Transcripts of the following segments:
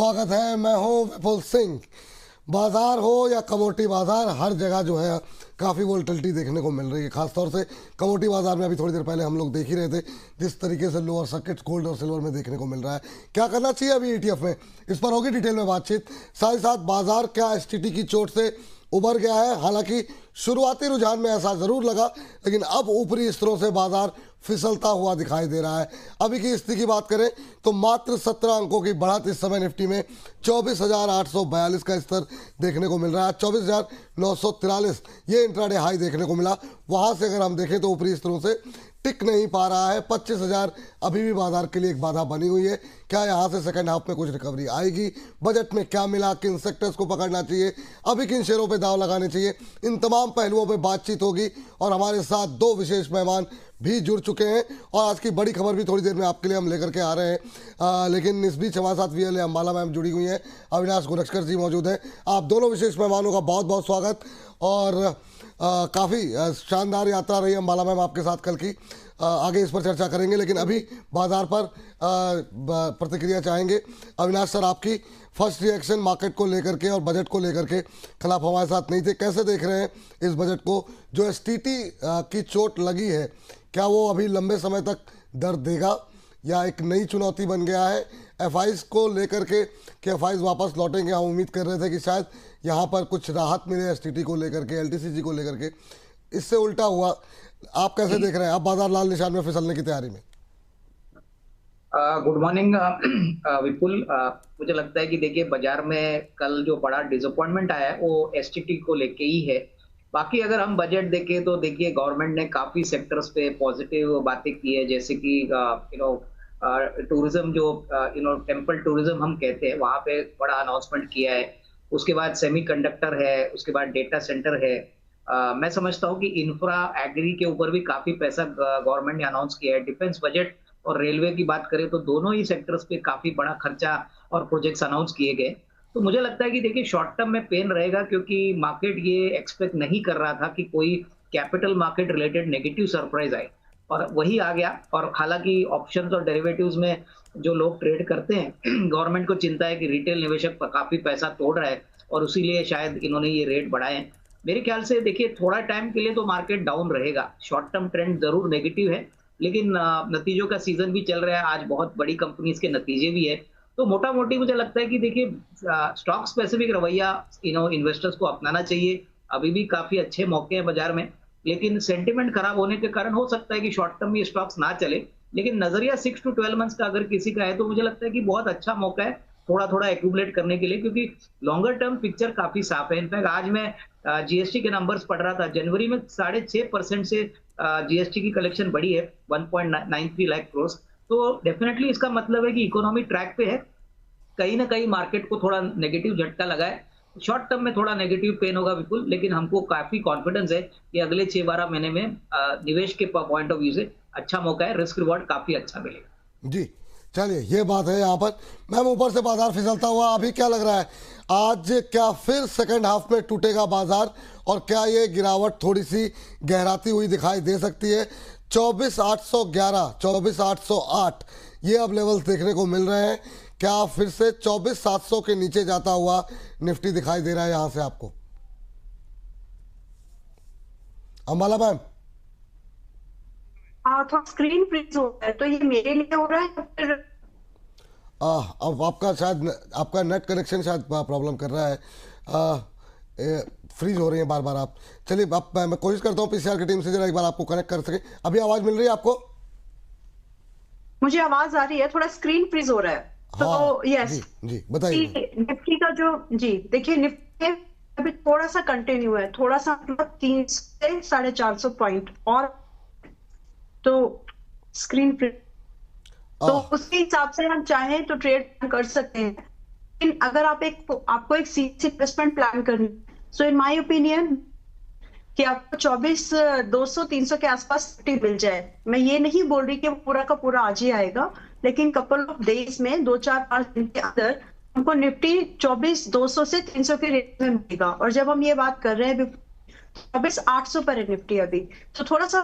स्वागत है। मैं हूं विपुल सिंह। बाजार हो या कमोडिटी बाजार, हर जगह जो है काफ़ी वोलेटिलिटी देखने को मिल रही है। खासतौर से कमोडिटी बाजार में अभी थोड़ी देर पहले हम लोग देख ही रहे थे जिस तरीके से लोअर सर्किट्स गोल्ड और सिल्वर में देखने को मिल रहा है। क्या करना चाहिए अभी ETF में, इस पर होगी डिटेल में बातचीत। साथ ही साथ बाजार क्या STT की चोट से उभर गया है। हालांकि शुरुआती रुझान में ऐसा जरूर लगा, लेकिन अब ऊपरी स्तरों से बाजार फिसलता हुआ दिखाई दे रहा है। अभी की स्थिति की बात करें तो मात्र 17 अंकों की बढ़त इस समय निफ्टी में 24,842 का स्तर देखने को मिल रहा है। 24,943 ये इंट्राडे हाई देखने को मिला। वहां से अगर हम देखें तो ऊपरी स्तरों से टिक नहीं पा रहा है। 25,000 अभी भी बाजार के लिए एक बाधा बनी हुई है। क्या यहाँ से सेकंड हाफ में कुछ रिकवरी आएगी? बजट में क्या मिला? किन सेक्टर्स को पकड़ना चाहिए? अभी किन शेयरों पे दाव लगाने चाहिए? इन तमाम पहलुओं पे बातचीत होगी और हमारे साथ दो विशेष मेहमान भी जुड़ चुके हैं और आज की बड़ी खबर भी थोड़ी देर में आपके लिए हम लेकर के आ रहे हैं। लेकिन इस बीच हमारे साथ VLA अंबाला मैम जुड़ी हुई हैं, अविनाश गोरक्षकर जी मौजूद हैं। आप दोनों विशेष मेहमानों का बहुत बहुत स्वागत। और काफ़ी शानदार यात्रा रही अंबाला मैम आपके साथ कल की। आगे इस पर चर्चा करेंगे, लेकिन अभी बाजार पर प्रतिक्रिया चाहेंगे। अविनाश सर, आपकी फर्स्ट रिएक्शन मार्केट को लेकर के और बजट को लेकर के, कल आप हमारे साथ नहीं थे, कैसे देख रहे हैं इस बजट को? जो STT की चोट लगी है, क्या वो अभी लंबे समय तक दर्द देगा या एक नई चुनौती बन गया है? FIs को लेकर के कि FIs वापस लौटेंगे, हम उम्मीद कर रहे थे कि शायद यहाँ पर कुछ राहत मिले STT को लेकर के, LTCG को लेकर के, इससे उल्टा हुआ। आप कैसे देख रहे हैं? आप बाजार लाल निशान में फिसलने की तैयारी में। गुड मॉर्निंग विपुल। मुझे लगता है कि देखिए, बाजार में कल जो बड़ा डिसअपॉइंटमेंट आया है वो STT को लेके ही है। बाकी अगर हम बजट देखें तो देखिए, गवर्नमेंट ने काफी सेक्टर्स पे पॉजिटिव बातें की है, जैसे कि टूरिज्म, जो टेम्पल टूरिज्म हम कहते हैं, वहां पे बड़ा अनाउंसमेंट किया है। उसके बाद सेमीकंडक्टर है, उसके बाद डेटा सेंटर है। मैं समझता हूँ कि इंफ्रा एग्री के ऊपर भी काफी पैसा गवर्नमेंट ने अनाउंस किया है। डिफेंस बजट और रेलवे की बात करें तो दोनों ही सेक्टर्स पे काफी बड़ा खर्चा और प्रोजेक्ट्स अनाउंस किए गए। तो मुझे लगता है कि देखिए, शॉर्ट टर्म में पेन रहेगा, क्योंकि मार्केट ये एक्सपेक्ट नहीं कर रहा था कि कोई capital market related negative surprise आए, और वही आ गया। और हालांकि ऑप्शंस और डेरिवेटिव्स में जो लोग ट्रेड करते हैं, गवर्नमेंट को चिंता है कि रिटेल निवेशक काफी पैसा तोड़ रहा है और उसीलिए शायद इन्होंने ये रेट बढ़ाए हैं। मेरे ख्याल से देखिए, थोड़ा टाइम के लिए तो मार्केट डाउन रहेगा। शॉर्ट टर्म ट्रेंड जरूर नेगेटिव है, लेकिन नतीजों का सीजन भी चल रहा है। आज बहुत बड़ी कंपनीज के नतीजे भी है। तो मोटा मोटी मुझे लगता है कि देखिए, स्टॉक स्पेसिफिक रवैया इन्वेस्टर्स को अपनाना चाहिए। अभी भी काफी अच्छे मौके हैं बाजार में, लेकिन सेंटिमेंट खराब होने के कारण हो सकता है कि शॉर्ट टर्म में स्टॉक्स ना चले। लेकिन नजरिया 6 to 12 मंथ्स का अगर किसी का है तो मुझे लगता है कि बहुत अच्छा मौका है थोड़ा थोड़ा एक्यूमुलेट करने के लिए, क्योंकि लॉन्गर टर्म पिक्चर काफी साफ है। इनफैक्ट आज मैं GST के नंबर्स पढ़ रहा था। जनवरी में 6.5% से GST की कलेक्शन बढ़ी है, 1.93 लाख करोड़। तो डेफिनेटली इसका मतलब है कि इकोनॉमी ट्रैक पे है। कहीं ना कहीं मार्केट को थोड़ा नेगेटिव झटका लगा है। शॉर्ट टर्म में थोड़ा नेगेटिव पेन होगा विपुल, लेकिन हमको काफी कॉन्फिडेंस है कि अगले 6-12 महीने में निवेश के पॉइंट ऑफ व्यू से अच्छा मौका है, रिस्क रिवॉर्ड काफी अच्छा मिलेगा। जी, चलिए, ये बात है। यहाँ पर मैम, ऊपर से बाजार फिसलता हुआ अभी क्या लग रहा है? आज क्या फिर सेकंड हाफ में टूटेगा बाजार और क्या ये गिरावट थोड़ी सी गहराती हुई दिखाई दे सकती है? 24,811, 24,808 ये अब लेवल्स देखने को मिल रहे हैं। क्या फिर से 24,700 के नीचे जाता हुआ निफ्टी दिखाई दे रहा है यहाँ से आपको? अंबाला मैम, थोड़ा स्क्रीन फ्रीज हो रहा है, तो ये मेरे लिए हो रहा है या फिर? अब आपका शायद आपका नेट कनेक्शन शायद प्रॉब्लम कर रहा है। फ्रीज हो रही है बार बार आप। चलिए, अब मैं कोशिश करता हूँ PCR की टीम से जरा एक बार आपको कनेक्ट कर सके। अभी आवाज मिल रही है आपको? मुझे आवाज आ रही है, थोड़ा स्क्रीन फ्रीज हो रहा है। तो हाँ, यस जी बताइए। निफ्टी का जो, जी देखिए, निफ्टी अभी थोड़ा सा कंटिन्यू है, थोड़ा सा मतलब 300 से 450 पॉइंट और, तो स्क्रीन फ्रीज, तो उसके हिसाब से हम चाहें तो ट्रेड कर सकते हैं। लेकिन अगर आपको एक सीरियस इन्वेस्टमेंट प्लान करनी, सो इन माय ओपिनियन कि आपको 24,200-300 के आसपास मिल जाए। मैं ये नहीं बोल रही कि वो पूरा का पूरा आज ही आएगा, लेकिन कपल ऑफ डेज में 2-4-5 दिन के अंदर हमको निफ्टी 24,200 से 300 के रेंज में मिलेगा। और जब हम ये बात कर रहे हैं 24,800 पर है निफ्टी अभी, तो थोड़ा सा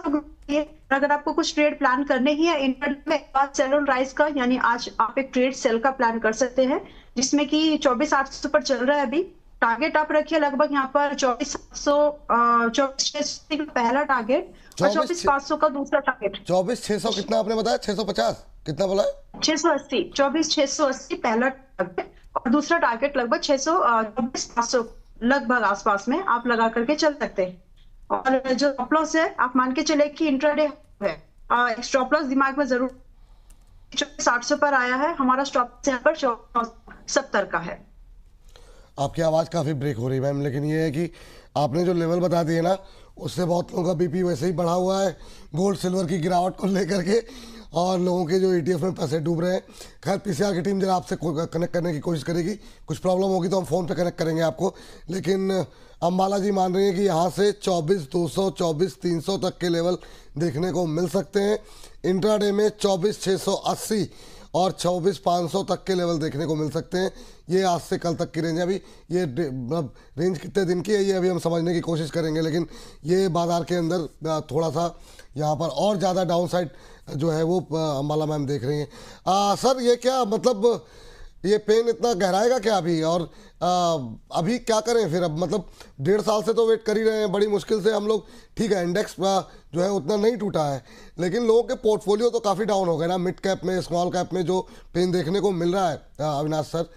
अगर आपको कुछ ट्रेड प्लान करने ही है इंट्राडे में, सेल ऑन राइज का, यानी आज आप एक ट्रेड सेल का प्लान कर सकते हैं, जिसमें कि 24,800 पर चल रहा है अभी। टारगेट आप रखिए लगभग यहाँ पर 24,700, 24,600 का पहला टारगेट और 24,500 का दूसरा टारगेट। 24,600 कितना आपने बताया? 650 कितना बोला है? 680, 24,680 पहला टारगेट और दूसरा टारगेट लगभग 24,500 लगभग आसपास में आप लगा करके चल सकते हैं। और जो स्टॉप लॉस है आप मान के चले कि इंट्राडे है, स्टॉप लॉस दिमाग में जरूर 24,800 पर आया है, हमारा स्टॉप लॉस यहाँ पर 24,70 का है। आपकी आवाज़ काफ़ी ब्रेक हो रही है मैम, लेकिन ये है कि आपने जो लेवल बता दिए ना, उससे बहुत लोगों का बीपी वैसे ही बढ़ा हुआ है गोल्ड सिल्वर की गिरावट को लेकर के, और लोगों के जो ETF में पैसे डूब रहे हैं। खैर PCR की टीम जरा आपसे कनेक्ट करने की कोशिश करेगी, कुछ प्रॉब्लम होगी तो हम फ़ोन पे कनेक्ट करेंगे आपको। लेकिन अम्बाला जी मान रही हैं कि यहाँ से 24,200 24,300 तक के लेवल देखने को मिल सकते हैं। इंट्राडे में 24,680 और 24,500 तक के लेवल देखने को मिल सकते हैं। ये आज से कल तक की रेंज है। अभी ये मतलब रेंज कितने दिन की है ये अभी हम समझने की कोशिश करेंगे, लेकिन ये बाज़ार के अंदर थोड़ा सा यहाँ पर और ज़्यादा डाउन साइड जो है वो अम्बाला मैम देख रही हैं। सर ये क्या मतलब ये पेन इतना गहराएगा क्या अभी, और अभी क्या करें फिर? अब मतलब 1.5 साल से तो वेट कर ही रहे हैं बड़ी मुश्किल से हम लोग। ठीक है इंडेक्स जो है उतना नहीं टूटा है, लेकिन लोगों के पोर्टफोलियो तो काफ़ी डाउन हो गए ना, मिड कैप में स्मॉल कैप में जो पेन देखने को मिल रहा है। अविनाश सर,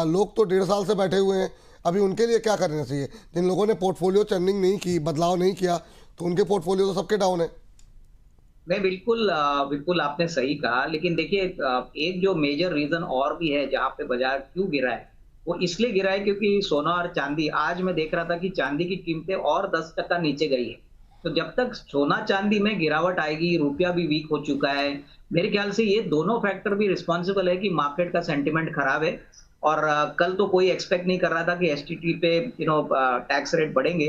लोग तो 1.5 साल से बैठे हुए हैं, अभी उनके लिए क्या करना चाहिए? जिन लोगों ने पोर्टफोलियो चर्निंग नहीं की, बदलाव नहीं किया, तो उनके पोर्टफोलियो तो सबके डाउन है। नहीं, बिल्कुल बिल्कुल आपने सही कहा, लेकिन देखिए एक जो मेजर रीजन और भी है जहाँ पे बाजार क्यों गिरा है, वो इसलिए गिरा है क्योंकि सोना और चांदी, आज मैं देख रहा था कि चांदी की कीमतें और 10% नीचे गई है। तो जब तक सोना चांदी में गिरावट आएगी, रुपया भी वीक हो चुका है, मेरे ख्याल से ये दोनों फैक्टर भी रिस्पॉन्सिबल है कि मार्केट का सेंटिमेंट खराब है। और कल तो कोई एक्सपेक्ट नहीं कर रहा था कि STT पे टैक्स रेट बढ़ेंगे।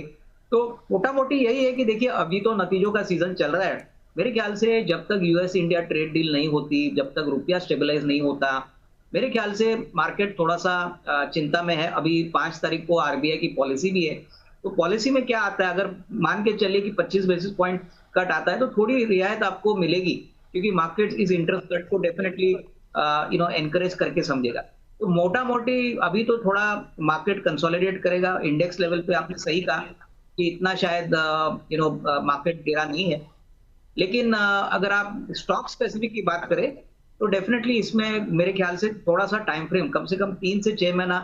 तो मोटा मोटी यही है कि देखिए अभी तो नतीजों का सीजन चल रहा है। मेरे ख्याल से जब तक US इंडिया ट्रेड डील नहीं होती, जब तक रुपया स्टेबलाइज नहीं होता, मेरे ख्याल से मार्केट थोड़ा सा चिंता में है। अभी 5 तारीख को RBI की पॉलिसी भी है, तो पॉलिसी में क्या आता है, अगर मान के चलिए कि 25 बेसिस पॉइंट कट आता है तो थोड़ी रियायत आपको मिलेगी, क्योंकि मार्केट इस इंटरेस्ट कट को डेफिनेटली एनकरेज करके समझेगा। तो मोटा मोटी अभी तो थोड़ा मार्केट कंसोलिडेट करेगा। इंडेक्स लेवल पे आपने सही कहा कि इतना शायद मार्केट गिरा नहीं है, लेकिन अगर आप स्टॉक स्पेसिफिक की बात करें तो डेफिनेटली इसमें मेरे ख्याल से थोड़ा सा टाइम फ्रेम, कम से कम 3 से 6 महीना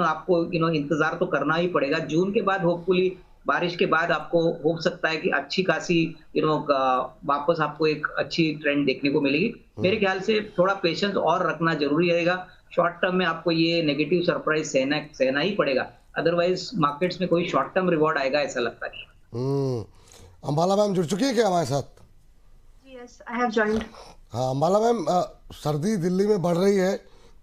आपको इंतजार तो करना ही पड़ेगा। जून के बाद होपफुली, बारिश के बाद आपको हो सकता है कि अच्छी खासी वापस आपको एक अच्छी ट्रेंड देखने को मिलेगी। मेरे ख्याल से थोड़ा पेशेंस और रखना जरूरी रहेगा। शॉर्ट टर्म में आपको ये नेगेटिव सरप्राइज सहना ही पड़ेगा, अदरवाइज मार्केट्स में कोई शॉर्ट टर्म रिवॉर्ड आएगा ऐसा लगता नहीं। अम्बाला मैम जुड़ चुकी है क्या हमारे साथ? Yes, I have joined. हाँ अम्बाला मैम, सर्दी दिल्ली में बढ़ रही है,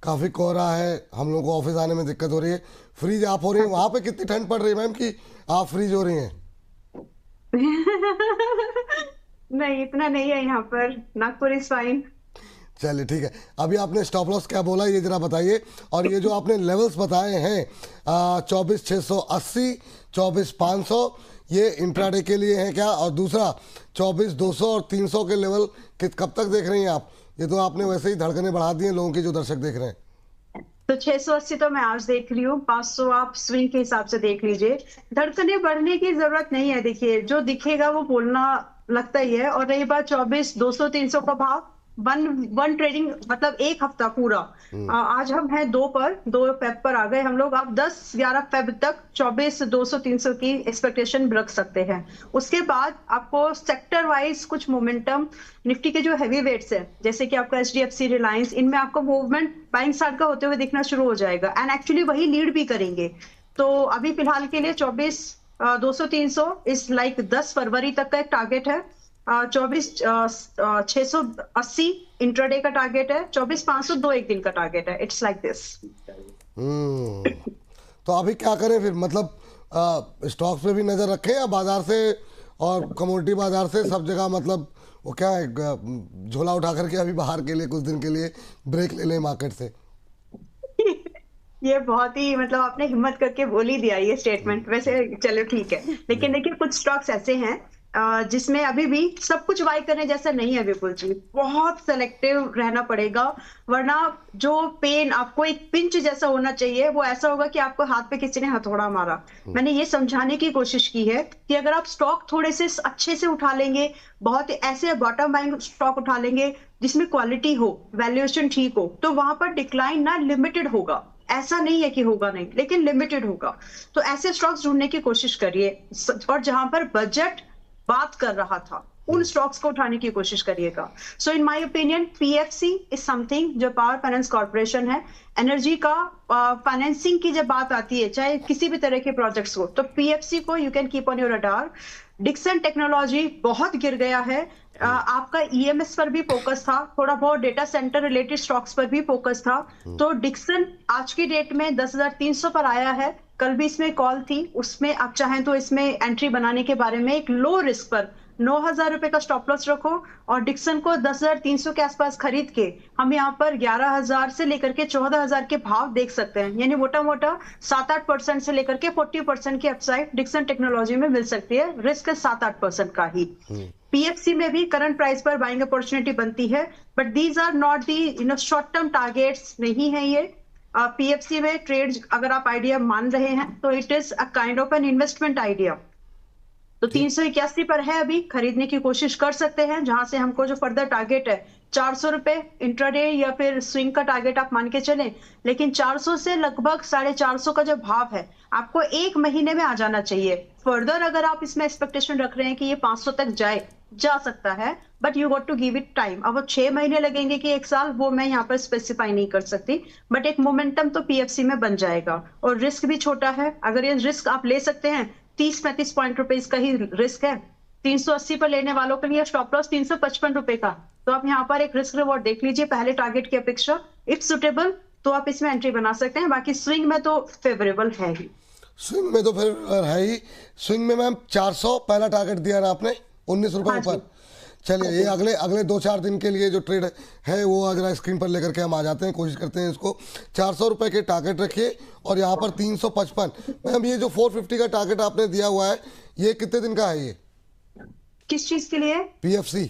काफ़ी कोहरा है, हम लोग को ऑफिस आने में दिक्कत हो रही है, फ्रीज आप हो रही है। वहाँ पे कितनी ठंड पड़ रही है मैम कि आप फ्रीज हो रही हैं? नहीं इतना नहीं है यहाँ पर, नागपुर इज फाइन। चलिए ठीक है, अभी आपने स्टॉप लॉस क्या बोला ये जरा बताइए, और ये जो आपने लेवल्स बताए हैं 24,680 24,500 ये इंट्राडे के लिए हैं क्या, और दूसरा 24,200 और 300 के लेवल कब तक देख रही हैं आप? ये तो आपने वैसे ही धड़कने बढ़ा दी हैं लोगों की जो दर्शक देख रहे हैं। तो 680 तो मैं आज देख रही हूँ, 500 आप स्विंग के हिसाब से देख लीजिए। धड़कने बढ़ने की जरूरत नहीं है, देखिए जो दिखेगा वो बोलना लगता ही है। और रही बात 24,200 300 का भाव, वन ट्रेडिंग मतलब एक हफ्ता पूरा, आज हम हैं 2 फेब पर आ गए हम लोग। आप 10-11 फेब तक 24,200 300 की एक्सपेक्टेशन रख सकते हैं। उसके बाद आपको सेक्टर वाइज कुछ मोमेंटम, निफ्टी के जो हैवी वेट्स है जैसे कि आपका HDFC, रिलायंस, इनमें आपको मूवमेंट बाइंग साइड का होते हुए दिखना शुरू हो जाएगा, एंड एक्चुअली वही लीड भी करेंगे। तो अभी फिलहाल के लिए 24,200 300 इस लाइक 10 फरवरी तक का एक टारगेट है। 24,680 इंट्राडे का टारगेट है, 24,500 2 एक दिन का टारगेट है। It's like this. तो अभी क्या करें फिर, मतलब स्टॉक्स पे भी नजर रखें या बाजार से और कमोडिटी बाजार से सब जगह, मतलब वो क्या है झोला उठा करके अभी बाहर के लिए कुछ दिन के लिए ब्रेक ले लें मार्केट से? ये बहुत ही मतलब आपने हिम्मत करके बोल ही दिया ये स्टेटमेंट। वैसे चलो ठीक है, लेकिन देखिए कुछ स्टॉक्स ऐसे हैं जिसमें अभी भी सब कुछ बाय करने जैसा नहीं है विपुल जी, बहुत सेलेक्टिव रहना पड़ेगा, वरना जो पेन आपको एक पिंच जैसा होना चाहिए वो ऐसा होगा कि आपको हाथ पे किसी ने हथौड़ा मारा। मैंने ये समझाने की कोशिश की है कि अगर आप स्टॉक थोड़े से अच्छे से उठा लेंगे, बहुत ऐसे बॉटम बाइंग स्टॉक उठा लेंगे जिसमें क्वालिटी हो, वैल्यूएशन ठीक हो, तो वहां पर डिक्लाइन ना लिमिटेड होगा, ऐसा नहीं है कि होगा नहीं, लेकिन लिमिटेड होगा। तो ऐसे स्टॉक्स ढूंढने की कोशिश करिए, और जहां पर बजट बात कर रहा था उन स्टॉक्स को उठाने की कोशिश करिएगा। So in my opinion PFC is something, जो पावर फाइनेंस कॉर्पोरेशन है, एनर्जी का फाइनेंसिंग की जब बात आती है चाहे किसी भी तरह के प्रोजेक्ट्स हो, तो पीएफसी को you can keep on your radar. Dixon technology बहुत गिर गया है, आपका ईएमएस पर भी फोकस था, थोड़ा बहुत डेटा सेंटर रिलेटेड स्टॉक्स पर भी फोकस था, तो डिक्सन आज की डेट में 10,300 पर आया है। कल भी इसमें कॉल थी, उसमें आप चाहें तो इसमें एंट्री बनाने के बारे में एक लो रिस्क पर 9,000 रुपए का स्टॉप लॉस रखो, और डिक्सन को 10,300 के आसपास खरीद के हम यहाँ पर 11,000 से लेकर के 14,000 के भाव देख सकते हैं, यानी मोटा मोटा 7-8% से लेकर के 40% की अपसाइड डिक्सन टेक्नोलॉजी में मिल सकती है, रिस्क 7-8% का ही। पीएफसी में भी करंट प्राइस पर बाइंग अपॉर्चुनिटी बनती है, but these are not the short term targets नहीं है ये। पीएफसी में ट्रेड अगर आप आइडिया मान रहे हैं तो it is a kind of an investment idea. तो 381 पर है, अभी खरीदने की कोशिश कर सकते हैं, जहां से हमको जो फर्दर टारगेट है 400 रुपए इंट्राडे या फिर स्विंग का टारगेट आप मान के चलें, लेकिन 400 से लगभग 450 का जो भाव है आपको एक महीने में आ जाना चाहिए। फर्दर अगर आप इसमें एक्सपेक्टेशन रख रहे हैं कि ये 500 तक जा सकता है, but you got to give it time. अब वो 6 महीने लगेंगे कि 1 साल, वो मैं यहाँ पर स्पेसिफाई नहीं कर सकती, बट एक मोमेंटम तो पीएफसी में बन जाएगा, और रिस्क भी छोटा है। अगर ये रिस्क आप ले सकते हैं, 30-35 पॉइंट रुपए का ही रिस्क है, 380 पर लेने वालों के लिए स्टॉप लॉस 355 रुपए का, तो आप यहाँ पर एक रिस्क रिवॉर्ड देख लीजिए पहले टारगेट की अपेक्षा, इफ सुटेबल तो आप इसमें एंट्री बना सकते हैं, बाकी स्विंग में तो फेवरेबल है ही। स्विंग में तो फिर है ही। स्विंग में मैम 400 पहला टारगेट दिया ना आपने, 19 रुपए हाँ ऊपर। चलिए ये अगले अगले 2-4 दिन के लिए जो ट्रेड है वो अगर स्क्रीन पर लेकर के हम आ जाते हैं, कोशिश करते हैं इसको। 400 रुपए के टारगेट रखिए, और यहाँ पर 355। मैम ये जो 450 का टारगेट आपने दिया हुआ है, ये कितने दिन का है ये? किस चीज के लिए? पीएफसी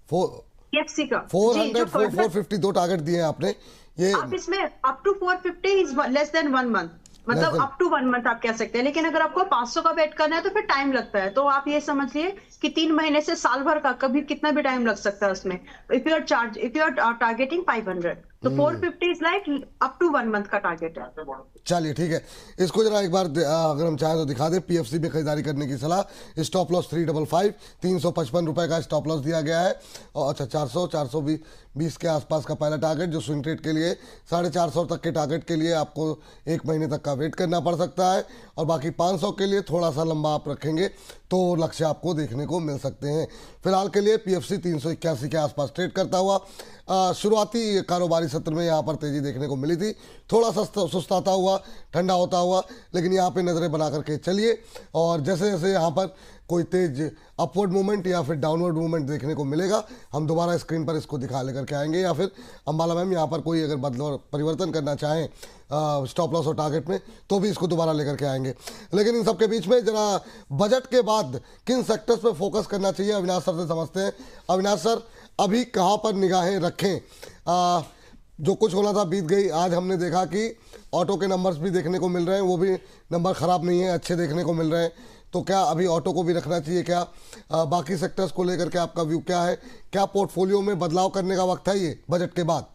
पीएफसी का 400 450 दो टारगेट दिए हैं आपने। ये आप इसमें up to 450 is less than 1 month, मतलब अप टू 1 मंथ आप कह सकते हैं, लेकिन अगर आपको 500 का वेट करना है तो फिर टाइम लगता है, तो आप ये समझिए कि 3 महीने से साल भर का कभी कितना भी टाइम लग सकता है उसमें, इफ यू आर टारगेटिंग 500, तो 450 is like up to 1 month का टारगेट है। चलिए ठीक है, इसको जरा एक बार अगर हम चाहें तो दिखा दें। पीएफसी में खरीदारी करने की सलाह, स्टॉप लॉस 355, 355 रुपए का स्टॉप लॉस दिया गया है। और अच्छा 420 के आसपास का पहला टारगेट, जो स्विंग ट्रेड के लिए 450 तक के टारगेट के लिए आपको 1 महीने तक का वेट करना पड़ सकता है, और बाकी 500 के लिए थोड़ा सा लंबा आप रखेंगे तो लक्ष्य आपको देखने को मिल सकते हैं। फिलहाल के लिए पीएफसी 381 के आसपास ट्रेड करता हुआ शुरुआती कारोबारी सत्र में यहाँ पर तेजी देखने को मिली थी, थोड़ा सा सुस्ताता हुआ, ठंडा होता हुआ, लेकिन यहाँ पे नज़रें बना करके चलिए, और जैसे जैसे यहाँ पर कोई तेज अपवर्ड मूवमेंट या फिर डाउनवर्ड मूवमेंट देखने को मिलेगा, हम दोबारा स्क्रीन पर इसको दिखा लेकर के आएंगे, या फिर अंबाला मैम यहाँ पर कोई अगर बदलाव परिवर्तन करना चाहें स्टॉप लॉस और टारगेट में, तो भी इसको दोबारा लेकर के आएंगे। लेकिन इन सबके बीच में जरा बजट के बाद किन सेक्टर्स पर फोकस करना चाहिए, अविनाश सर से समझते हैं। अविनाश सर, अभी कहाँ पर निगाहें रखें? जो कुछ होना था बीत गई। आज हमने देखा कि ऑटो के नंबर्स भी देखने को मिल रहे हैं, वो भी नंबर ख़राब नहीं है, अच्छे देखने को मिल रहे हैं, तो क्या अभी ऑटो को भी रखना चाहिए क्या? बाकी सेक्टर्स को लेकर के आपका व्यू क्या है? क्या पोर्टफोलियो में बदलाव करने का वक्त है ये बजट के बाद?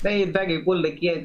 नहीं, इनफैक्ट विपुल देखिए,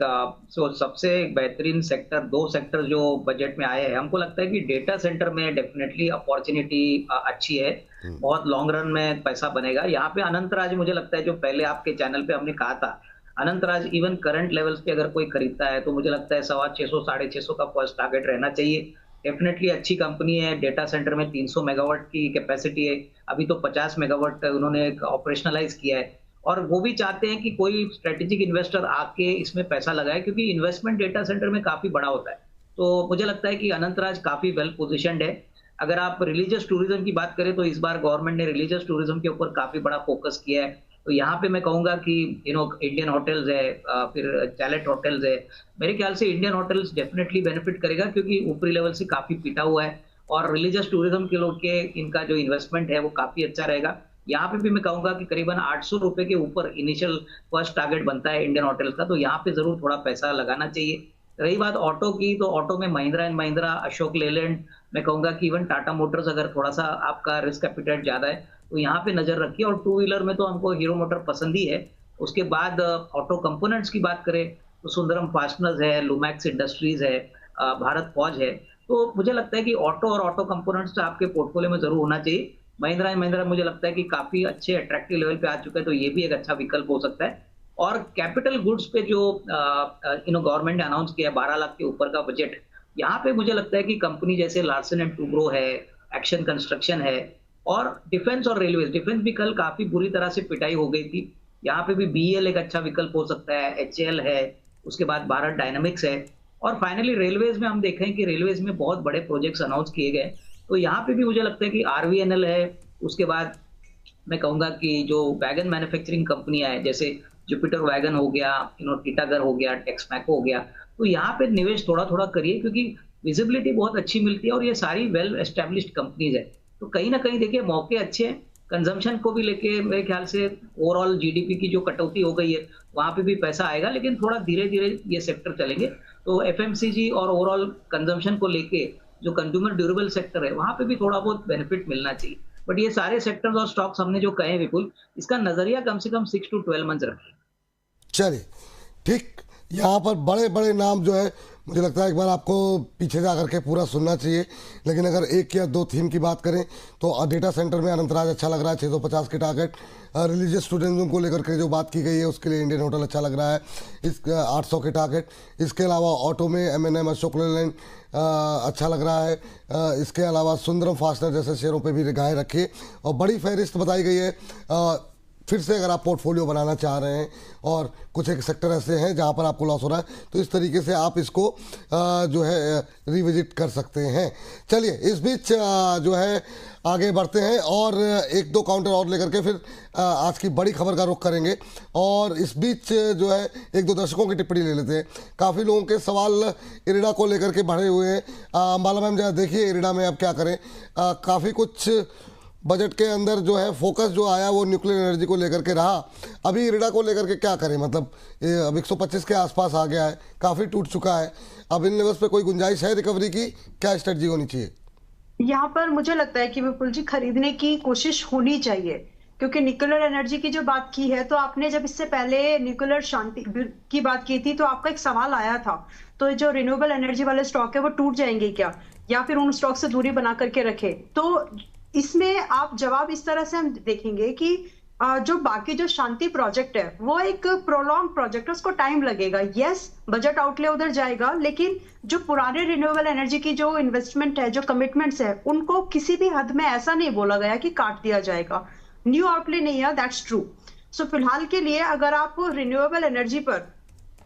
सबसे बेहतरीन सेक्टर, 2 सेक्टर जो बजट में आए हैं, हमको लगता है कि डेटा सेंटर में डेफिनेटली अपॉर्चुनिटी अच्छी है, बहुत लॉन्ग रन में पैसा बनेगा। यहाँ पे अनंतराज, मुझे लगता है जो पहले आपके चैनल पे हमने कहा था, अनंतराज इवन करंट लेवल्स पे अगर कोई खरीदता है तो मुझे लगता है 625 650 का फर्स्ट टारगेट रहना चाहिए। डेफिनेटली अच्छी कंपनी है, डेटा सेंटर में 300 मेगावाट की कैपेसिटी है, अभी तो 50 मेगावाट उन्होंने ऑपरेशनलाइज किया है, और वो भी चाहते हैं कि कोई स्ट्रेटेजिक इन्वेस्टर आके इसमें पैसा लगाए, क्योंकि इन्वेस्टमेंट डेटा सेंटर में काफी बड़ा होता है। तो मुझे लगता है कि अनंतराज काफी वेल पोजिशनड है। अगर आप रिलीजियस टूरिज्म की बात करें तो इस बार गवर्नमेंट ने रिलीजियस टूरिज्म के ऊपर काफी बड़ा फोकस किया है, तो यहाँ पे मैं कहूंगा कि इंडियन होटल्स है, फिर चैलेट होटल्स है, मेरे ख्याल से इंडियन होटल्स डेफिनेटली बेनिफिट करेगा, क्योंकि ऊपरी लेवल से काफी पिटा हुआ है, और रिलीजियस टूरिज्म के लोग के इनका जो इन्वेस्टमेंट है वो काफी अच्छा रहेगा। यहाँ पे भी मैं कहूंगा कि करीबन 800 रुपए के ऊपर इनिशियल फर्स्ट टारगेट बनता है इंडियन होटल्स का, तो यहाँ पे जरूर थोड़ा पैसा लगाना चाहिए। रही बात ऑटो की, तो ऑटो में महिंद्रा एंड महिंद्रा, अशोक लेलैंड, मैं कहूंगा कि इवन टाटा मोटर्स, अगर थोड़ा सा आपका रिस्क एपिटाइट ज्यादा है तो यहाँ पे नजर रखिए। और टू व्हीलर में तो हमको हीरो मोटर पसंद ही है। उसके बाद ऑटो कंपोनेंट्स की बात करें तो सुंदरम फास्टनर्स है, लुमैक्स इंडस्ट्रीज है, भारत फौज है। तो मुझे लगता है कि ऑटो और ऑटो कंपोनेंट्स तो आपके पोर्टफोलियो में जरूर होना चाहिए। महिंद्रा एंड महिंद्रा मुझे लगता है कि काफी अच्छे अट्रैक्टिव लेवल पे आ चुका है, तो ये भी एक अच्छा विकल्प हो सकता है। और कैपिटल गुड्स पे जो गवर्नमेंट ने अनाउंस किया 12 लाख के ऊपर का बजट, यहाँ पे मुझे लगता है कि कंपनी जैसे लार्सन एंड टुब्रो है, एक्शन कंस्ट्रक्शन है, और डिफेंस और रेलवे, डिफेंस भी कल काफी बुरी तरह से पिटाई हो गई थी, यहाँ पे भी बीएल एक अच्छा विकल्प हो सकता है, एचएल है, उसके बाद भारत डायनामिक्स है। और फाइनली रेलवेज में हम देखें कि रेलवेज में बहुत बड़े प्रोजेक्ट्स अनाउंस किए गए, तो यहाँ पे भी मुझे लगता है कि आरवीएनएल है। उसके बाद मैं कहूंगा कि जो वैगन मैन्युफैक्चरिंग कंपनियां हैं, जैसे जुपिटर वैगन हो गया, टिटागर हो गया, टेक्समैको हो गया, तो यहाँ पे निवेश थोड़ा थोड़ा करिए, क्योंकि विजिबिलिटी बहुत अच्छी मिलती है और ये सारी वेल एस्टेब्लिश्ड कंपनीज है। तो कहीं ना कहीं देखिए मौके अच्छे हैं। कंजम्पशन को भी लेके मेरे ख्याल से ओवरऑल जीडीपी की जो कटौती हो गई है वहां पे भी पैसा आएगा, लेकिन थोड़ा धीरे धीरे ये सेक्टर चलेंगे। तो एफएमसीजी और ओवरऑल कंजम्पशन को लेके जो कंज्यूमर ड्यूरेबल सेक्टर है वहां पे भी थोड़ा बहुत बेनिफिट मिलना चाहिए। बट ये सारे सेक्टर्स और स्टॉक्स हमने जो कहे विपुल, इसका नजरिया कम से कम 6 to 12 मंथ्स रखें। चलिए ठीक, यहाँ पर बड़े बड़े नाम जो है मुझे लगता है एक बार आपको पीछे जा करके पूरा सुनना चाहिए। लेकिन अगर एक या दो थीम की बात करें तो डेटा सेंटर में अनंतराज अच्छा लग रहा है, 650 के टारगेट। रिलीजियस टूरिज्म को लेकर के जो बात की गई है उसके लिए इंडियन होटल अच्छा लग रहा है, इस 800 के टारगेट। इसके अलावा ऑटो में एमएनएम, अशोक लेलैंड अच्छा लग रहा है। इसके अलावा सुंदरम फास्टनर जैसे शेयरों पे भी निगाहें रखिए। और बड़ी फहरिस्त बताई गई है। फिर से अगर आप पोर्टफोलियो बनाना चाह रहे हैं और कुछ एक सेक्टर ऐसे हैं जहां पर आपको लॉस हो रहा है, तो इस तरीके से आप इसको जो है रिविजिट कर सकते हैं। चलिए इस बीच जो है आगे बढ़ते हैं और एक दो काउंटर और लेकर के फिर आज की बड़ी खबर का रुख करेंगे। और इस बीच जो है एक दो दर्शकों की टिप्पणी ले लेते हैं। काफ़ी लोगों के सवाल इरिडा को लेकर के बढ़े हुए हैं। अंबाला मैम जरा देखिए इरिडा में अब क्या करें। काफ़ी कुछ बजट के अंदर जो है फोकस जो आया वो न्यूक्लियर एनर्जी को लेकर के रहा। अभी इरिडा को लेकर के क्या करें, मतलब अब 125 के आसपास आ गया है, काफ़ी टूट चुका है। अब इन लेवल्स पे कोई गुंजाइश है रिकवरी की, क्या स्ट्रेटजी होनी चाहिए? यहाँ पर मुझे लगता है कि विपुल जी खरीदने की कोशिश होनी चाहिए, क्योंकि न्यूक्लियर एनर्जी की जो बात की है, तो आपने जब इससे पहले न्यूक्लियर शांति की बात की थी तो आपका एक सवाल आया था, तो जो रिन्यूएबल एनर्जी वाले स्टॉक है वो टूट जाएंगे क्या, या फिर उन स्टॉक से दूरी बना करके रखे। तो इसमें आप जवाब इस तरह से हम देखेंगे कि जो बाकी जो शांति प्रोजेक्ट है वो एक प्रोलॉन्ग प्रोजेक्ट है, उसको टाइम लगेगा। यस, बजट आउटले उधर जाएगा, लेकिन जो पुराने रिन्यूएबल एनर्जी की जो इन्वेस्टमेंट है, जो कमिटमेंट्स है, उनको किसी भी हद में ऐसा नहीं बोला गया कि काट दिया जाएगा। न्यू आउटले नहीं है, दैट्स ट्रू। सो फिलहाल के लिए अगर आप रिन्यूएबल एनर्जी पर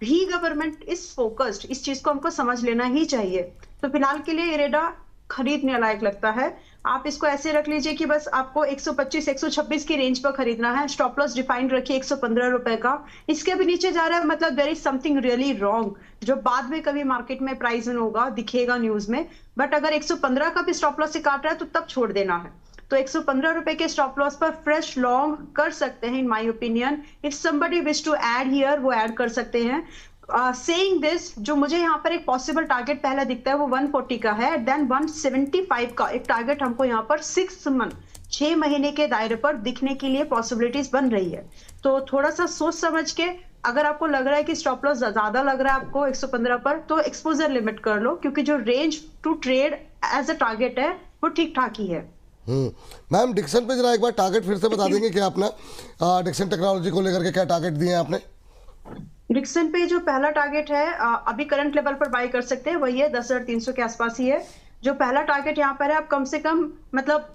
भी गवर्नमेंट इज फोकस्ड, इस चीज को हमको समझ लेना ही चाहिए। तो फिलहाल के लिए इरेडा खरीदने लायक लगता है। आप इसको ऐसे रख लीजिए कि बस आपको 125-126 की रेंज पर खरीदना है। स्टॉप लॉस डिफाइंड रखिए 115 रुपए का। इसके भी नीचे जा रहा है मतलब there is something really wrong, जो बाद में कभी मार्केट में प्राइस होगा, दिखेगा न्यूज में। बट अगर 115 का भी स्टॉप लॉस से काट रहा है तो तब छोड़ देना है। तो 115 रुपए के स्टॉप लॉस पर फ्रेश लॉन्ग कर सकते हैं in my opinion. If somebody wish to add here, वो ऐड कर सकते हैं। सेइंग दिस, जो मुझे यहाँ पर एक पॉसिबल टारगेट पहला दिखता है वो 140 का है, देन 175 का एक टारगेट हमको यहाँ पर 6 मंथ, 6 महीने के दायरे पर दिखने के लिए पॉसिबिलिटीज बन रही है। तो थोड़ा सा सोच समझ के, अगर आपको लग रहा है कि स्टॉप लॉस ज्यादा लग रहा है आपको 115 पर, तो एक्सपोजर लिमिट कर लो, क्योंकि जो range to trade as a target है वो ठीक ठाक ही है। मैम डिक्सन पे जरा एक बार टारगेट फिर से बता देंगे क्या अपना डिक्सन टेक्नोलॉजी को लेकर के क्या टारगेट दिए हैं आपने? डिक्सन पे जो पहला टारगेट है अभी करंट लेवल पर बाय कर सकते हैं, वही है 10,300 के आसपास ही है। जो पहला टारगेट यहाँ पर है, आप कम से कम मतलब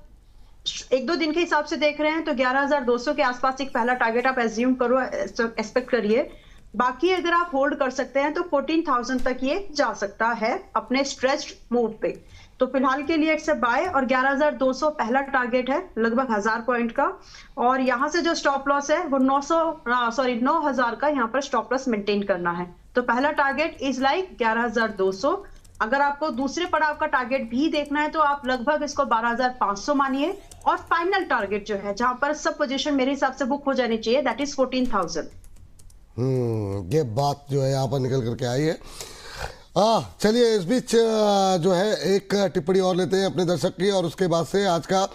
1-2 दिन के हिसाब से देख रहे हैं तो 11,200 के आसपास एक पहला टारगेट आप एज्यूम करो, एक्सपेक्ट करिए। बाकी अगर आप होल्ड कर सकते हैं तो 14,000 तक ये जा सकता है अपने स्ट्रेच्ड मूव पे। तो फिलहाल के लिए इट्स अ बाय। और 11,200 पहला टारगेट है, लगभग 1000 पॉइंट का। और यहाँ से जो स्टॉप लॉस है वो 9,000 का यहाँ पर स्टॉप लॉस मेंटेन करना है। तो पहला टारगेट इज लाइक 11,200, अगर आपको दूसरे पड़ाव का टारगेट भी देखना है तो आप लगभग इसको 12,500 मानिए, और फाइनल टारगेट जो है जहां पर सब पोजीशन मेरे हिसाब से बुक हो जानी चाहिए, दैट इज 14,000। ये बात जो है यहाँ पर निकल करके आई है। चलिए इस बीच जो है एक टिप्पणी और लेते हैं अपने दर्शक की, और उसके बाद से आज का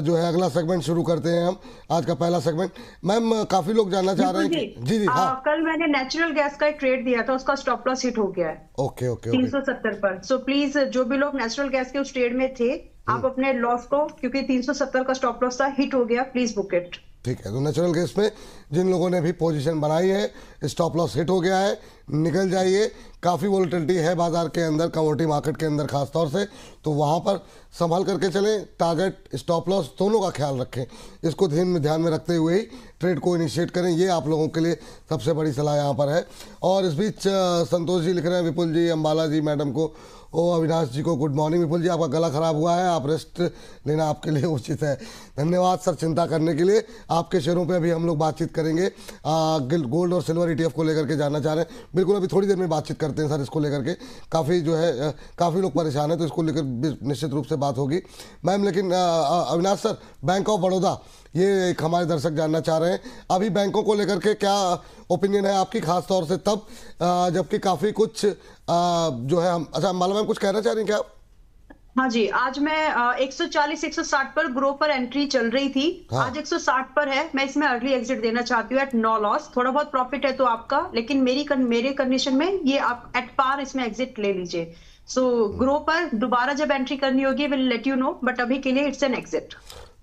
जो है अगला सेगमेंट शुरू करते हैं हम। आज का पहला सेगमेंट, मैम काफी लोग जानना चाह रहे हैं कि जी हाँ, कल मैंने नेचुरल गैस का एक ट्रेड दिया था, उसका स्टॉप लॉस हिट हो गया है ओके ओके 370 पर। सो प्लीज जो भी लोग नेचुरल गैस के उस ट्रेड में थे, आप अपने लॉस को, क्योंकि 370 का स्टॉप लॉस था, हिट हो गया, प्लीज बुक इट। ठीक है। तो नेचुरल गैस में जिन लोगों ने भी पोजीशन बनाई है, स्टॉप लॉस हिट हो गया है, निकल जाइए। काफ़ी वोलेटिलिटी है बाजार के अंदर, कमोडिटी मार्केट के अंदर खास तौर से, तो वहाँ पर संभाल करके चलें। टारगेट स्टॉप लॉस दोनों का ख्याल रखें, इसको ध्यान में रखते हुए ही ट्रेड को इनिशिएट करें। ये आप लोगों के लिए सबसे बड़ी सलाह यहाँ पर है। और इस बीच संतोष जी लिख रहे हैं विपुल जी, अम्बाला जी मैडम को, ओ अविनाश जी को गुड मॉर्निंग। विपुल जी आपका गला खराब हुआ है, आप रेस्ट लेना आपके लिए उचित है। धन्यवाद सर चिंता करने के लिए। आपके शेयरों पे अभी हम लोग बातचीत करेंगे। गोल्ड और सिल्वर ETF को लेकर के जानना चाह रहे हैं, बिल्कुल अभी थोड़ी देर में बातचीत करते हैं सर इसको लेकर के। काफ़ी जो है काफ़ी लोग परेशान हैं, तो इसको लेकर निश्चित रूप से बात होगी मैम। लेकिन Avinash sir, bank of Baroda, ये एक हमारे दर्शक जानना चाह रहे हैं अभी बैंकों को लेकर के क्या ओपिनियन है आपकी, खास तौर से तब जबकि काफ़ी कुछ जो है हम, अच्छा अम्बाला मैम कुछ कहना चाह रही हैं क्या आप? हाँ जी, आज मैं 140-160 पर ग्रो पर एंट्री चल रही थी। हाँ। आज 160 पर है, मैं इसमें अर्ली एग्जिट देना चाहती हूँ एट नो लॉस। थोड़ा बहुत प्रॉफिट है तो आपका, लेकिन मेरे कंडीशन में ये आप एट पार इसमें एग्जिट ले लीजिए। सो ग्रो पर दोबारा जब एंट्री करनी होगी will let you know, but अभी के लिए इट्स एन एग्जिट।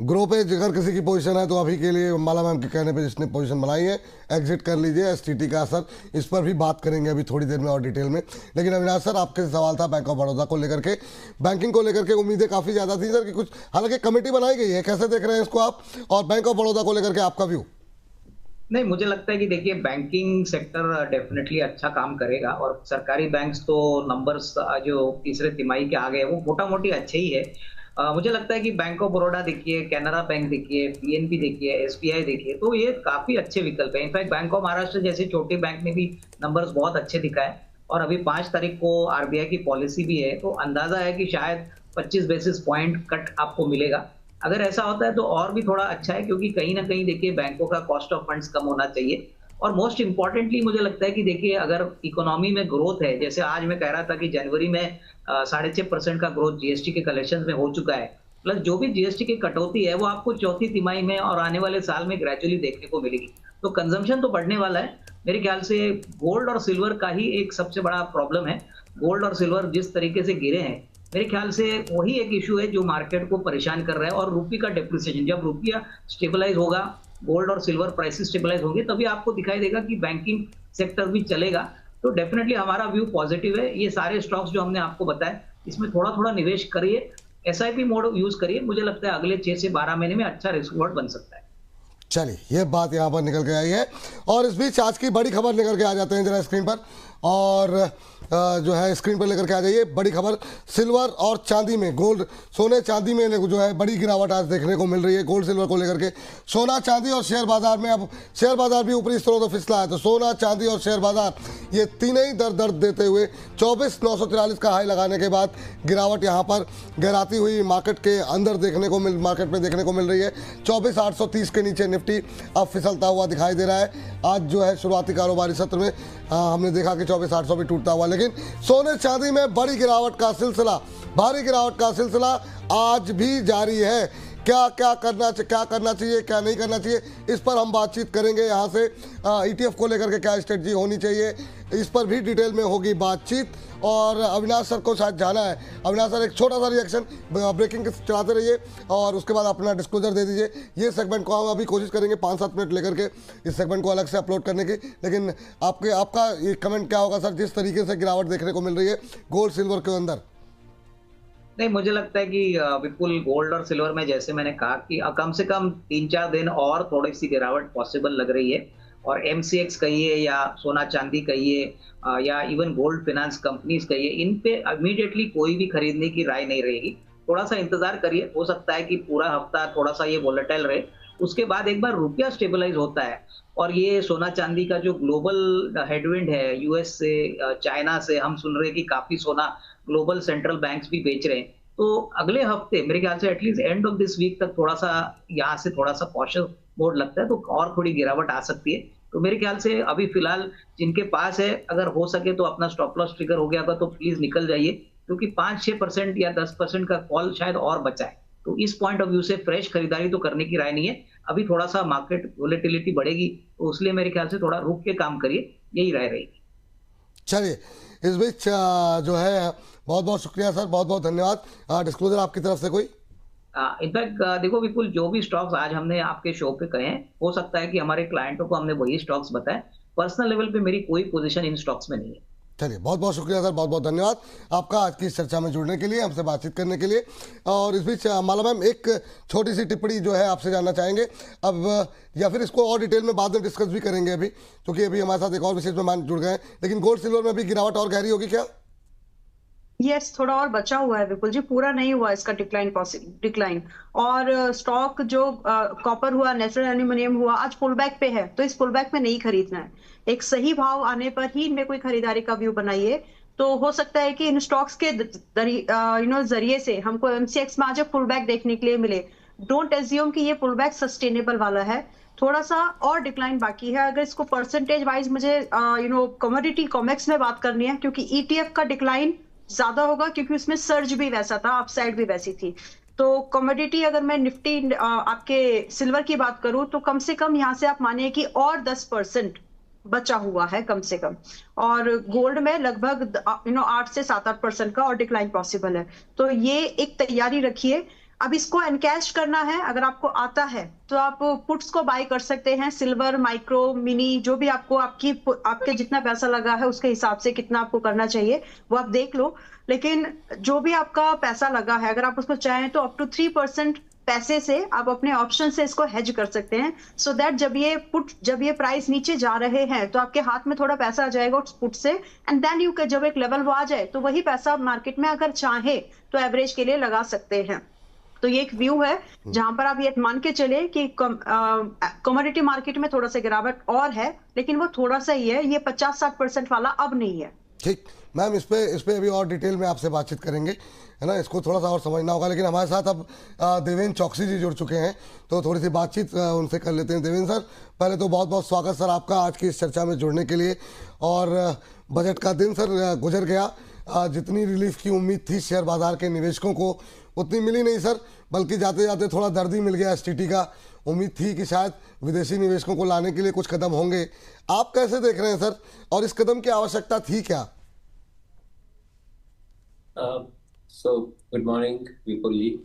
ग्रो पे अगर किसी की पोजीशन है तो अभी के लिए माला मैम के कहने पे जिसने पोजीशन बनाई है एग्जिट कर लीजिए। STT का असर, इस पर भी बात करेंगे अभी थोड़ी देर में और डिटेल में। लेकिन अविनाश सर, आपके सवाल था बैंक ऑफ बड़ौदा को लेकर के, बैंकिंग को लेकर के उम्मीदें काफ़ी ज़्यादा थी सर कि कुछ, हालांकि कमेटी बनाई गई है, कैसे देख रहे हैं इसको आप, और बैंक ऑफ बड़ौदा को लेकर के आपका व्यू? नहीं, मुझे लगता है कि देखिए बैंकिंग सेक्टर डेफिनेटली अच्छा काम करेगा, और सरकारी बैंक्स तो नंबर्स जो तीसरे तिमाही के आ गए वो मोटा मोटी अच्छे ही है। मुझे लगता है कि बैंक ऑफ बड़ौदा देखिए, कैनरा बैंक देखिए, PNB देखिए, SBI देखिए, तो ये काफी अच्छे विकल्प है। इनफैक्ट बैंक ऑफ महाराष्ट्र जैसे छोटे बैंक में भी नंबर्स बहुत अच्छे दिखाए, और अभी 5 तारीख को RBI की पॉलिसी भी है, तो अंदाजा है कि शायद 25 बेसिस पॉइंट कट आपको मिलेगा। अगर ऐसा होता है तो और भी थोड़ा अच्छा है, क्योंकि कहीं ना कहीं देखिए बैंकों का कॉस्ट ऑफ फंड्स कम होना चाहिए। और मोस्ट इंपॉर्टेंटली मुझे लगता है कि देखिए अगर इकोनॉमी में ग्रोथ है, जैसे आज मैं कह रहा था कि जनवरी में 6.5% का ग्रोथ GST के कलेक्शन में हो चुका है, प्लस जो भी GST की कटौती है वो आपको चौथी तिमाही में और आने वाले साल में ग्रेजुअली देखने को मिलेगी, तो कंजम्पशन तो बढ़ने वाला है। मेरे ख्याल से गोल्ड और सिल्वर का ही एक सबसे बड़ा प्रॉब्लम है। गोल्ड और सिल्वर जिस तरीके से गिरे हैं, मेरे ख्याल से वही एक इशू है जो मार्केट को परेशान कर रहा है। और रुपये का डेप्रिसिएशन, जब रुपया स्टेबलाइज होगा, गोल्ड और सिल्वर प्राइसेस स्टेबलाइज होंगे, तभी आपको दिखाई देगा कि बैंकिंग सेक्टर भी चलेगा। तो डेफिनेटली हमारा व्यू पॉजिटिव है। ये सारे स्टॉक्स जो हमने आपको बताए, इसमें थोड़ा थोड़ा निवेश करिए, SIP मोड यूज करिए। मुझे लगता है अगले 6 से 12 महीने में अच्छा रिस्क रिवॉर्ड बन सकता है। चलिए, ये बात यहाँ पर निकल के आई है। और इस बीच आज की बड़ी खबर लेकर के आ जाते हैं जरा स्क्रीन पर, और जो है स्क्रीन पर लेकर के आ जाइए बड़ी खबर। सिल्वर और चांदी में, गोल्ड, सोने चांदी में जो है बड़ी गिरावट आज देखने को मिल रही है। गोल्ड सिल्वर को लेकर के सोना चांदी और शेयर बाजार में, अब शेयर बाजार भी ऊपरी स्तरों से फिसला है, तो सोना चांदी और शेयर बाजार ये तीनों ही दर्द देते हुए 24,943 का हाई लगाने के बाद गिरावट यहाँ पर गहराती हुई मार्केट के अंदर मार्केट में देखने को मिल रही है। 24,830 के नीचे निफ्टी अब फिसलता हुआ दिखाई दे रहा है। आज जो है शुरुआती कारोबारी सत्र में हमने देखा कि 24,800 भी टूटता हुआ, लेकिन सोने चांदी में बड़ी गिरावट का सिलसिला, भारी गिरावट का सिलसिला आज भी जारी है। क्या करना चाहिए, क्या नहीं करना चाहिए, इस पर हम बातचीत करेंगे। यहाँ से ETF को लेकर के क्या स्ट्रेटजी होनी चाहिए, इस पर भी डिटेल में होगी बातचीत। और अविनाश सर को शायद जाना है। अविनाश सर, एक छोटा सा रिएक्शन, ब्रेकिंग चलाते रहिए और उसके बाद अपना डिस्क्लोजर दे दीजिए। ये सेगमेंट को हम अभी कोशिश करेंगे 5-7 मिनट लेकर के इस सेगमेंट को अलग से अपलोड करने की, लेकिन आपका ये कमेंट क्या होगा सर, जिस तरीके से गिरावट देखने को मिल रही है गोल्ड सिल्वर के अंदर? नहीं, मुझे लगता है कि विपुल, गोल्ड और सिल्वर में जैसे मैंने कहा कि कम से कम 3-4 दिन और थोड़ी सी गिरावट पॉसिबल लग रही है। और MCX कहिए या सोना चांदी कहिए या इवन गोल्ड फाइनेंस कंपनीज कहिए, इन पे इमीडिएटली कोई भी खरीदने की राय नहीं रहेगी। थोड़ा सा इंतजार करिए, हो सकता है कि पूरा हफ्ता थोड़ा सा ये वोलेटाइल रहे, उसके बाद एक बार रुपया स्टेबलाइज होता है और ये सोना चांदी का जो ग्लोबल हेडविंड है यूएस से चाइना से हम सुन रहे हैं कि काफी सोना ग्लोबल सेंट्रल बैंक्स भी बेच रहे हैं, तो अगले हफ्ते मेरे ख्याल से at least end of this week तक थोड़ा सा यहाँ से थोड़ा सा कॉशियस मोड लगता है, तो और थोड़ी गिरावट आ सकती है। तो मेरे ख्याल से अभी फिलहाल जिनके पास है अगर हो सके तो अपना स्टॉप लॉस ट्रिगर हो गया होगा तो प्लीज निकल जाइए, क्योंकि 5-6% या 10% का फॉल शायद और बचा है। तो इस पॉइंट ऑफ व्यू से फ्रेश खरीदारी तो करने की राय नहीं है। अभी थोड़ा सा मार्केट वोलेटिलिटी बढ़ेगी तो उसलिए मेरे ख्याल से थोड़ा रुक के काम करिए, यही राय रहेगी। चलिए, इस बीच जो है बहुत बहुत शुक्रिया सर, बहुत बहुत धन्यवाद। डिस्क्लोजर आपकी तरफ से कोई? इनफैक्ट देखो विपुल, जो भी स्टॉक्स आज हमने आपके शो पे कहे हैं, हो सकता है कि हमारे क्लाइंटों को हमने वही स्टॉक्स बताए, पर्सनल लेवल पे मेरी कोई पोजीशन इन स्टॉक्स में नहीं है। चलिए, बहुत बहुत शुक्रिया सर, बहुत बहुत धन्यवाद आपका आज की इस चर्चा में जुड़ने के लिए, हमसे बातचीत करने के लिए। और इस बीच माला मैम एक छोटी सी टिप्पणी जो है आपसे जानना चाहेंगे अब, या फिर इसको और डिटेल में बाद में डिस्कस भी करेंगे अभी, क्योंकि अभी हमारे साथ एक और विशेष मेहमान जुड़ गए हैं। लेकिन गोल्ड सिल्वर में भी गिरावट और गहरी होगी क्या? यस, थोड़ा और बचा हुआ है विपुल जी, पूरा नहीं हुआ इसका डिक्लाइन। और स्टॉक जो कॉपर हुआ, नेचुरल एल्यूमिनियम हुआ, आज पुल बैक पे है, तो इस पुल बैक में नहीं खरीदना है। एक सही भाव आने पर ही इनमें कोई खरीदारी का व्यू बनाइए। तो हो सकता है कि इन स्टॉक्स के जरिए से हमको एमसीएक्स में आज पुल बैक देखने के लिए मिले। डोंट एज्यूम कि ये पुल बैक सस्टेनेबल वाला है, थोड़ा सा और डिक्लाइन बाकी है। अगर इसको परसेंटेज वाइज मुझे कमोडिटी कॉमेक्स में बात करनी है, क्योंकि ईटीएफ का डिक्लाइन ज्यादा होगा, क्योंकि उसमें सर्ज भी वैसा था, अपसाइड भी वैसी थी। तो कमोडिटी अगर मैं निफ्टी आपके सिल्वर की बात करूं तो कम से कम यहाँ से आप मानिए कि और 10% बचा हुआ है कम से कम। और गोल्ड में लगभग 8 से 7-8% का और डिक्लाइन पॉसिबल है। तो ये एक तैयारी रखिए। अब इसको एनकैश करना है, अगर आपको आता है तो आप पुट्स को बाय कर सकते हैं, सिल्वर, माइक्रो, मिनी, जो भी आपको आपके जितना पैसा लगा है उसके हिसाब से कितना आपको करना चाहिए वो आप देख लो। लेकिन जो भी आपका पैसा लगा है, अगर आप उसको चाहें तो अप टू 3% पैसे से आप अपने ऑप्शन से इसको हेज कर सकते हैं, सो दैट जब ये प्राइस नीचे जा रहे हैं तो आपके हाथ में थोड़ा पैसा आ जाएगा उस पुट से, एंड देन यू जब एक लेवल वो आ जाए तो वही पैसा मार्केट में अगर चाहे तो एवरेज के लिए लगा सकते हैं। तो ये एक व्यू है जहां पर आप ये मान के चले कि कमोडिटी मार्केट में थोड़ा सा गिरावट और है, लेकिन वो थोड़ा सा ही है, ये 50-60% वाला अब नहीं है। ठीक मैम, इस पे अभी और डिटेल में आपसे बातचीत करेंगे, है ना, इसको थोड़ा सा और समझना होगा। लेकिन हमारे साथ अब देवेंद्र चौकसी जी जुड़ चुके हैं, तो थोड़ी सी बातचीत उनसे कर लेते हैं। देवेंद्र सर, पहले तो बहुत बहुत स्वागत सर आपका आज की इस चर्चा में जुड़ने के लिए। और बजट का दिन सर गुजर गया, जितनी रिलीफ की उम्मीद थी शेयर बाजार के निवेशकों को उतनी मिली नहीं सर, बल्कि जाते जाते थोड़ा दर्द ही मिल गया एसटीटी का। उम्मीद थी कि शायद विदेशी निवेशकों को लाने के लिए कुछ कदम होंगे। आप कैसे देख रहे हैं सर, और इस कदम की आवश्यकता थी क्या? सो गुड मॉर्निंग विपुल जी।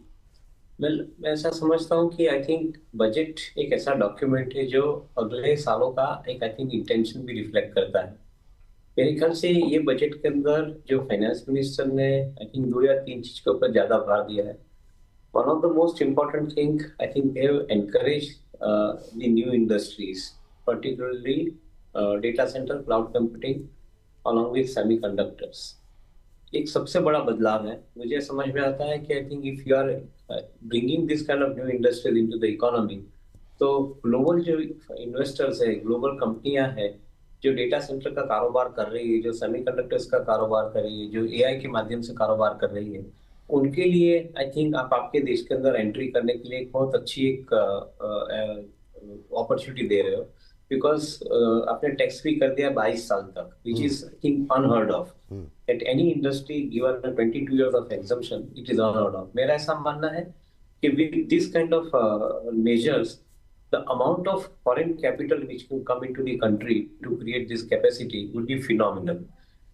मैं ऐसा समझता हूँ कि आई थिंक बजट एक ऐसा डॉक्यूमेंट है जो अगले सालों का एक आई थिंक इंटेंशन भी रिफ्लेक्ट करता है। मेरे ख्याल से ये बजट के अंदर जो फाइनेंस मिनिस्टर ने आई थिंक 2 या 3 चीज के ऊपर ज्यादा भार दिया है। One of the most important thing I think they have encourage the new industries, particularly data centre, cloud computing along with semiconductors. एक सबसे बड़ा बदलाव है। मुझे समझ में आता है कि I think if you are bringing this kind of new industries into the economy, तो ग्लोबल जो इन्वेस्टर्स है, ग्लोबल कंपनियां हैं जो डेटा सेंटर का कारोबार कर रही है, जो सेमीकंडक्टर्स का कारोबार कर रही है, जो एआई के माध्यम से कारोबार कर रही है, उनके लिए आई थिंक आप आपके देश के अंदर एंट्री करने के लिए एक बहुत अच्छी एक अपॉर्चुनिटी दे रहे हो। बिकॉज आपने टैक्स फ्री कर दिया 22 साल तक, which is I think unheard of at any industry. Given 22 years of exemption, it is unheard of। मेरा ऐसा मानना है कि with this kind of measures, the amount of foreign capital which can come into the country to create this capacity would be phenomenal।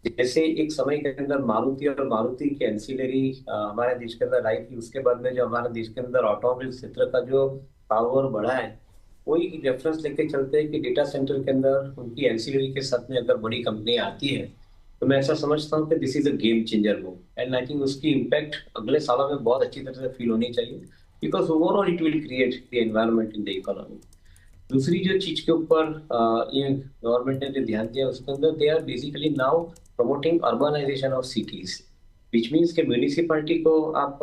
जैसे एक समय के अंदर मारुति और मारुति के एंसिलरी हमारे देश के अंदर आई थी, उसके बाद में जो हमारे देश के अंदर ऑटोमोबाइल क्षेत्र का जो पावर बढ़ा है, वही रेफरेंस लेके चलते हैं कि डेटा सेंटर के अंदर उनकी एंसिलरी के साथ में अगर बड़ी कंपनी आती है तो मैं ऐसा समझता हूँ कि this is a game changer move, and I think उसकी इम्पैक्ट अगले सालों में बहुत अच्छी तरह से फील होनी चाहिए, because overall it will create the environment in the economy. दूसरी जो चीज के ऊपर ये गवर्नमेंट ने जो ध्यान दिया उसके अंदर they are basically now promoting urbanisation of cities. Which means के म्यूनिसिपैलिटी को आप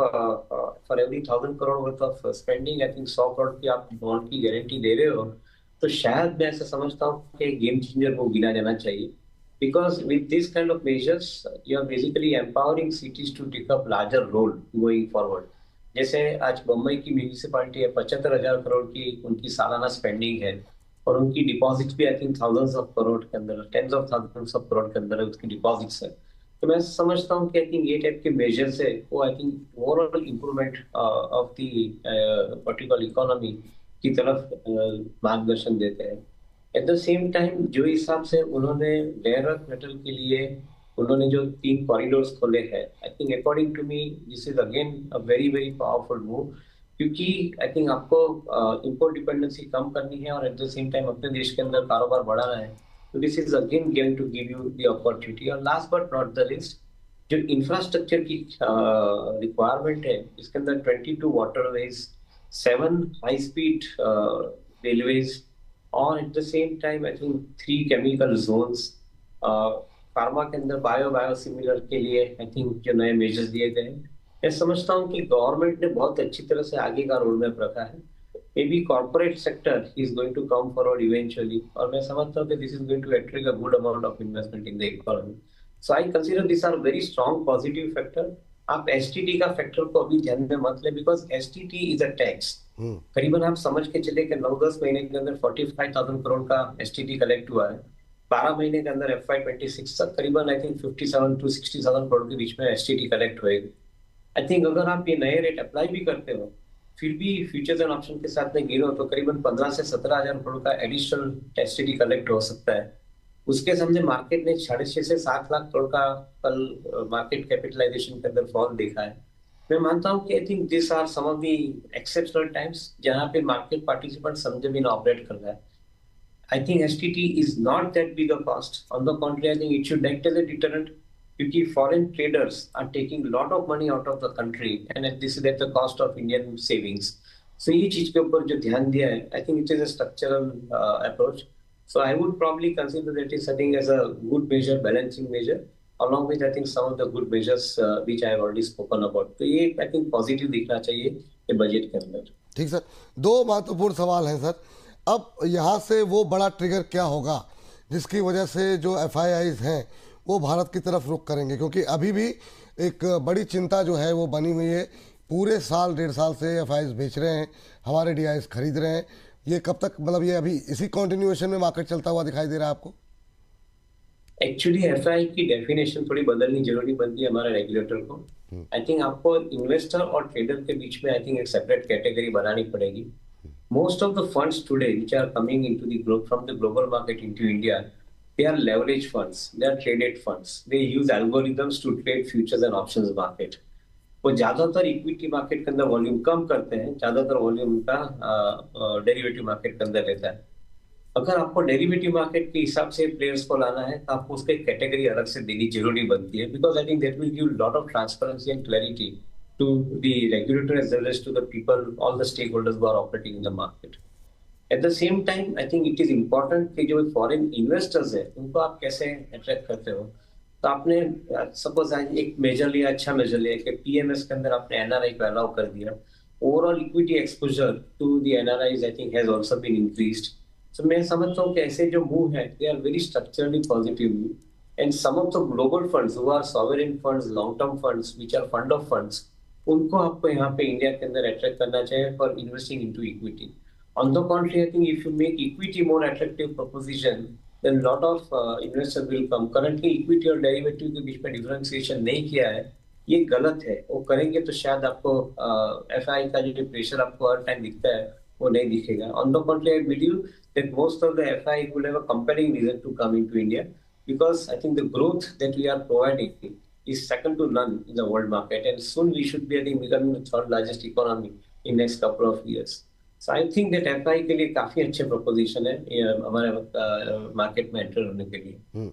for every 1,000 crore worth of spending I think 100 crore की आप बॉन्ड की गारंटी दे रहे हो, तो शायद मैं ऐसा समझता हूँ कि गेम चेंजर वो गिना जाना चाहिए। Because with this kind of measures you are basically empowering cities to take up larger role going forward. जैसे आज मुंबई की म्यूनिसिपैलिटी है, 75,000 करोड़ की उनकी सालाना स्पेंडिंग है, और उनकी डिपॉजिट भी I think thousands of crore के अंदर, tens of thousands of crore के अंदर उसकी डिपॉजिट्स है। तो मैं समझता हूँ कि आई थिंक ये टाइप के मेजर्स है वो I think overall improvement of the particular economy की तरफ मार्गदर्शन देते हैं। एट द सेम टाइम जो हिसाब से उन्होंने रेयर अर्थ मेटल के लिए उन्होंने जो 3 कॉरिडोर्स खोले हैं, I think according to me this is again a very very powerful move. क्योंकि आई थिंक आपको इंपोर्ट डिपेंडेंसी कम करनी है और एट द सेम टाइम अपने देश के अंदर कारोबार बढ़ाना है। तो this is again going to give you the opportunity. और last but not the list, जो इंफ्रास्ट्रक्चर की रिक्वायरमेंट है, इसके अंदर 22 वाटरवेज, 7 हाई स्पीड रेलवेज, और at the same time I think 3 chemical zones, pharma के अंदर बायो सिमिलर के लिए आई थिंक जो नए मेजर्स दिए गए हैं, मैं समझता हूँ कि गवर्नमेंट ने बहुत अच्छी तरह से आगे का रोड मैप रखा है। Maybe corporate sector is going to come forward eventually, और मैं समझता हूँ कि this is going to attract a good amount of investment in the economy. So I consider this are very strong positive factor. आप STT का factor को अभी ध्यान में मत ले, because STT is a tax. करीबन आप समझ के चले कि 9-10 महीने के अंदर 45,000 करोड़ का एसटीटी कलेक्ट हुआ है। 12 महीने के अंदर FY26 तक करीबन आई थिंक 57 to 60,000 करोड़ के बीच में एसटीटी कलेक्ट होएगी। आई थिंक अगर आप ये नए रेट अप्लाई भी करते हो, फिर भी फ्यूचर्स एंड ऑप्शन के साथ में गिनो तो करीबन 15 से 17,000 करोड़ का एडिशनल एसटीटी कलेक्ट हो सकता है। उसके सामने मार्केट ने 6.5 से 7 लाख करोड़ का कल मार्केट कैपिटलाइजेशन के अंदर फॉल देखा है। मैं मानता हूँ कि I think this are some of the exceptional times जहां पे मार्केट पार्टिसिपेंट समझे बिना ऑपरेट कर रहा है। I think STT is not that big a cost. On the contrary, I think it should act as a deterrent, क्योंकि foreign traders are taking a lot of money out of the country and this is at the cost of Indian savings. So ये चीज के ऊपर जो ध्यान दिया है, I think it is a structural approach. So I would probably consider that is setting as a good measure, balancing measure, along with I think some of the good measures which I have already spoken about. तो ये I think positive दिखना चाहिए ये budget के अंदर। ठीक sir, 2 महत्वपूर्ण सवाल हैं सर। अब यहाँ से वो बड़ा ट्रिगर क्या होगा जिसकी वजह से जो FIIs हैं वो भारत की तरफ रुख करेंगे, क्योंकि अभी भी एक बड़ी चिंता जो है वो बनी हुई है। पूरे साल 1.5 साल से FIIs बेच रहे हैं, हमारे DIs खरीद रहे हैं। ये कब तक, मतलब ये अभी इसी कंटिन्यूएशन में मार्केट चलता हुआ दिखाई दे रहा है आपको? एक्चुअली FII की डेफिनेशन थोड़ी बदलनी जरूरी बनती है हमारे रेगुलेटर को। आई थिंक आपको इन्वेस्टर और ट्रेडर के बीच में आई थिंक एक सेपरेट कैटेगरी बनानी पड़ेगी। Most of the funds today which are coming into the from the global market into India, they are leverage funds, they are traded funds, they use algorithms to trade futures and options market. वो ज्यादातर equity market के अंदर volume कम करते हैं, ज्यादातर volume का derivative market के अंदर रहता है। अगर आपको डेरिवेटिव मार्केट के हिसाब से प्लेयर्स को लाना है तो आपको उसके कैटेगरी अलग से देनी जरूरी बनती है, because I think that will give lot of transparency and clarity to the regulator as well as to the people, all the stakeholders who are operating in the market. At the same time, I think it is important कि जो foreign investors है उनको आप कैसे attract करते हो। तो आपने सपोज एक मेजर लिया, अच्छा मेजर लिया कि PMS के अंदर आपने NRI को अलाउ कर दिया। Overall equity exposure to the NRIs I think has also been increased. So मैं समझता हूँ कि ऐसे जो मूव है they are very structurally positive move. And some of the global funds who are sovereign funds, long-term funds, which are fund of funds, उनको आपको यहाँ पे इंडिया के अंदर अट्रैक्ट करना चाहिए for investing into equity. On the contrary, I think if you make equity more attractive proposition then lot of investor will come. Currently equity और derivative के बीच में डिफरेंशिएशन नहीं किया है, ये गलत है। वो करेंगे तो शायद आपको FII का जो प्रेशर आपको हर टाइम दिखता है वो नहीं दिखेगा। On the contrary, I believe that most of the FII will have a compelling reason to come into India, because I think the growth that we are providing is second to none in the world market, and soon we should be, I think, becoming the third largest economy in next couple of years. So I think that FII के लिए काफी अच्छे proposition है हमारे market में enter होने के लिए।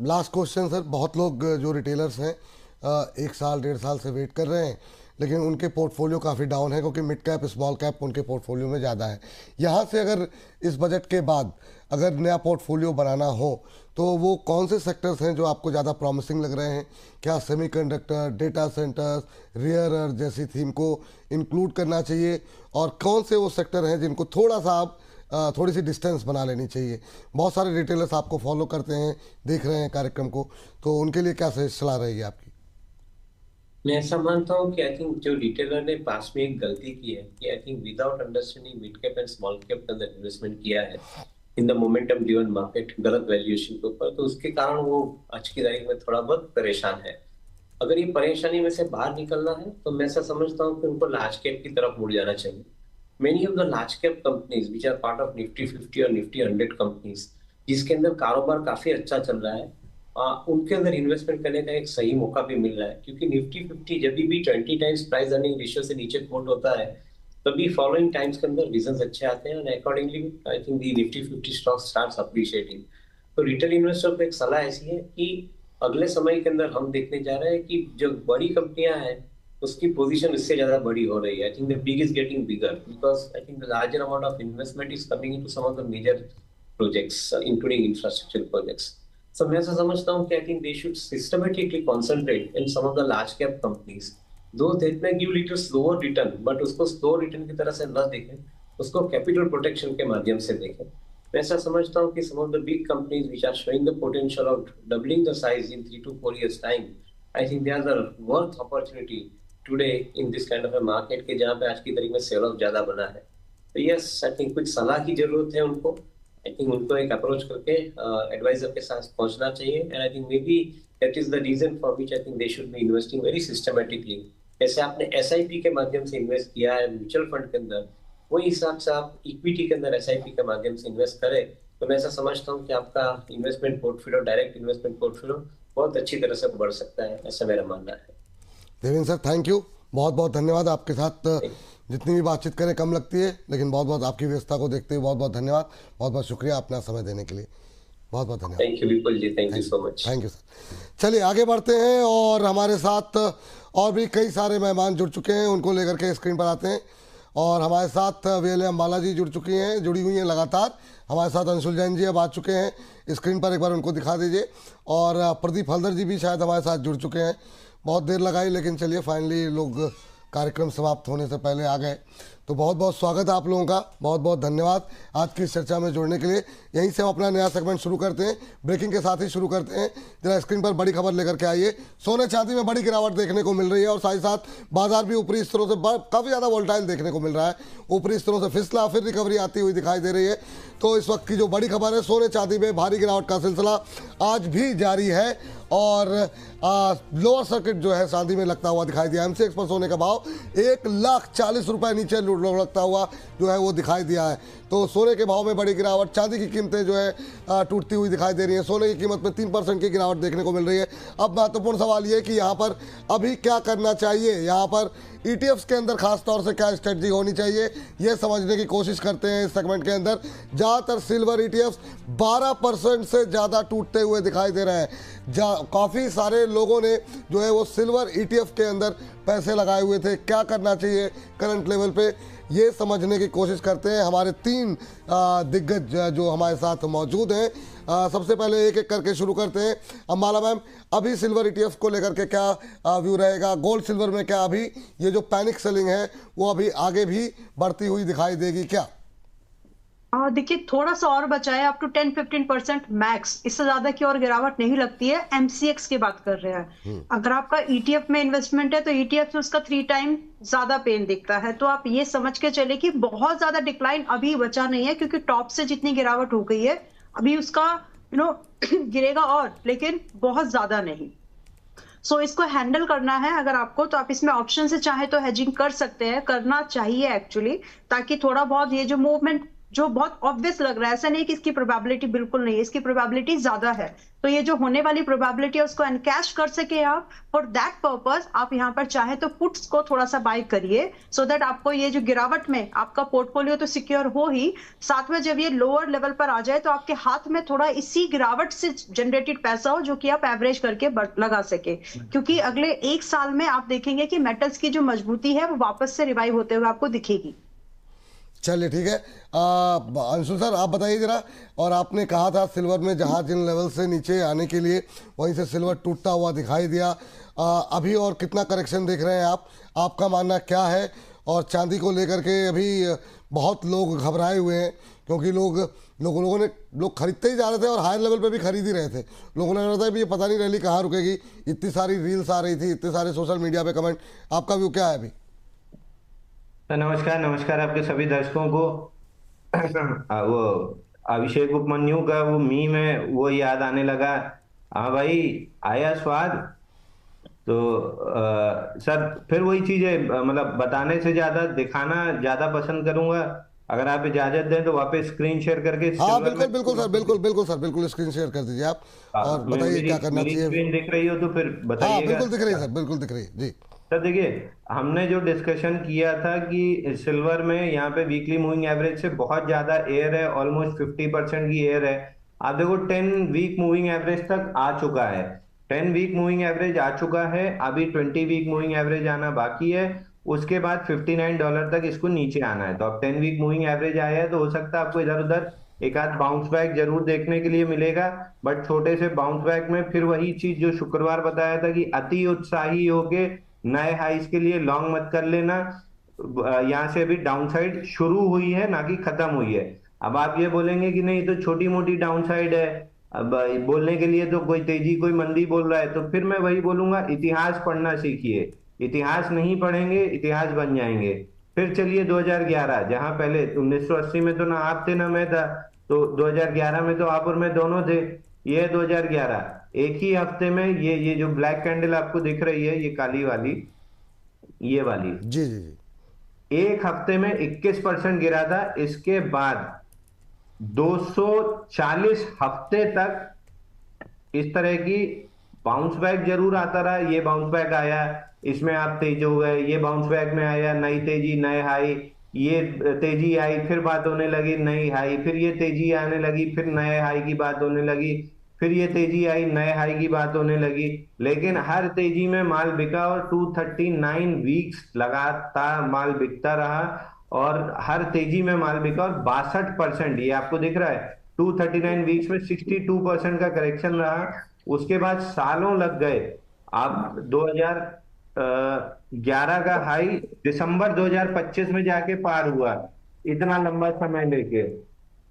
लास्ट क्वेश्चन सर, बहुत लोग जो रिटेलर्स हैं एक साल 1.5 साल से वेट कर रहे हैं, लेकिन उनके पोर्टफोलियो काफ़ी डाउन है क्योंकि मिड कैप स्मॉल कैप उनके पोर्टफोलियो में ज़्यादा है। यहाँ से अगर इस बजट के बाद अगर नया पोर्टफोलियो बनाना हो तो वो कौन से सेक्टर्स हैं जो आपको ज़्यादा प्रॉमिसिंग लग रहे हैं? क्या semiconductor, data centres, rare earth जैसी थीम को इंक्लूड करना चाहिए, और कौन से वो सेक्टर हैं जिनको थोड़ा सा आप थोड़ी सी डिस्टेंस बना लेनी चाहिए? बहुत सारे रिटेलर्स आपको फॉलो करते हैं, देख रहे हैं कार्यक्रम को, तो उनके लिए क्या सलाह रहेगी आपकी? मैं ऐसा मानता हूँ कि आई थिंक जो रिटेलर ने पास में एक गलती की है कि I think without understanding mid cap and small cap के अंदर इन्वेस्टमेंट किया है in the momentum driven market, गलत वैल्यूएशन के ऊपर, तो उसके कारण वो आज की तारीख में थोड़ा बहुत परेशान है। अगर ये परेशानी में से बाहर निकलना है तो मैं ऐसा समझता हूँ कि उनको लार्ज कैप की तरफ मुड़ जाना चाहिए। Many of the large cap companies which are part of Nifty 50 और निफ्टी 100 कंपनीज, जिसके अंदर कारोबार काफी अच्छा चल रहा है, उनके अंदर इन्वेस्टमेंट करने का एक सही मौका भी मिल रहा है। क्योंकि निफ्टी 50 जब भी 20 टाइम्स प्राइस अर्निंग रेशियो से नीचे कोट होता है तभी फॉलोइंग टाइम्स के अंदर रीजंस अच्छे आते हैं, and accordingly I think the Nifty 50 stock starts appreciating. तो रिटेल इन्वेस्टर को एक सलाह ऐसी है कि अगले समय के अंदर हम देखने जा रहे हैं कि जो बड़ी कंपनियां हैं उसकी पोजीशन इससे ज्यादा बड़ी हो रही है। I think the big is getting bigger because I think the larger amount of investment is coming into some of the major projects including infrastructure projects. So मैं ऐसा समझता हूँ कि I think they should systematically concentrate in some of the large cap companies, though that may give little slower return, but उसको slow return की तरह से न देखें, उसको capital protection के माध्यम से देखें। मैं ऐसा समझता हूँ कि some of the big companies which are showing the potential of doubling the size in 3 to 4 years time, I think they are the worth opportunity today in this kind of a market के जहाँ पे आज की तारीख में sell off ज़्यादा बना है। तो yes, I think कुछ सलाह की जरूरत है उनको। आई थिंक उनको एक अप्रोच करके एडवाइजर के साथ पहुंचना चाहिए, and I think maybe that is the reason for which I think they should be investing very systematically. जैसे आपने एसआईपी के माध्यम से इन्वेस्ट किया है म्यूचुअल फंड के अंदर, वही हिसाब से आप इक्विटी के अंदर एसआईपी के माध्यम से इन्वेस्ट करें, तो मैं ऐसा समझता हूँ कि आपका investment portfolio, direct investment portfolio बहुत अच्छी तरह से बढ़ सकता है, ऐसा मेरा मानना है। देवेंद्र सर, थैंक यू, बहुत बहुत धन्यवाद। आपके साथ जितनी भी बातचीत करें कम लगती है, लेकिन बहुत बहुत आपकी व्यवस्था को देखते हुए बहुत बहुत धन्यवाद, बहुत बहुत शुक्रिया अपना समय देने के लिए, बहुत बहुत धन्यवाद। Thank you Vipul ji, thank you so much. Thank you sir. चलिए आगे बढ़ते हैं, और हमारे साथ और भी कई सारे मेहमान जुड़ चुके हैं, उनको लेकर के स्क्रीन पर आते हैं। और हमारे साथ वीएलए अम्बाला जी जुड़ी हुई हैं लगातार। हमारे साथ अंशुल जैन जी अब आ चुके हैं स्क्रीन पर, एक बार उनको दिखा दीजिए। और प्रदीप हल्दर जी भी शायद हमारे साथ जुड़ चुके हैं, बहुत देर लगाई, लेकिन चलिए फाइनली लोग कार्यक्रम समाप्त होने से पहले आ गए। तो बहुत बहुत स्वागत है आप लोगों का, बहुत बहुत धन्यवाद आज की इस चर्चा में जुड़ने के लिए। यहीं से हम अपना नया सेगमेंट शुरू करते हैं, ब्रेकिंग के साथ ही शुरू करते हैं। जरा स्क्रीन पर बड़ी खबर लेकर के आइए। सोने चांदी में बड़ी गिरावट देखने को मिल रही है, और साथ ही साथ बाजार भी ऊपरी स्तरों से काफ़ी ज़्यादा वोलेटाइल देखने को मिल रहा है। ऊपरी स्तरों से फिसला, फिर रिकवरी आती हुई दिखाई दे रही है। तो इस वक्त की जो बड़ी खबर है, सोने चांदी में भारी गिरावट का सिलसिला आज भी जारी है, और लोअर सर्किट जो है चांदी में लगता हुआ दिखाई दिया। एमसीएक्स पर सोने का भाव 1,40,000 रुपये नीचे लगता हुआ जो है वो दिखाई दिया है। तो सोने के भाव में बड़ी गिरावट, चांदी की कीमतें जो है टूटती हुई दिखाई दे रही हैं। सोने की कीमत में 3% की गिरावट देखने को मिल रही है। अब महत्वपूर्ण सवाल ये कि यहाँ पर अभी क्या करना चाहिए, यहाँ पर ETFs के अंदर खास तौर से क्या स्ट्रेटजी होनी चाहिए, ये समझने की कोशिश करते हैं इस सेगमेंट के अंदर। ज़्यादातर सिल्वर ETFs 12% से ज़्यादा टूटते हुए दिखाई दे रहे हैं। काफ़ी सारे लोगों ने जो है वो सिल्वर ETF के अंदर पैसे लगाए हुए थे। क्या करना चाहिए करंट लेवल पे, ये समझने की कोशिश करते हैं। हमारे 3 दिग्गज जो हमारे साथ मौजूद हैं, सबसे पहले एक एक करके शुरू करते हैं। अम्बाला मैम, अभी सिल्वर ETF को लेकर के क्या व्यू रहेगा? गोल्ड सिल्वर में क्या अभी ये जो पैनिक सेलिंग है वो अभी आगे भी बढ़ती हुई दिखाई देगी क्या? देखिए, थोड़ा सा और बचा है, अप टू 10-15% मैक्स, इससे ज्यादा की और गिरावट नहीं लगती है। MCX की बात कर रहे हैं। अगर आपका ETF में इन्वेस्टमेंट है तो ETF में उसका 3 टाइम ज्यादा पेन दिखता है। तो आप ये समझ के चले कि बहुत ज्यादा डिक्लाइन अभी बचा नहीं है, क्योंकि टॉप से जितनी गिरावट हो गई है अभी उसका गिरेगा और, लेकिन बहुत ज्यादा नहीं। सो इसको हैंडल करना है अगर आपको, तो आप इसमें ऑप्शन से चाहे तो हेजिंग कर सकते हैं, करना चाहिए एक्चुअली, ताकि थोड़ा बहुत ये जो मूवमेंट जो बहुत ऑब्वियस लग रहा है, ऐसा नहीं कि इसकी प्रोबेबिलिटी बिल्कुल नहीं है, इसकी प्रोबेबिलिटी ज्यादा है। तो ये जो होने वाली प्रोबेबिलिटी है उसको एनकैश कर सके आप, फॉर दैट पर्पस आप यहाँ पर चाहे तो पुट्स को थोड़ा सा बाय करिए, सो दैट आपको ये जो गिरावट में आपका पोर्टफोलियो तो सिक्योर हो ही, साथ में जब ये लोअर लेवल पर आ जाए तो आपके हाथ में थोड़ा इसी गिरावट से जनरेटेड पैसा हो जो कि आप एवरेज करके लगा सके। क्योंकि अगले 1 साल में आप देखेंगे कि मेटल्स की जो मजबूती है वो वापस से रिवाइव होते हुए आपको दिखेगी। चलिए ठीक है। अंशुल सर आप बताइए जरा, और आपने कहा था सिल्वर में जहाज जिन लेवल से नीचे आने के लिए वहीं से सिल्वर टूटता हुआ दिखाई दिया, अभी और कितना करेक्शन देख रहे हैं आप, आपका मानना क्या है? और चांदी को लेकर के अभी बहुत लोग घबराए हुए हैं, क्योंकि लोग खरीदते ही जा रहे थे और हायर लेवल पे भी खरीद ही रहे थे। लोगों ने लग रहा था भी ये पता नहीं रैली कहाँ रुकेगी, इतनी सारी रील्स आ रही थी, इतने सारे सोशल मीडिया पे कमेंट, आपका व्यू क्या है अभी? नमस्कार नमस्कार आपके सभी दर्शकों को। वो अभिषेक उपमन्यु का वो मीम है वो याद आने लगा। हाँ भाई, आया स्वाद। तो सर फिर वही चीज है, मतलब बताने से ज्यादा दिखाना ज्यादा पसंद करूंगा। अगर आप इजाजत दें तो वापस स्क्रीन शेयर करके हाँ सिल्वर बिल्कुल में बिल्कुल सर, बिल्कुल सर, बिल्कुल स्क्रीन शेयर कर दीजिए आप, और बताइए क्या करना चाहिए। स्क्रीन दिख रही हो तो फिर हाँ बताइएगा। बिल्कुल दिख रही है सर, बिल्कुल दिख रही है जी। सर देखिए, हमने जो डिस्कशन किया था कि सिल्वर में यहाँ पे वीकली मूविंग एवरेज से बहुत ज्यादा एयर है, ऑलमोस्ट 50% की एयर है। आप देखो 10 वीक मूविंग एवरेज तक आ चुका है, 10 वीक मूविंग एवरेज आ चुका है, अभी 20 वीक मूविंग एवरेज आना बाकी है। उसके बाद $59 तक इसको नीचे आना है। तो अब 10 वीक मूविंग एवरेज आया है तो हो सकता है आपको इधर उधर एक आध बाउंस बैक जरूर देखने के लिए मिलेगा, बट छोटे से बाउंस बैक में फिर वही चीज जो शुक्रवार बताया था कि अति उत्साही होके नए हाइस के लिए लॉन्ग मत कर लेना। यहाँ से अभी डाउनसाइड शुरू हुई है, ना कि खत्म हुई है। अब आप ये बोलेंगे कि नहीं तो छोटी मोटी डाउनसाइड है, अब बोलने के लिए तो कोई तेजी कोई मंदी बोल रहा है, तो फिर मैं वही बोलूंगा, इतिहास पढ़ना सीखिए। इतिहास नहीं पढ़ेंगे इतिहास बन जाएंगे। फिर चलिए 2011, जहां पहले 1980 में तो ना आप थे ना मैं था, तो 2011 में तो आप और मैं दोनों थे। ये 2011 एक ही हफ्ते में ये जो ब्लैक कैंडल आपको दिख रही है, ये काली वाली, ये वाली, जी जी जी। एक हफ्ते में 21% गिरा था। इसके बाद 240 हफ्ते तक इस तरह की बाउंस बैक जरूर आता रहा। ये बाउंस बैक आया, इसमें आप तेज हो गए, ये बाउंस बैक में आया, नई तेजी नए हाई, ये तेजी आई फिर बात होने लगी नई हाई, फिर ये तेजी आने लगी फिर नए हाई की बात होने लगी, फिर ये तेजी आई नए हाई की बात होने लगी। लेकिन हर तेजी में माल बिका और 239 वीक्स लगातार माल बिकता रहा, और हर तेजी में माल बिका और 62%, ये आपको दिख रहा है 239 वीक्स में 62% का करेक्शन रहा। उसके बाद सालों लग गए। आप 2011 का हाई दिसंबर 2025 में जाके पार हुआ, इतना लंबा समय लेके।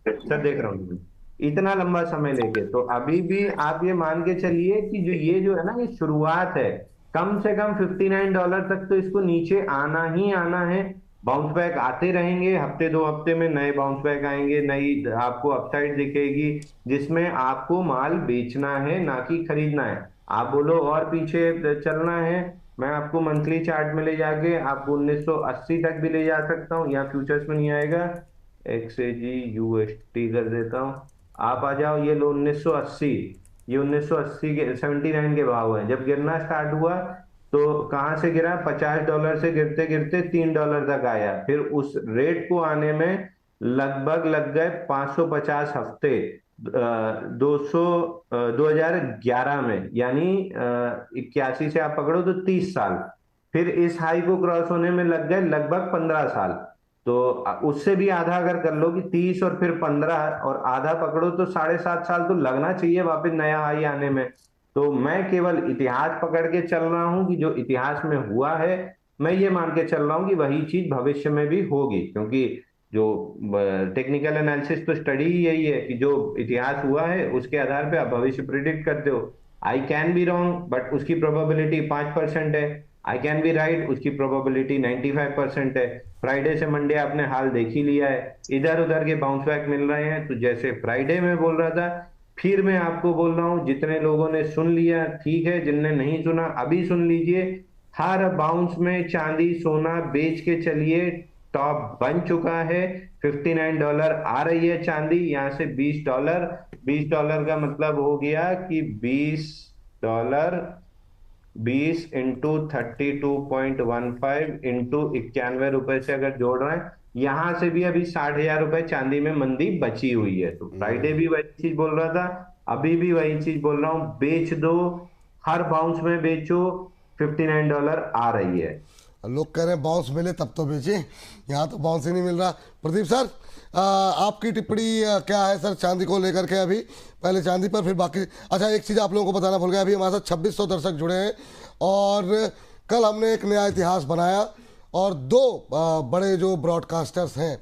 सर देख रहा हूँ, इतना लंबा समय लेके, तो अभी भी आप ये मान के चलिए कि जो है ना, ये शुरुआत है। कम से कम $59 तक तो इसको नीचे आना ही आना है। बाउंस बैक आते रहेंगे, हफ्ते दो हफ्ते में नए बाउंस बैक आएंगे, नई आपको अपसाइड दिखेगी, जिसमें आपको माल बेचना है ना कि खरीदना है। आप बोलो और पीछे चलना है, मैं आपको मंथली चार्ट में ले जाके आपको 1980 तक भी ले जा सकता हूँ। यहाँ फ्यूचर्स में नहीं आएगा, XAG UST कर देता हूँ, आप आ जाओ। ये लो 1980, ये 1980 के 79 के भाव है। जब गिरना स्टार्ट हुआ तो कहां से गिरा, $50 से गिरते गिरते $3 तक आया। फिर उस रेट को आने में लगभग लग गए 550 हफ्ते, 2011 में, यानी 81 से आप पकड़ो तो 30 साल। फिर इस हाई को क्रॉस होने में लग गए लगभग 15 साल। तो उससे भी आधा अगर कर लो कि 30 और फिर 15 और आधा पकड़ो तो 7.5 साल तो लगना चाहिए वापस नया हाई आने में। तो मैं केवल इतिहास पकड़ के चल रहा हूं कि जो इतिहास में हुआ है, मैं ये मान के चल रहा हूं कि वही चीज भविष्य में भी होगी, क्योंकि जो टेक्निकल एनालिसिस तो स्टडी ही यही है कि जो इतिहास हुआ है उसके आधार पे आप भविष्य प्रिडिक्ट करते हो। I can be wrong, but उसकी प्रोबेबिलिटी 5% है। आई कैन बी राइट, उसकी प्रोबेबिलिटी 95% है। फ्राइडे से मंडे आपने हाल देख ही लिया है, इधर उधर के बाउंस बैक मिल रहे हैं। तो जैसे फ्राइडे में बोल रहा था, फिर मैं आपको बोल रहा हूं, जितने लोगों ने सुन लिया ठीक है, जिनने नहीं सुना अभी सुन लीजिए। हर बाउंस में चांदी सोना बेच के चलिए, टॉप बन चुका है। $59 आ रही है चांदी। यहाँ से $20 का मतलब हो गया कि $20 20 इंटू 32.15 इंटू 91 रुपए से अगर जोड़ रहे हैं, यहां से भी अभी 60,000 रुपए चांदी में मंदी बची हुई है। तो फ्राइडे भी वही चीज बोल रहा था, अभी भी वही चीज बोल रहा हूं, बेच दो, हर बाउंस में बेचो, $59 आ रही है। लोग कह रहे हैं बाउंस मिले तब तो बेचें, यहाँ तो बाउंस ही नहीं मिल रहा। प्रदीप सर, आपकी टिप्पणी क्या है सर चांदी को लेकर के? अभी पहले चांदी पर, फिर बाकी। अच्छा, एक चीज़ आप लोगों को बताना भूल गया, अभी हमारे साथ 2600 दर्शक जुड़े हैं और कल हमने एक नया इतिहास बनाया और दो बड़े जो ब्रॉडकास्टर्स हैं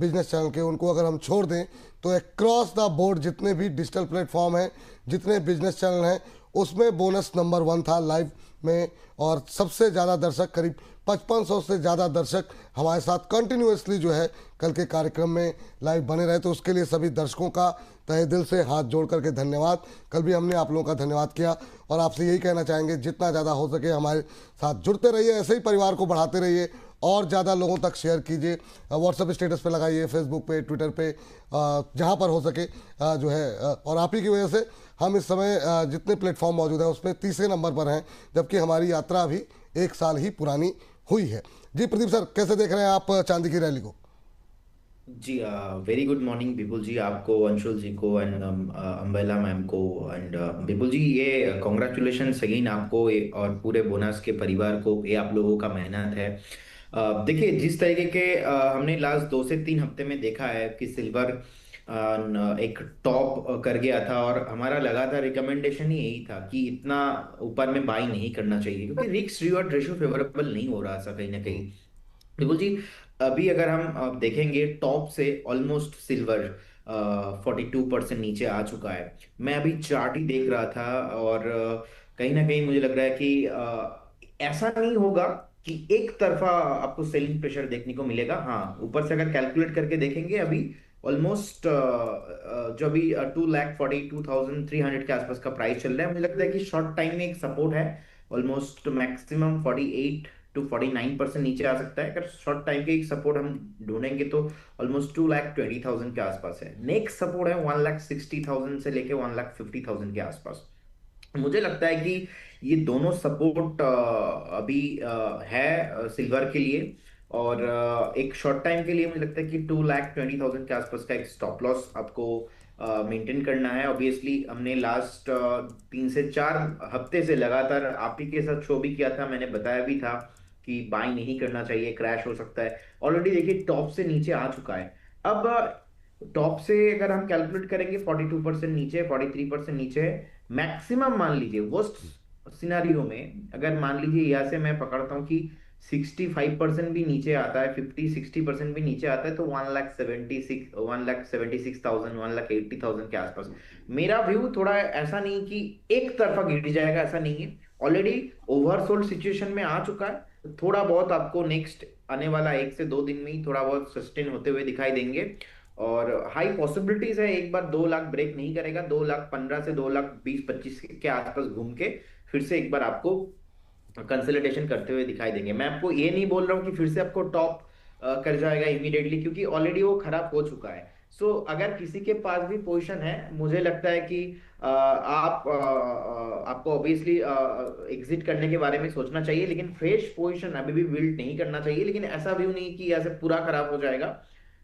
बिजनेस चैनल के, उनको अगर हम छोड़ दें तो अक्रॉस द बोर्ड जितने भी डिजिटल प्लेटफॉर्म हैं, जितने बिजनेस चैनल हैं, उसमें बोनस नंबर 1 था लाइव में। और सबसे ज़्यादा दर्शक, करीब 5500 से ज़्यादा दर्शक हमारे साथ कंटिन्यूसली जो है कल के कार्यक्रम में लाइव बने रहे। तो उसके लिए सभी दर्शकों का तहे दिल से हाथ जोड़ करके धन्यवाद। कल भी हमने आप लोगों का धन्यवाद किया और आपसे यही कहना चाहेंगे, जितना ज़्यादा हो सके हमारे साथ जुड़ते रहिए, ऐसे ही परिवार को बढ़ाते रहिए और ज़्यादा लोगों तक शेयर कीजिए, व्हाट्सएप स्टेटस पे लगाइए, फेसबुक पे, ट्विटर पे, जहाँ पर हो सके जो है। और आप ही की वजह से हम इस समय जितने प्लेटफॉर्म मौजूद हैं उसमें तीसरे नंबर पर हैं, जबकि हमारी यात्रा अभी 1 साल ही पुरानी हुई है। जी प्रदीप सर, कैसे देख रहे हैं आप चांदी की रैली को? जी, वेरी गुड मॉर्निंग विपुल जी, आपको, अंशुल जी को एंड अम्बेला मैम को एंड विपुल जी, ये कॉन्ग्रेचुलेशन अगेन आपको और पूरे बोनस के परिवार को। ये आप लोगों का मेहनत है। देखिए, जिस तरीके के हमने लास्ट 2 से 3 हफ्ते में देखा है कि सिल्वर एक टॉप कर गया था और हमारा लगातार रिकमेंडेशन ही यही था कि इतना ऊपर में बाई नहीं करना चाहिए, क्योंकि रिस्क रिवॉर्ड रेशियो फेवरेबल नहीं हो रहा था कहीं ना कहीं। बिल्कुल जी, अभी अगर हम देखेंगे टॉप से ऑलमोस्ट सिल्वर 42% नीचे आ चुका है। मैं अभी चार्ट ही देख रहा था और कहीं ना कहीं मुझे लग रहा है कि ऐसा नहीं होगा कि एक तरफा आपको सेलिंग प्रेशर देखने को मिलेगा। हाँ, ऊपर से अगर कैलकुलेट करके देखेंगे, अभी ऑलमोस्ट जो अभी 2,42,300 के आसपास का प्राइस चल रहा है, मुझे लगता है कि शॉर्ट टाइम में एक सपोर्ट है, ऑलमोस्ट मैक्सिमम 48 to 49% नीचे आ सकता है। अगर शॉर्ट टाइम के एक सपोर्ट हम ढूंढेंगे तो ऑलमोस्ट 2,20,000 के आसपास है। नेक्स्ट सपोर्ट है 1,60,000 से लेके 1,50,000 के आसपास। मुझे लगता है कि ये दोनों सपोर्ट अभी है सिल्वर के लिए और एक शॉर्ट टाइम के लिए मुझे लगता है कि 2,20,000 के आसपास का एक स्टॉप लॉस आपको मेंटेन करना है। ऑब्वियसली हमने लास्ट 3 से 4 हफ्ते से लगातार आप ही के साथ शो भी किया था, मैंने बताया भी था कि बाई नहीं करना चाहिए, क्रैश हो सकता है। ऑलरेडी देखिए टॉप से नीचे आ चुका है। अब टॉप से अगर हम कैलकुलेट करेंगे 42% नीचे, 43% नीचे है मैक्सिमम। मान लीजिए वर्स्ट सिनारियो में अगर मान लीजिए यहाँ से मैं पकड़ता हूँ कि 65% भी नीचे आता है, 50-60% भी नीचे आता है, तो 1,76,000 1,80,000 के आसपास। मेरा व्यू थोड़ा ऐसा नहीं कि एक तरफा गिर जाएगा, ऐसा नहीं है। ऑलरेडी ओवरसोल्ड सिचुएशन में आ चुका है, थोड़ा बहुत आपको नेक्स्ट आने वाला 1 से 2 दिन में ही थोड़ा बहुत सस्टेन होते हुए दिखाई देंगे और हाई पॉसिबिलिटीज है एक बार 2 लाख ब्रेक नहीं करेगा, 2,15,000 से 2,20,25 के आसपास घूम के फिर से एक बार आपको कंसोलिडेशन करते हुए दिखाई देंगे। मैं आपको ये नहीं बोल रहा हूँ कि फिर से आपको टॉप कर जाएगा इमीडिएटली, क्योंकि ऑलरेडी वो खराब हो चुका है। सो अगर किसी के पास भी पोजीशन है, मुझे लगता है कि आपको ऑब्वियसली एग्जिट करने के बारे में सोचना चाहिए, लेकिन फ्रेश पोजीशन अभी भी बिल्ड नहीं करना चाहिए। लेकिन ऐसा व्यू नहीं कि ऐसे पूरा खराब हो जाएगा।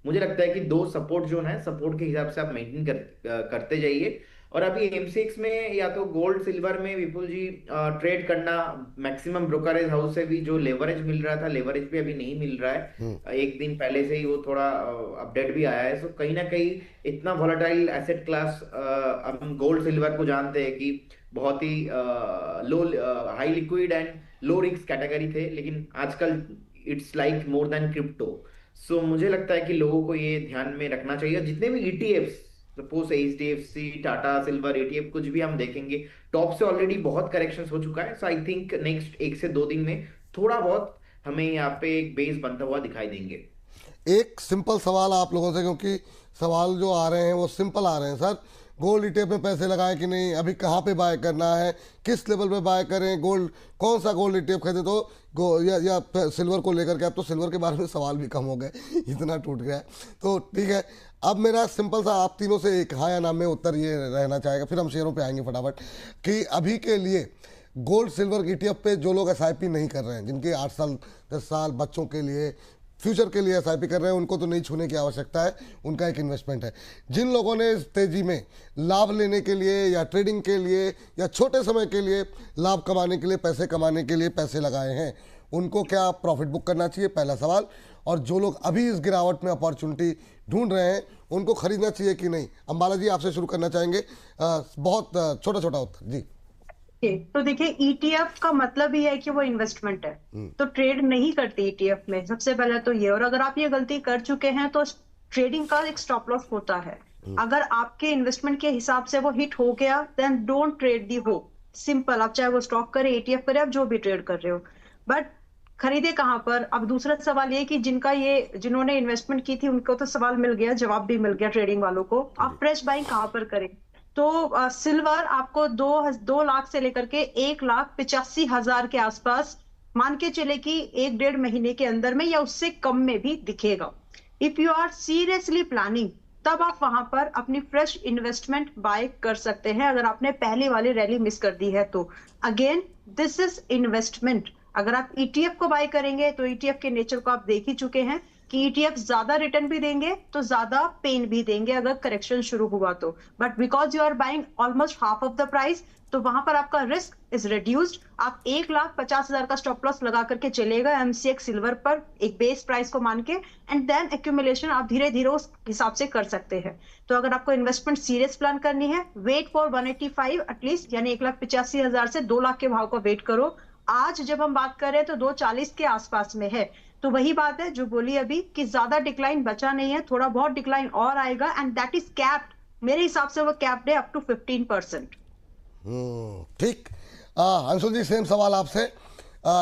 मुझे लगता है कि 2 सपोर्ट जोन है, सपोर्ट के हिसाब से आप मेंटेन करते जाइए। और अभी M6 में या तो गोल्ड सिल्वर में विपुल जी ट्रेड करना, मैक्सिमम ब्रोकरेज हाउस से भी जो लेवरेज मिल रहा था, लेवरेज भी अभी नहीं मिल रहा है। एक दिन पहले से ही वो थोड़ा अपडेट भी आया है। सो कहीं ना कहीं इतना वॉलेटाइल एसेट क्लास, हम गोल्ड सिल्वर को जानते हैं कि बहुत ही low high liquid and low risk category थे, लेकिन आजकल it's like more than crypto. So मुझे लगता है कि लोगों को ये ध्यान में रखना चाहिए। जितने भी ETFs, suppose HDFC, Tata silver ETF, कुछ भी हम देखेंगे, टॉप से ऑलरेडी बहुत करेक्शंस हो चुका है। सो आई थिंक नेक्स्ट 1 से 2 दिन में थोड़ा बहुत हमें यहाँ पे एक बेस बनता हुआ दिखाई देंगे। एक सिंपल सवाल आप लोगों से, क्योंकि सवाल जो आ रहे हैं वो सिंपल आ रहे हैं सर। गोल्ड ईटीएफ में पैसे लगाएं कि नहीं, अभी कहाँ पे बाय करना है, किस लेवल पे बाय करें, गोल्ड कौन सा गोल्ड ईटीएफ खरीदें, तो या सिल्वर को लेकर के, अब तो सिल्वर के बारे में सवाल भी कम हो गए, इतना टूट गया है। तो ठीक है, अब मेरा सिंपल सा आप तीनों से एक हाँ या ना में उत्तर ये रहना चाहेगा, फिर हम शेयरों पे आएंगे फटाफट, कि अभी के लिए गोल्ड सिल्वर ईटीएफ पे जो लोग एसआईपी नहीं कर रहे हैं, जिनके 8 साल 10 साल बच्चों के लिए फ्यूचर के लिए एसआईपी कर रहे हैं, उनको तो नहीं छूने की आवश्यकता है, उनका एक इन्वेस्टमेंट है। जिन लोगों ने इस तेजी में लाभ लेने के लिए या ट्रेडिंग के लिए या छोटे समय के लिए लाभ कमाने के लिए, पैसे कमाने के लिए पैसे लगाए हैं, उनको क्या प्रॉफिट बुक करना चाहिए, पहला सवाल। और जो लोग अभी इस गिरावट में अपॉर्चुनिटी ढूंढ रहे हैं, उनको खरीदना चाहिए कि नहीं। अंबाला जी आपसे शुरू करना चाहेंगे, बहुत छोटा छोटा उत्तर जी। तो देखिए, ईटीएफ का मतलब ही है कि वो इन्वेस्टमेंट है, तो ट्रेड नहीं करती ईटीएफ में, सबसे पहले तो ये। और अगर आप ये गलती कर चुके हैं तो ट्रेडिंग का एक स्टॉप लॉस होता है, अगर आपके इन्वेस्टमेंट के हिसाब से वो हिट हो गया, देन डोंट ट्रेड दी हो, सिंपल। आप चाहे वो स्टॉक करे, ईटीएफ करे, आप जो भी ट्रेड कर रहे हो, बट खरीदे कहाँ पर। अब दूसरा सवाल ये कि जिन्होंने इन्वेस्टमेंट की थी उनको तो सवाल मिल गया, जवाब भी मिल गया ट्रेडिंग वालों को। आप फ्रेश बाइंग कहाँ पर करें, तो सिल्वर आपको 2 लाख से लेकर के 1,85,000 के आसपास मान के चले कि 1-1.5 महीने के अंदर में या उससे कम में भी दिखेगा। If you are seriously planning, तब आप वहां पर अपनी फ्रेश इन्वेस्टमेंट बाय कर सकते हैं, अगर आपने पहले वाली रैली मिस कर दी है तो। Again, this is investment. अगर आप ईटीएफ को बाय करेंगे तो ईटीएफ के नेचर को आप देख ही चुके हैं कि ईटीएफ ज्यादा रिटर्न भी देंगे तो ज्यादा पेन भी देंगे अगर करेक्शन शुरू हुआ तो। But because you are buying almost half of the price, तो वहां पर आपका रिस्क इज रिड्यूस्ड। आप 1,50,000 का स्टॉप लॉस लगा करके चलेगा एमसीएक्स सिल्वर पर, एक बेस प्राइस को मान के, एंड देन एक्यूमुलेशन आप धीरे धीरे उस हिसाब से कर सकते हैं। तो अगर आपको इन्वेस्टमेंट सीरियस प्लान करनी है, वेट फॉर 185 एटलीस्ट, यानी 1,85,000 से 2 लाख के भाव का वेट करो। आज जब हम बात कर रहे हैं तो 240 के आसपास में है, तो वही बात है जो बोली अभी कि ज्यादा डिक्लाइन बचा नहीं है, थोड़ा बहुत डिक्लाइन और आएगा, एंड दैट इज कैप्ड। मेरे हिसाब से वो कैप्ड है अप टू 15%। ठीक। अंशुल जी, सेम सवाल आपसे।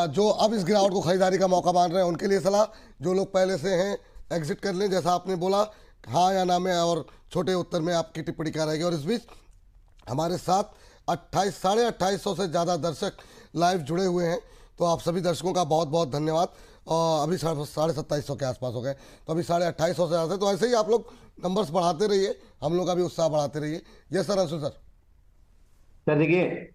जो अब इस गिरावट को खरीदारी का मौका मान रहे हैं, उनके लिए सलाह, जो लोग पहले से हैं एग्जिट कर लें, जैसा आपने बोला, हाँ या ना में, और छोटे उत्तर में आपकी टिप्पणी क्या रहेगी। और इस बीच हमारे साथ 28,500 से ज़्यादा दर्शक लाइव जुड़े हुए हैं, तो आप सभी दर्शकों का बहुत बहुत धन्यवाद। और अभी 27,500 के आसपास हो गए, तो अभी 28,500 से ज़्यादा, तो ऐसे ही आप लोग नंबर्स बढ़ाते रहिए, हम लोग का भी उत्साह बढ़ाते रहिए। Yes sir, Anshul sir. Sir देखिए,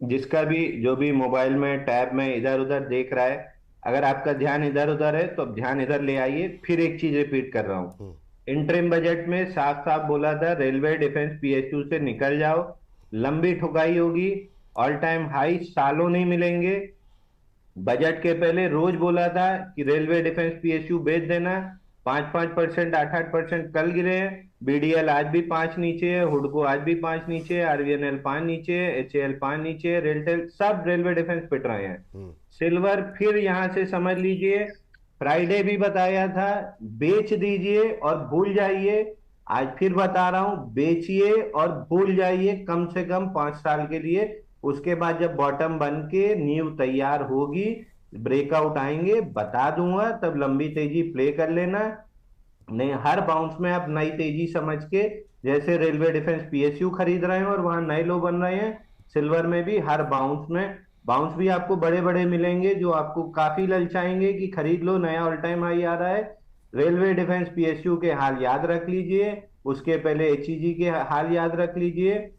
जिसका भी जो भी मोबाइल में टैब में इधर उधर देख रहा है, अगर आपका ध्यान इधर उधर है तो ध्यान इधर ले आइए। फिर एक चीज रिपीट कर रहा हूँ, इंटरिम बजट में साफ साफ बोला था, रेलवे डिफेंस पीएसयू से निकल जाओ, लंबी ठुकाई होगी, ऑल टाइम हाई सालों नहीं मिलेंगे। बजट के पहले रोज बोला था कि रेलवे डिफेंस पीएसयू बेच देना, 5-5%, 8-8% कल गिरे हैं। बीडीएल आज भी 5 नीचे है, हुडको आज भी 5 नीचे है, आरवीएनएल 5 नीचे है, एचएएल 5 नीचे है, रेलटेल सब रेलवे डिफेंस पिट रहे हैं। सिल्वर फिर यहां से समझ लीजिए, फ्राइडे भी बताया था बेच दीजिए और भूल जाइए, आज फिर बता रहा हूं बेचिए और भूल जाइए, कम से कम 5 साल के लिए। उसके बाद जब बॉटम बन के नींव तैयार होगी, ब्रेकआउट आएंगे, बता दूंगा, तब लंबी तेजी प्ले कर लेना। नहीं, हर बाउंस में आप नई तेजी समझ के, जैसे रेलवे डिफेंस पीएसयू खरीद रहे हैं और वहां नए लो बन रहे हैं, सिल्वर में भी हर बाउंस भी आपको बड़े बड़े मिलेंगे जो आपको काफी ललचाएंगे कि खरीद लो, नया ऑल टाइम हाई आ रहा है। रेलवे डिफेंस पीएसयू के हाल याद रख लीजिए, उसके पहले एचईजी के हाल याद रख लीजिए,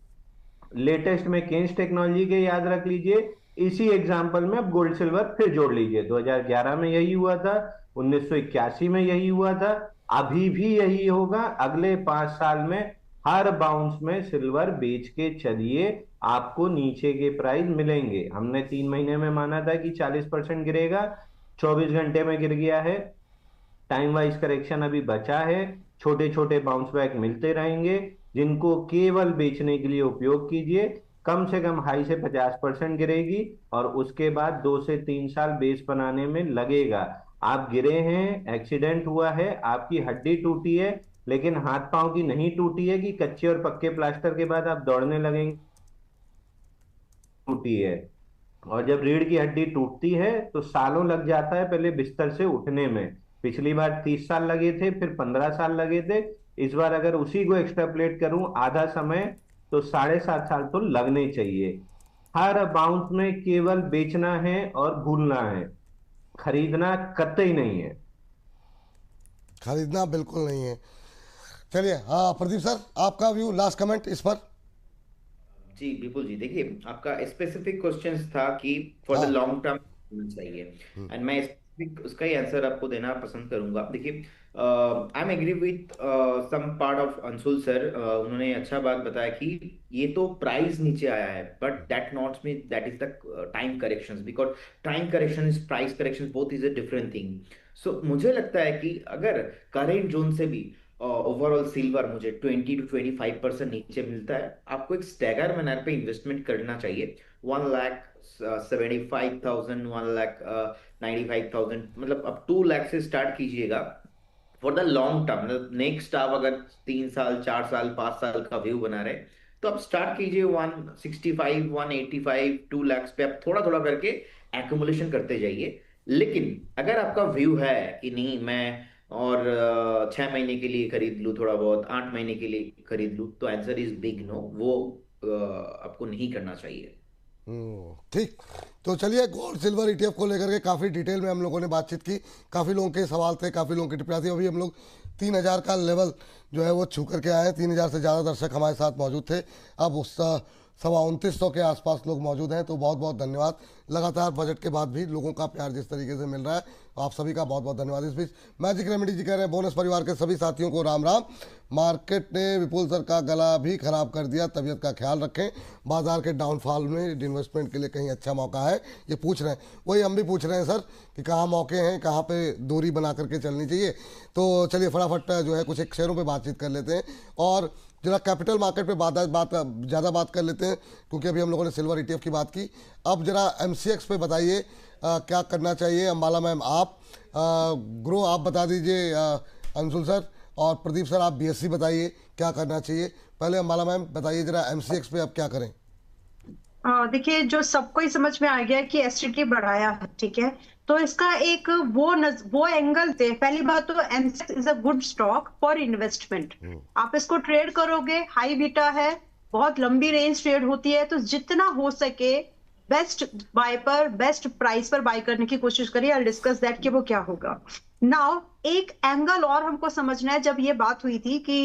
लेटेस्ट में केन्स टेक्नोलॉजी के याद रख लीजिए। इसी एग्जांपल में अब गोल्ड सिल्वर फिर जोड़ लीजिए, 2011 में यही हुआ था, 1981 में यही हुआ था, अभी भी यही होगा। अगले 5 साल में हर बाउंस में सिल्वर बेच के चलिए, आपको नीचे के प्राइस मिलेंगे। हमने 3 महीने में माना था कि 40% गिरेगा, 24 घंटे में गिर गया है। टाइम वाइज करेक्शन अभी बचा है, छोटे छोटे बाउंस बैक मिलते रहेंगे, जिनको केवल बेचने के लिए उपयोग कीजिए। कम से कम हाई से 50% गिरेगी और उसके बाद 2 से 3 साल बेस बनाने में लगेगा। आप गिरे हैं, एक्सीडेंट हुआ है, आपकी हड्डी टूटी है, लेकिन हाथ पांव की नहीं टूटी है कि कच्चे और पक्के प्लास्टर के बाद आप दौड़ने लगेंगे, टूटी है। और जब रीढ़ की हड्डी टूटती है तो सालों लग जाता है पहले बिस्तर से उठने में। पिछली बार 30 साल लगे थे, फिर 15 साल लगे थे, इस बार अगर उसी को एक्सट्रापलेट करूं आधा समय, तो 7.5 साल तो लगने चाहिए। हर बाउंस में केवल बेचना है और भूलना है, खरीदना कतई नहीं है। खरीदना बिल्कुल नहीं है। चलिए, हाँ प्रदीप सर, आपका व्यू, लास्ट कमेंट इस पर। जी विपुल जी, देखिए आपका स्पेसिफिक क्वेश्चन था कि फॉर द हाँ। लॉन्ग टर्म चाहिए, एंड मैं स्पेसिफिक उसका ही आंसर आपको देना पसंद करूंगा। देखिए I am agree with some part of Anshul sir, उन्होंने अच्छा बात बताया कि ये तो प्राइस नीचे आया है, but that not mean that is the time corrections, because time correction is price correction, both is a different thing. So मुझे लगता है कि अगर करेंट जोन से भी ओवरऑल सिल्वर मुझे 20 to 25% नीचे मिलता है, आपको एक स्टैगर मैनर पे इन्वेस्टमेंट करना चाहिए। 1,75,000, 1,95,000, मतलब अब 2 लाख से स्टार्ट कीजिएगा फॉर द लॉन्ग टर्म। मतलब नेक्स्ट आप अगर 3 साल 4 साल 5 साल का व्यू बना रहे, तो आप स्टार्ट कीजिए 165, 185, 2 लाख पे आप थोड़ा थोड़ा करके एक्यूमुलेशन करते जाइए। लेकिन अगर आपका व्यू है कि नहीं, मैं और 6 महीने के लिए खरीद लूँ, थोड़ा बहुत 8 महीने के लिए खरीद लूँ, तो आंसर इज बिग नो, वो आपको नहीं करना चाहिए। ठीक। तो चलिए, गोल्ड सिल्वर ईटीएफ को लेकर के काफ़ी डिटेल में हम लोगों ने बातचीत की। काफ़ी लोगों के सवाल थे, काफ़ी लोगों की टिप्पणियाँ थी। अभी हम लोग 3,000 का लेवल जो है वो छू करके आए हैं। 3,000 से ज़्यादा दर्शक हमारे साथ मौजूद थे। अब उस 29,500 के आसपास लोग मौजूद हैं। तो बहुत बहुत धन्यवाद। लगातार बजट के बाद भी लोगों का प्यार जिस तरीके से मिल रहा है, आप सभी का बहुत बहुत धन्यवाद। इस बीच मैजिक रेमेडी जी कह रहे हैं, बोनस परिवार के सभी साथियों को राम राम। मार्केट ने विपुल सर का गला भी खराब कर दिया, तबीयत का ख्याल रखें। बाजार के डाउनफॉल में इन्वेस्टमेंट के लिए कहीं अच्छा मौका है, ये पूछ रहे हैं। वही हम भी पूछ रहे हैं सर कि कहाँ मौके हैं, कहाँ पे दूरी बना करके चलनी चाहिए। तो चलिए फटाफट जो है कुछ एक शेयरों पे बातचीत कर लेते हैं और जरा कैपिटल मार्केट पे ज़्यादा बात कर लेते हैं, क्योंकि अभी हम लोगों ने सिल्वर ईटीएफ की बात की। अब जरा एमसीएक्स पे बताइए क्या करना चाहिए। अंबाला मैम आप, ग्रो आप बता दीजिए, अंशुल सर और प्रदीप सर आप बीएससी बताइए क्या करना चाहिए। पहले अंबाला मैम बताइए जरा, एमसीएक्स पे अब क्या करें। देखिए, जो सबको ही समझ में आ गया कि एसटीटी बढ़ाया है, ठीक है, तो इसका एक वो एंगल थे। पहली बात तो MCX is a good stock for investment. आप इसको ट्रेड करोगे, हाई बीटा है, बहुत लंबी रेंज ट्रेड होती है, तो जितना हो सके बेस्ट बाय पर, बेस्ट प्राइस पर बाय करने की कोशिश करिए। आई डिस्कस दैट कि वो क्या होगा। नाउ एक एंगल और हमको समझना है। जब ये बात हुई थी कि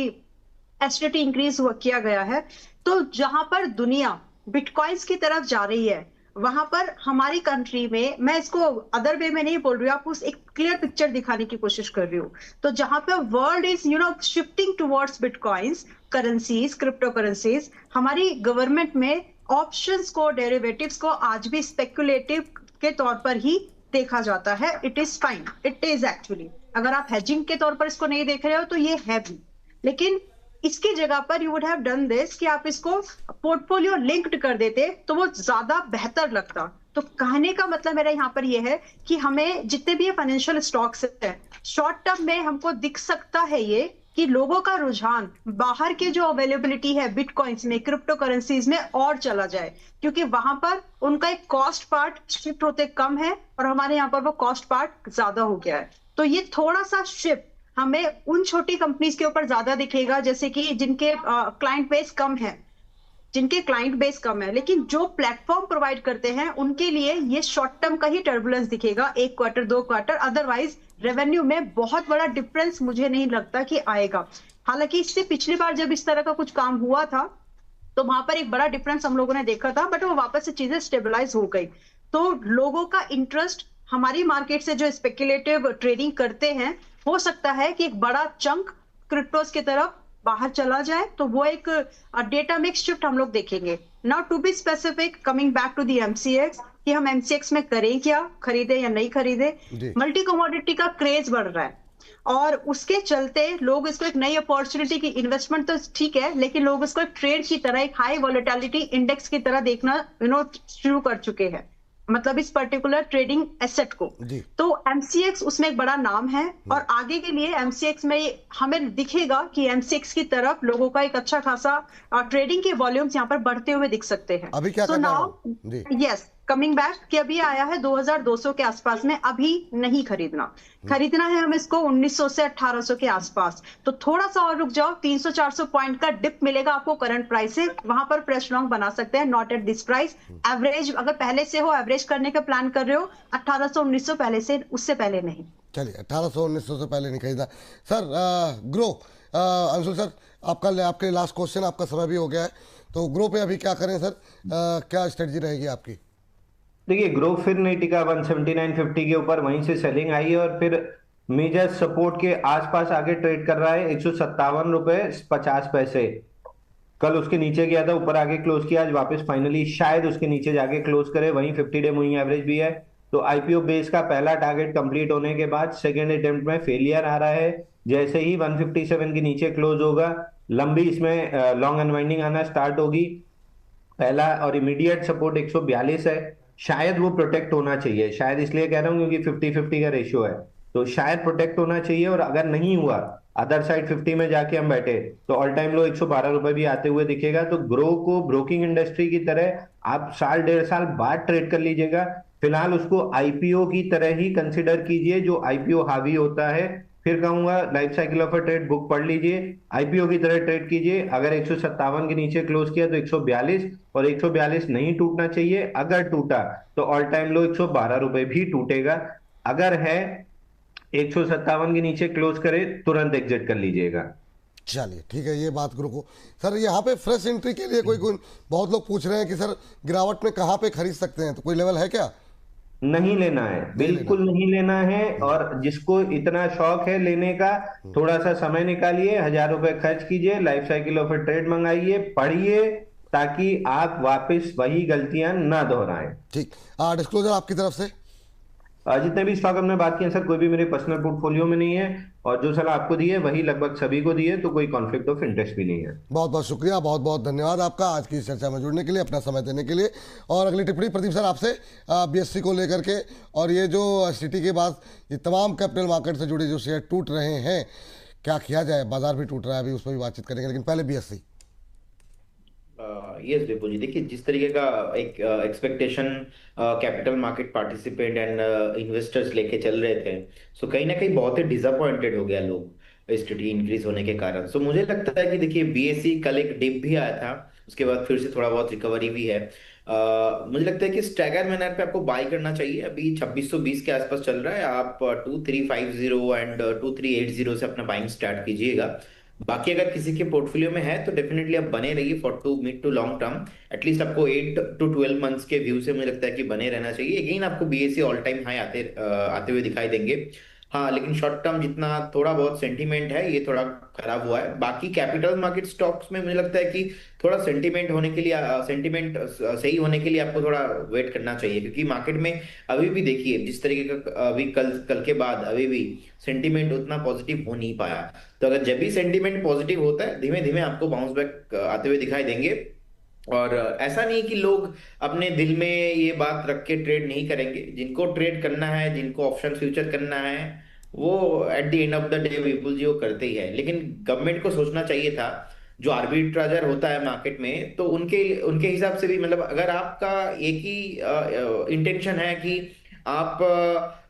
एसटीटी इंक्रीज किया गया है, तो जहां पर दुनिया बिटकॉइंस की तरफ जा रही है, वहां पर हमारी कंट्री में, मैं इसको अदर वे में नहीं बोल रही हूँ, आपको एक क्लियर पिक्चर दिखाने की कोशिश कर रही हूँ। तो जहां पे world is shifting towards bitcoins, currencies, crypto currencies, हमारी गवर्नमेंट में ऑप्शंस को, डेरिवेटिव्स को आज भी स्पेकुलेटिव के तौर पर ही देखा जाता है। It is fine, it is actually, अगर आप हेजिंग के तौर पर इसको नहीं देख रहे हो तो ये है भी, लेकिन इसकी जगह पर you would have done this कि आप इसको पोर्टफोलियो लिंक्ड कर देते तो वो ज्यादा बेहतर लगता। तो कहने का मतलब मेरा यहाँ पर ये है कि हमें जितने भी फाइनेंशियल स्टॉक्स है, शॉर्ट टर्म में हमको दिख सकता है ये कि लोगों का रुझान बाहर के जो अवेलेबिलिटी है बिटकॉइंस में, क्रिप्टो करेंसीज में और चला जाए, क्योंकि वहां पर उनका एक कॉस्ट पार्ट शिफ्ट होते कम है और हमारे यहाँ पर वो कॉस्ट पार्ट ज्यादा हो गया है। तो ये थोड़ा सा शिफ्ट हमें उन छोटी कंपनीज के ऊपर ज्यादा दिखेगा, जैसे कि जिनके क्लाइंट बेस कम है, लेकिन जो प्लेटफॉर्म प्रोवाइड करते हैं उनके लिए ये शॉर्ट टर्म का ही टर्बुलेंस दिखेगा, 1 क्वार्टर 2 क्वार्टर। अदरवाइज रेवेन्यू में बहुत बड़ा डिफरेंस मुझे नहीं लगता कि आएगा। हालांकि इससे पिछली बार जब इस तरह का कुछ काम हुआ था तो वहां पर एक बड़ा डिफरेंस हम लोगों ने देखा था, बट वो वापस से चीजें स्टेबलाइज हो गई। तो लोगों का इंटरेस्ट हमारी मार्केट से जो स्पेकुलेटिव ट्रेडिंग करते हैं, हो सकता है कि एक बड़ा चंक क्रिप्टोस की तरफ बाहर चला जाए, तो वो एक डेटा मिक्स शिफ्ट हम लोग देखेंगे। Now to be specific, coming back to the MCX, कि हम एमसीएक्स में करें क्या, खरीदे या नहीं खरीदे। मल्टी कमोडिटी का क्रेज बढ़ रहा है और उसके चलते लोग इसको एक नई अपॉर्चुनिटी की, इन्वेस्टमेंट तो ठीक है, लेकिन लोग इसको एक ट्रेड की तरह, एक हाई वॉलेटिलिटी इंडेक्स की तरह देखना शुरू कर चुके हैं, मतलब इस पर्टिकुलर ट्रेडिंग एसेट को। तो एमसीएक्स उसमें एक बड़ा नाम है और आगे के लिए एमसीएक्स में हमें दिखेगा कि एमसीएक्स की तरफ लोगों का एक अच्छा खासा ट्रेडिंग के वॉल्यूम्स यहाँ पर बढ़ते हुए दिख सकते हैं। अभी क्या करना है? यस, कमिंग बैक कि अभी आया है 2200 के आसपास में, अभी नहीं खरीदना। खरीदना है हम इसको 1900 से 1800 के आसपास। तो थोड़ा सा और रुक जाओ, 300-400 पॉइंट का डिप मिलेगा आपको करंट प्राइस से, वहां पर फ्रेश लॉन्ग बना सकते हैं, not at this price. Average अगर पहले से हो, एवरेज करने का प्लान कर रहे हो 1800-1900 पहले से, उससे पहले नहीं। चलिए 1800-1900 से पहले नहीं खरीदा। सर ग्रो, अंशुल सर, आपके लास्ट क्वेश्चन, आपका समय भी हो गया है, तो ग्रो पे अभी क्या करें सर? क्या स्ट्रेटजी रहेगी आपकी? देखिए, ग्रो फिर नहीं टिका 179.50 के ऊपर, वहीं से सेलिंग आई है और फिर मेजर सपोर्ट के आसपास आगे ट्रेड कर रहा है। 157 रुपए 50 पैसे। कल उसके नीचे गया था, ऊपर आगे क्लोज किया, आज वापस फाइनली शायद उसके नीचे जाके क्लोज करे। वहीं 50 डे मूविंग एवरेज भी है। तो आईपीओ बेस का पहला टारगेट कंप्लीट होने के बाद सेकेंड अटेम्प्ट में फेलियर आ रहा है। जैसे ही 157 के नीचे क्लोज होगा, लंबी इसमें लॉन्ग अनवाइंडिंग आना स्टार्ट होगी। पहला और इमीडिएट सपोर्ट 142 है, शायद वो प्रोटेक्ट होना चाहिए। शायद इसलिए कह रहा हूँ क्योंकि 50-50 का रेशियो है, तो शायद प्रोटेक्ट होना चाहिए। और अगर नहीं हुआ, अदर साइड 50 में जाके हम बैठे, तो ऑल टाइम लो 112 रुपए भी आते हुए दिखेगा। तो ग्रो को ब्रोकिंग इंडस्ट्री की तरह आप साल 1.5 साल बाद ट्रेड कर लीजिएगा। फिलहाल उसको आईपीओ की तरह ही कंसिडर कीजिए, जो आईपीओ हावी होता है। फिर कहूंगा life cycle of a trade book पढ़ लीजिए, आईपीओ की तरह ट्रेड कीजिए। अगर 157 के नीचे क्लोज किया तो 142, और 142 नहीं टूटना चाहिए। अगर टूटा तो ऑल टाइम लो 112 रुपए भी टूटेगा। अगर है 157 के नीचे क्लोज करे, तुरंत एग्जिट कर लीजिएगा। चलिए ठीक है, ये बात गुरु को। सर यहाँ पे फ्रेश एंट्री के लिए कोई बहुत लोग पूछ रहे हैं कि सर गिरावट में कहाँ पे खरीद सकते हैं, तो कोई लेवल है क्या? नहीं लेना है, बिल्कुल नहीं लेना है। और जिसको इतना शौक है लेने का, थोड़ा सा समय निकालिए, 1000 रुपए खर्च कीजिए, life cycle of a trade मंगाइए, पढ़िए, ताकि आप वापस वही गलतियां ना दोहराएं। ठीक। डिस्क्लोजर आपकी तरफ से? जितने भी स्टॉक हमने बात किए सर, कोई भी मेरे पर्सनल पोर्टफोलियो में नहीं है, और जो सलाह आपको दी है वही लगभग सभी को दी है, तो कोई कॉन्फ्लिक्ट ऑफ इंटरेस्ट भी नहीं है। बहुत बहुत शुक्रिया, बहुत बहुत धन्यवाद आपका आज की इस चर्चा में जुड़ने के लिए, अपना समय देने के लिए। और अगली टिप्पणी प्रदीप सर आपसे बीएससी को लेकर के, और ये जो सिटी के बाद ये तमाम कैपिटल मार्केट से जुड़े जो शेयर टूट रहे हैं, क्या किया जाए? बाजार भी टूट रहा है, अभी उस पर भी बातचीत करेंगे, लेकिन पहले बीएससी। यस विपुल जी, देखिए जिस तरीके का एक expectation capital market participant and investors लेके चल रहे थे, सो कहीं ना कहीं बहुत ही डिसअपॉइंटेड हो गया लोग स्टडी इंक्रीज होने के कारण। सो मुझे लगता है कि देखिए बीएससी कल एक डिप भी आया था, उसके बाद फिर से थोड़ा बहुत रिकवरी भी है। मुझे लगता है कि स्टैगर मैनर पे आपको बाय करना चाहिए। अभी 2620 के आसपास चल रहा है, आप 2350 एंड 2380 से अपना बाइंग स्टार्ट कीजिएगा। बाकी अगर किसी के पोर्टफोलियो में है तो डेफिनेटली आप बने रहिए for to mid to long term. At least आपको 8 to 12 मंथ्स के व्यू से मुझे लगता है कि बने रहना चाहिए। अगेन आपको बीएससी ऑल टाइम हाई आते हुए दिखाई देंगे। हाँ, लेकिन शॉर्ट टर्म जितना थोड़ा बहुत सेंटीमेंट है, ये थोड़ा खराब हुआ है। बाकी कैपिटल मार्केट स्टॉक्स में मुझे लगता है कि थोड़ा सेंटीमेंट होने के लिए, सेंटीमेंट सही होने के लिए आपको थोड़ा वेट करना चाहिए, क्योंकि मार्केट में अभी भी देखिए जिस तरीके का अभी कल कल के बाद अभी भी सेंटीमेंट उतना पॉजिटिव हो नहीं पाया। तो अगर जब भी सेंटीमेंट पॉजिटिव होता है, धीमे धीमे आपको बाउंस बैक आते हुए दिखाई देंगे। और ऐसा नहीं कि लोग अपने दिल में ये बात रख के ट्रेड नहीं करेंगे। जिनको ट्रेड करना है, जिनको ऑप्शन फ्यूचर करना है, वो at the end of the day Vipul ji वो करते ही है। लेकिन गवर्नमेंट को सोचना चाहिए था, जो आर्बिट्राजर होता है मार्केट में, तो उनके उनके हिसाब से भी, मतलब अगर आपका एक ही इंटेंशन है कि आप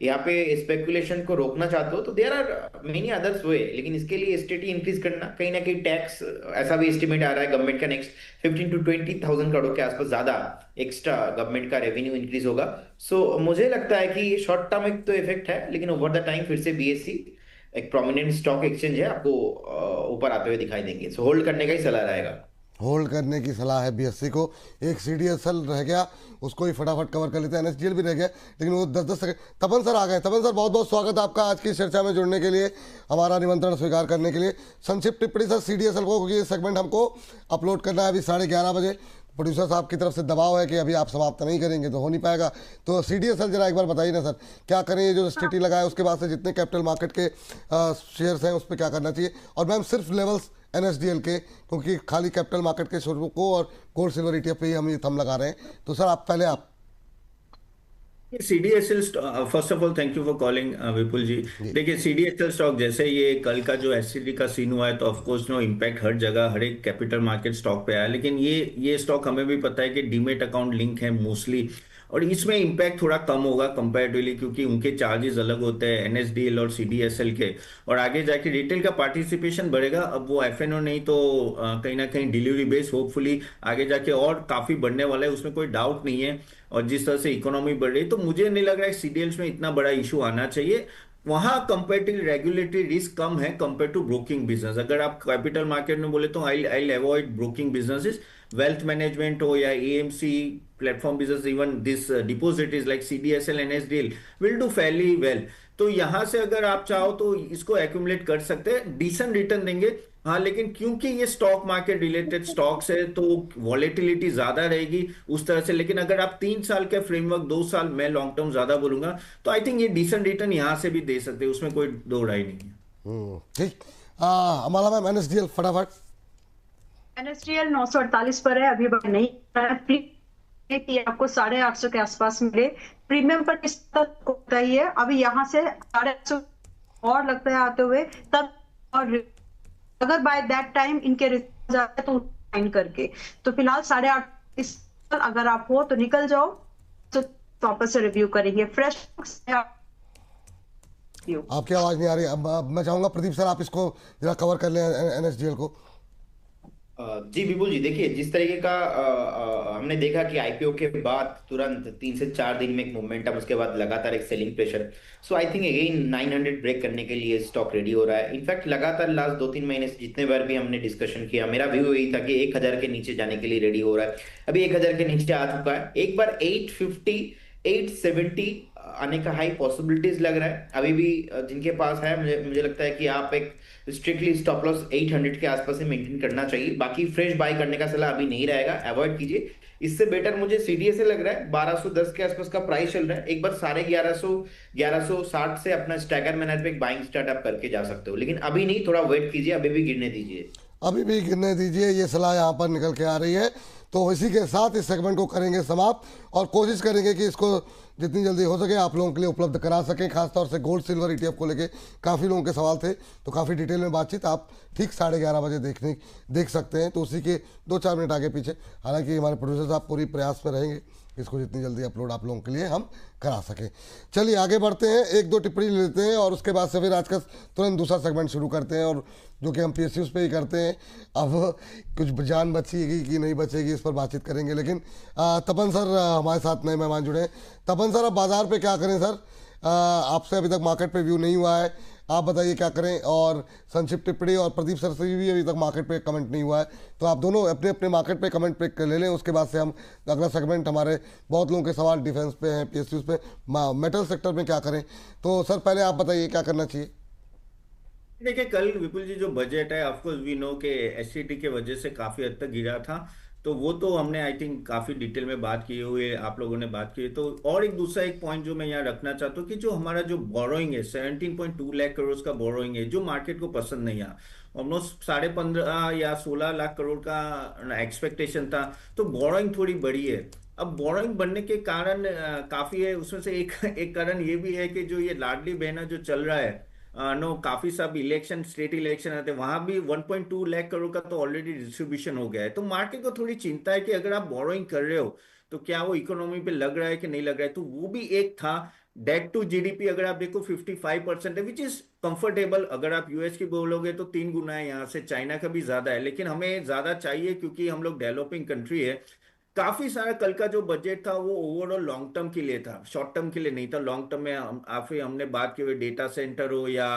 यहाँ पे स्पेकुलेशन को रोकना चाहते हो, तो देयर आर मेनी अदर्स वे। लेकिन इसके लिए एसटीटी इंक्रीज करना, कहीं ना कहीं टैक्स, ऐसा भी एस्टिमेट आ रहा है गवर्नमेंट का नेक्स्ट 15 to 20,000 करोड़ के आसपास ज्यादा एक्स्ट्रा गवर्नमेंट का रेवेन्यू इंक्रीज होगा। सो मुझे लगता है कि शॉर्ट टर्म एक तो इफेक्ट है, लेकिन ओवर द टाइम फिर से बीएससी एक प्रोमिनेंट स्टॉक एक्सचेंज है, आपको ऊपर आते हुए दिखाई देंगे। सो होल्ड करने का ही सलाह रहेगा। होल्ड करने की सलाह है बीएससी को। एक सीडीएसएल रह गया, उसको ही फटाफट कवर कर लेते हैं। एनएसडीएल भी रह गया, लेकिन वो 10-10 सेकंड। तपन सर आ गए। तपन सर, बहुत बहुत स्वागत आपका आज की चर्चा में जुड़ने के लिए, हमारा निमंत्रण स्वीकार करने के लिए। संक्षिप्त टिप्पणी सर सीडीएसएल को, क्योंकि ये सेगमेंट हमको अपलोड करना है अभी 11:30 बजे। प्रोड्यूसर साहब की तरफ से दबाव है कि अभी आप समाप्त नहीं करेंगे तो हो नहीं पाएगा। तो सीडीएसएल जरा एक बार बताइए ना सर, क्या करें? ये जो स्टेटी लगाया उसके बाद से जितने कैपिटल मार्केट के शेयर्स हैं उस पर क्या करना चाहिए? और मैम सिर्फ लेवल्स एनएसडीएल के, क्योंकि खाली कैपिटल मार्केट के शुरू को और गोल्ड सिल्वर ईटीएफ पे ही हम ये थम लगा रहे हैं। तो सर आप पहले आप CDSL, first of all thank you for calling Vipul ji. देखिए सीडीएसएल स्टॉक, जैसे ये कल का जो एससीडी का सीन हुआ है, तो ऑफ कोर्स नो इम्पैक्ट हर जगह, हर एक कैपिटल मार्केट स्टॉक पे आया। लेकिन ये स्टॉक हमें भी पता है कि डीमेट अकाउंट लिंक है मोस्टली, और इसमें इम्पैक्ट थोड़ा कम होगा कंपैरेटिवली, क्योंकि उनके चार्जेस अलग होते हैं एनएसडीएल और सीडीएसएल के, और आगे जाके रिटेल का पार्टिसिपेशन बढ़ेगा। अब वो एफएनओ नहीं तो कहीं ना कहीं डिलीवरी बेस होपफुली आगे जाके और काफी बढ़ने वाला है, उसमें कोई डाउट नहीं है। और जिस तरह से इकोनॉमी बढ़ रही है, तो मुझे नहीं लग रहा है सीडीएल्स में इतना बड़ा इशू आना चाहिए। वहां कंपेरेटिव रेगुलेटरी रिस्क कम है कंपेयर टू ब्रोकिंग बिजनेस। अगर आप कैपिटल मार्केट में बोले तो I I avoid broking businesses. Wealth management हो या AMC platform business, even this depositories like CDSL NSDL will do fairly well. तो यहां से अगर आप चाहो तो इसको एक्यूमुलेट कर सकते हैं, डिसेंट रिटर्न देंगे। हाँ, लेकिन क्योंकि ये स्टॉक मार्केट रिलेटेड स्टॉक्स है तो वॉलेटिलिटी ज्यादा रहेगी उस तरह से। लेकिन अगर आप 3 साल के फ्रेमवर्क, 2 साल, मैं लॉन्ग टर्म ज्यादा बोलूंगा, तो आई थिंक ये डिसेंट रिटर्न यहां से भी दे सकते हैं, उसमें कोई दो राय नहीं है। ठीक। हमारा मैम एनएसडीएल फटाफट। एनएसडीएल 948 पर है, अभी बढ़ नहीं रहा है। कि आपको 850 के आसपास मिले। प्रीमियम पर किस तक होता ही है, अभी यहाँ से 850 और लगता है आते हुए तब, और अगर बाय दैट टाइम इनके रिजल्ट जाए तो फाइन करके, तो फिलहाल 850 अगर आप हो तो निकल जाओ, तो वापस से रिव्यू करेंगे फ्रेश। आपकी आवाज नहीं आ रही। अब मैं चाहूंगा प्रदीप सर आप इसको जरा कवर कर लें एनएसडीएल को। जी विपुल जी, देखिए जिस तरीके का हमने देखा कि आईपीओ के बाद तुरंत 3 से 4 दिन में एक मोमेंटम, उसके बाद लगातार एक selling pressure. So I think again 900 break करने के लिए स्टॉक रेडी हो रहा है। इनफैक्ट लगातार लास्ट 2-3 महीने से जितने बार भी हमने डिस्कशन किया, मेरा व्यू यही था कि 1000 के नीचे जाने के लिए रेडी हो रहा है। अभी 1000 के नीचे आ चुका है। एक बार 850 870 आने का हाई पॉसिबिलिटीज लग रहा है। अभी भी जिनके पास है, मुझे लगता है कि आप एक स्ट्रिक्टली स्टॉप लॉस 800 के आसपास ही मेंटेन करना चाहिए। बाकी फ्रेश बाय करने का सलाह अभी नहीं रहेगा, अवॉइड कीजिए। इससे बेटर मुझे सीडीएस से लग रहा है 1210 के आसपास का प्राइस चल रहा है। एक बार 1150 से अपना स्टैगर मैनर पे एक बाइंग स्टार्टअप करके जा सकते हो, लेकिन अभी नहीं, थोड़ा वेट कीजिए, अभी भी गिरने दीजिए। अभी भी गिरने दीजिए, ये सलाह यहाँ पर निकल के आ रही है। तो इसी के साथ इस सेगमेंट को करेंगे समाप्त और कोशिश करेंगे कि इसको जितनी जल्दी हो सके आप लोगों के लिए उपलब्ध करा सकें। खासतौर से गोल्ड सिल्वर ईटीएफ को लेके काफ़ी लोगों के सवाल थे, तो काफ़ी डिटेल में बातचीत आप ठीक 11:30 बजे देख सकते हैं। तो उसी के 2-4 मिनट आगे पीछे, हालांकि हमारे प्रोड्यूसर साहब पूरी प्रयास में रहेंगे इसको जितनी जल्दी अपलोड आप लोगों के लिए हम करा सकें। चलिए आगे बढ़ते हैं, 1-2 टिप्पणी लेते हैं और उसके बाद से फिर आज का तुरंत दूसरा सेगमेंट शुरू करते हैं, और जो कि हम पीएसयूज़ पे ही करते हैं। अब कुछ जान बचेगी कि नहीं बचेगी इस पर बातचीत करेंगे, लेकिन तपन सर हमारे साथ नए मेहमान जुड़े हैं। तपन सर, अब बाजार पे क्या करें सर? आपसे अभी तक मार्केट पे व्यू नहीं हुआ है, आप बताइए क्या करें। और संक्षिप्त टिप्पणी, और प्रदीप सर से भी अभी तक मार्केट पे कमेंट नहीं हुआ है, तो आप दोनों अपने अपने मार्केट पे कमेंट पे ले लें। उसके बाद से हम अगला सेगमेंट, हमारे बहुत लोगों के सवाल डिफेंस पे हैं, पीएसयूज़ पे, मेटल सेक्टर में क्या करें। तो सर पहले आप बताइए क्या करना चाहिए। देखिए, कल विपुल जी जो बजट है, ऑफकोर्स वी नो के एससीटी के वजह से काफी हद तक गिरा था, तो वो तो हमने आई थिंक काफी डिटेल में बात की हुई है, आप लोगों ने बात की है। तो और एक दूसरा एक पॉइंट जो मैं यहाँ रखना चाहता हूँ कि जो हमारा जो बोरोइंग है 17.2 लाख करोड़ का बोरोइंग है, जो मार्केट को पसंद नहीं आया। ऑलमोस्ट 15.5 या 16 लाख करोड़ का एक्सपेक्टेशन था, तो बोरोइंग थोड़ी बढ़ी है। अब बोरोइंग बढ़ने के कारण काफी है, उसमें से एक कारण ये भी है कि जो ये लाडली बहना जो चल रहा है, नो काफी सब इलेक्शन, स्टेट इलेक्शन आते हैं, वहां भी 1.2 लाख करोड़ का तो ऑलरेडी डिस्ट्रीब्यूशन हो गया है। तो मार्केट को थोड़ी चिंता है कि अगर आप बोरोइंग कर रहे हो तो क्या वो इकोनॉमी पे लग रहा है कि नहीं लग रहा है। तो वो भी एक था। डेट टू जीडीपी अगर आप देखो 55% है, विच इज कंफर्टेबल। अगर आप यूएस की बोलोगे तो 3 गुना है यहाँ से, चाइना का भी ज्यादा है, लेकिन हमें ज्यादा चाहिए क्योंकि हम लोग डेवलपिंग कंट्री है। काफी सारा कल का जो बजट था वो ओवरऑल लॉन्ग टर्म के लिए था, शॉर्ट टर्म के लिए नहीं था। लॉन्ग टर्म में हमने बात की हुई डेटा सेंटर हो या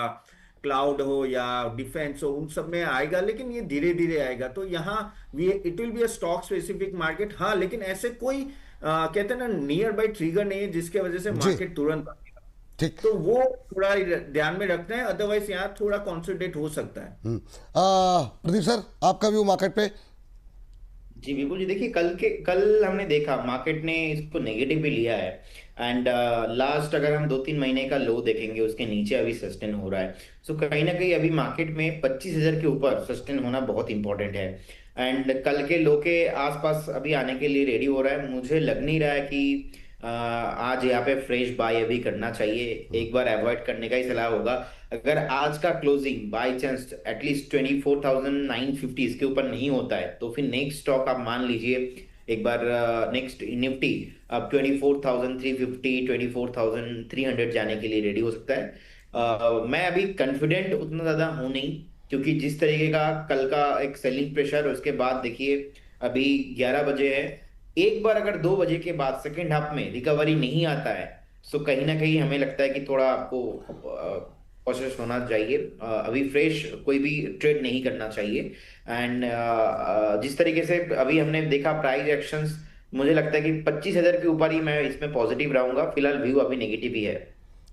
क्लाउड हो या डिफेंस हो, उन सब में आएगा, लेकिन ये धीरे धीरे आएगा। तो यहाँ it will be a stock specific market. हाँ, लेकिन ऐसे कोई कहते हैं ना नियर बाई ट्रिगर नहीं है जिसके वजह से मार्केट तुरंत, ठीक, तो वो थोड़ा ध्यान में रखना है, अदरवाइज यहाँ थोड़ा कॉन्संट्रेट हो सकता है। प्रदीप सर आपका व्यू मार्केट पे? जी बिल्कुल जी, देखिए कल हमने देखा मार्केट ने इसको नेगेटिव भी लिया है। एंड लास्ट अगर हम 2-3 महीने का लो देखेंगे, उसके नीचे अभी सस्टेन हो रहा है। सो कहीं ना कहीं अभी मार्केट में 25,000 के ऊपर सस्टेन होना बहुत इंपॉर्टेंट है। एंड कल के लो के आसपास अभी आने के लिए रेडी हो रहा है। मुझे लग नहीं रहा है कि आज यहाँ पे फ्रेश बाय अभी करना चाहिए, एक बार अवॉइड करने का ही सलाह होगा। अगर आज का क्लोजिंग बाय चांस एटलीस्ट 24,950 इसके ऊपर नहीं होता है, तो फिर नेक्स्ट स्टॉक आप मान लीजिए एक बार नेक्स्ट निफ्टी अब 24,350 24,300 जाने के लिए रेडी हो सकता है। मैं अभी कॉन्फिडेंट उतना ज्यादा हूं नहीं, क्योंकि जिस तरीके का कल का एक सेलिंग प्रेशर, उसके बाद देखिए अभी 11 बजे है, एक बार अगर 2 बजे के बाद सेकेंड हाफ में रिकवरी नहीं आता है तो कहीं ना कहीं हमें लगता है कि थोड़ा आपको कॉशियस होना चाहिए। अभी फ्रेश कोई भी ट्रेड नहीं करना चाहिए। एंड जिस तरीके से अभी हमने देखा प्राइस एक्शंस, मुझे लगता है कि 25,000 के ऊपर ही मैं इसमें पॉजिटिव रहूंगा। फिलहाल व्यू अभी नेगेटिव ही है।